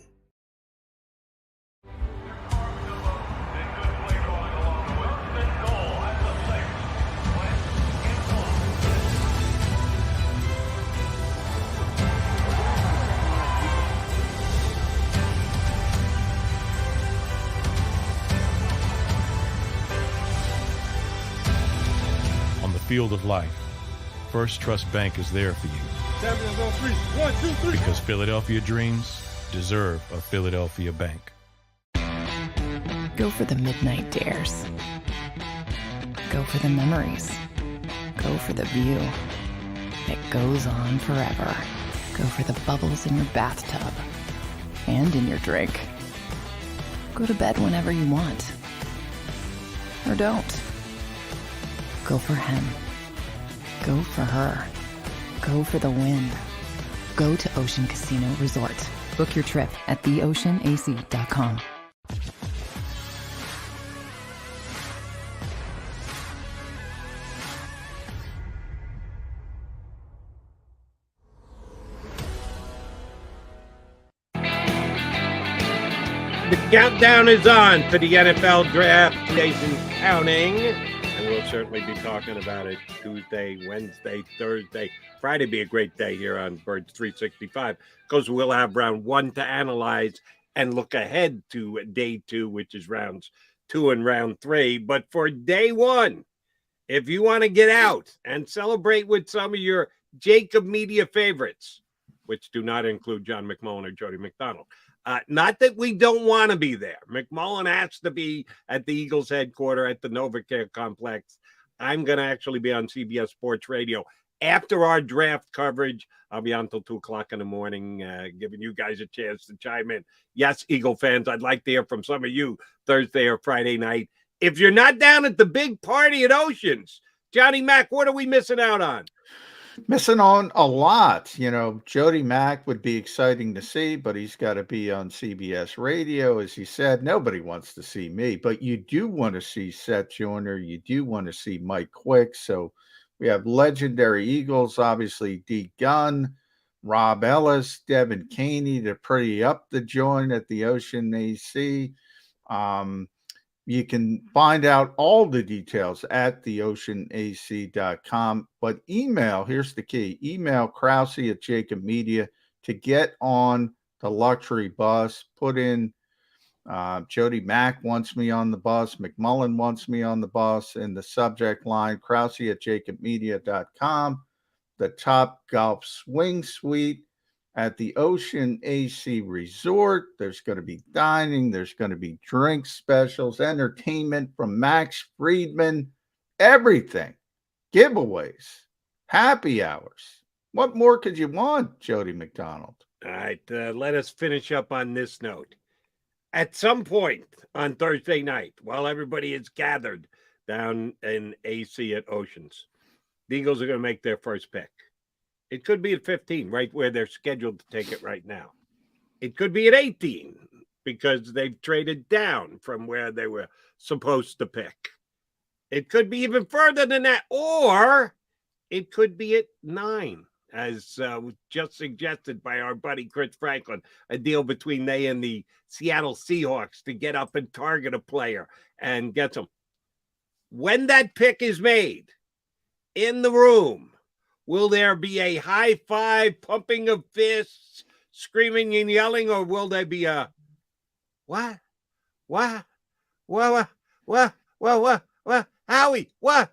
Speaker 9: Field of life, First Trust Bank is there for you. Because Philadelphia dreams deserve a Philadelphia bank.
Speaker 10: Go for the midnight dares. Go for the memories. Go for the view that goes on forever. Go for the bubbles in your bathtub and in your drink. Go to bed whenever you want. Or don't. Go for him. Go for her. Go for the win. Go to Ocean Casino Resort. Book your trip at theoceanac.com.
Speaker 1: The countdown is on for the NFL draft. Days and counting. And we'll certainly be talking about it Tuesday, Wednesday, Thursday. Friday be a great day here on Birds 365 because we'll have round 1 to analyze and look ahead to day 2, which is rounds 2 and round 3. But for day 1, if you want to get out and celebrate with some of your JAKIB media favorites, which do not include John McMullen or Jody McDonald, not that we don't want to be there. McMullen has to be at the Eagles headquarters at the NovaCare complex. I'm going to actually be on CBS Sports Radio. After our draft coverage, I'll be on until 2 o'clock in the morning, giving you guys a chance to chime in. Yes, Eagle fans, I'd like to hear from some of you Thursday or Friday night. If you're not down at the big party at Oceans, Johnny Mac, what are we missing out on?
Speaker 2: Missing on a lot. You know, Jody Mack would be exciting to see, but he's got to be on CBS Radio. As he said, nobody wants to see me, but you do want to see Seth Joyner. You do want to see Mike Quick. So we have legendary Eagles, obviously D. Gunn, Rob Ellis, Devin Caney. They're pretty up the joint at the Ocean AC. You can find out all the details at theoceanac.com, but here's the key, email Krause at JAKIB Media to get on the luxury bus. Put in Jody Mack wants me on the bus, McMullen wants me on the bus, in the subject line, Krause at JAKIBmedia.com, the Top Golf Swing Suite at the Ocean AC Resort. There's going to be dining. There's going to be drink specials, entertainment from Max Friedman, everything, giveaways, happy hours. What more could you want, Jody McDonald?
Speaker 1: All right, let us finish up on this note. At some point on Thursday night, while everybody is gathered down in AC at Oceans, the Eagles are going to make their first pick. It could be at 15, right where they're scheduled to take it right now. It could be at 18 because they've traded down from where they were supposed to pick. It could be even further than that, or it could be at 9, as just suggested by our buddy Chris Franklin, a deal between they and the Seattle Seahawks to get up and target a player and get some. When that pick is made in the room, will there be a high five, pumping of fists, screaming and yelling, or will there be a what? Howie, what?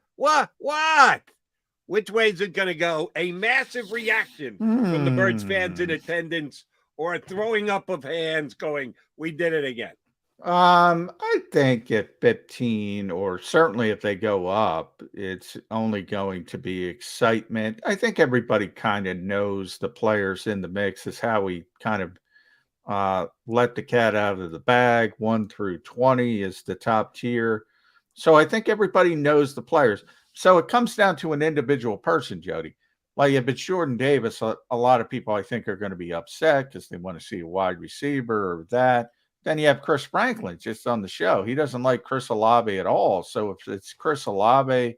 Speaker 1: Which way is it going to go? A massive reaction from the Birds fans in attendance, or a throwing up of hands going, we did it again?
Speaker 2: I think at 15, or certainly if they go up, it's only going to be excitement. I think everybody kind of knows the players in the mix, as Howie kind of let the cat out of the bag. 1 through 20 is the top tier. So I think everybody knows the players. So it comes down to an individual person, Jody. Like if it's Jordan Davis, a lot of people I think are going to be upset because they want to see a wide receiver or that. Then you have Chris Franklin just on the show. He doesn't like Chris Olave at all. So if it's Chris Olave,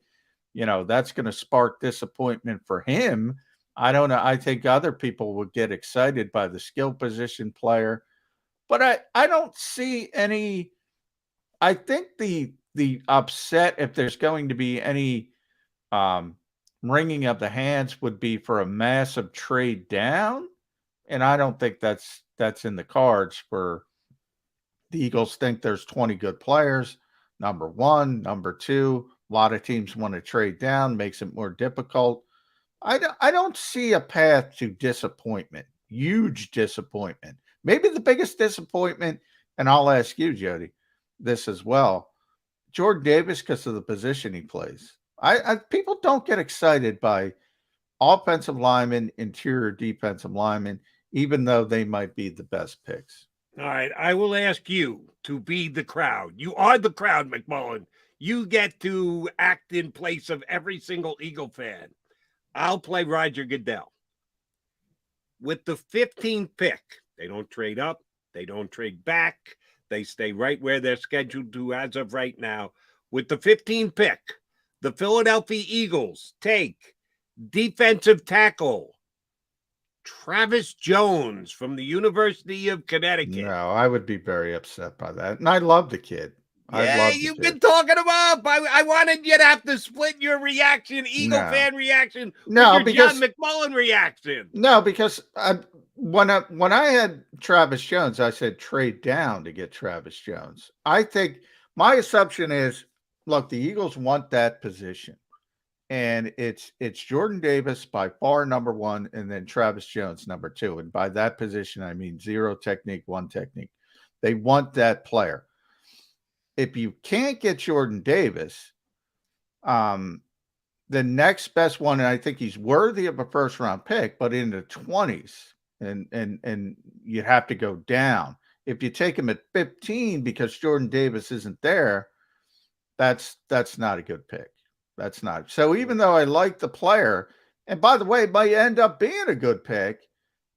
Speaker 2: that's going to spark disappointment for him. I don't know. I think other people would get excited by the skill position player. But I don't see any. I think the upset, if there's going to be any wringing of the hands, would be for a massive trade down. And I don't think that's in the cards for the Eagles. Think there's 20 good players, number one. Number two, a lot of teams want to trade down, makes it more difficult. I don't see a path to disappointment, huge disappointment. Maybe the biggest disappointment, and I'll ask you, Jody, this as well, Jordan Davis, because of the position he plays. People don't get excited by offensive linemen, interior defensive linemen, even though they might be the best picks.
Speaker 1: All right, I will ask you to be the crowd. You are the crowd, McMullen. You get to act in place of every single Eagle fan. I'll play Roger Goodell. With the 15th pick, they don't trade up, they don't trade back, they stay right where they're scheduled to as of right now. With the 15th pick, the Philadelphia Eagles take defensive tackle Travis Jones from the University of Connecticut.
Speaker 2: No, I would be very upset by that. And I love the kid.
Speaker 1: Yeah, you've been talking him up. I wanted you to have to split your reaction, Eagle fan reaction, with your John McMullen reaction.
Speaker 2: No, because when I had Travis Jones, I said trade down to get Travis Jones. I think my assumption is, look, the Eagles want that position. And it's Jordan Davis by far number one, and then Travis Jones number two. And by that position, I mean 0 technique, 1 technique. They want that player. If you can't get Jordan Davis, the next best one, and I think he's worthy of a first-round pick, but in the 20s, and you have to go down. If you take him at 15 because Jordan Davis isn't there, that's not a good pick. That's not. So even though I like the player, and by the way, it might end up being a good pick,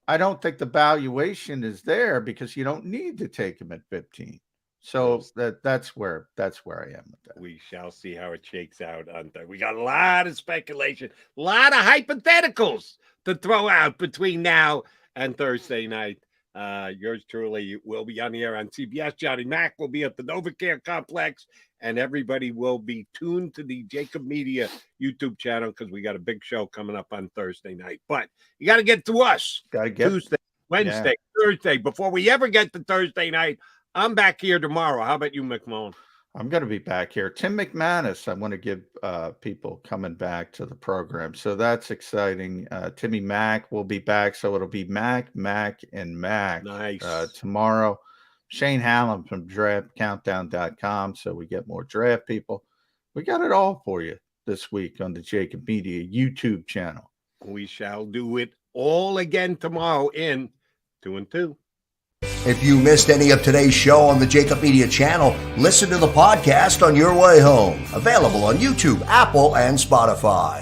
Speaker 2: I don't think the valuation is there because you don't need to take him at 15. So that's where I am with that.
Speaker 1: We shall see how it shakes out on Thursday. We got a lot of speculation, a lot of hypotheticals to throw out between now and Thursday night. Yours truly will be on the air on CBS. Johnny Mack will be at the NovaCare Complex, and everybody will be tuned to the JAKIB Media YouTube channel because we got a big show coming up on Thursday night. But you got to get to us.
Speaker 2: Got to get
Speaker 1: Tuesday, Wednesday, Thursday. Before we ever get to Thursday night, I'm back here tomorrow. How about you, McMullen?
Speaker 2: I'm going to be back here. Tim McManus, I want to give people coming back to the program. So that's exciting. Timmy Mack will be back. So it'll be Mac, and Mac tomorrow. Shane Hallam from draftcountdown.com. So we get more draft people. We got it all for you this week on the JAKIB Media YouTube channel.
Speaker 1: We shall do it all again tomorrow in 2 and 2.
Speaker 12: If you missed any of today's show on the JAKIB Media channel, listen to the podcast on your way home. Available on YouTube, Apple, and Spotify.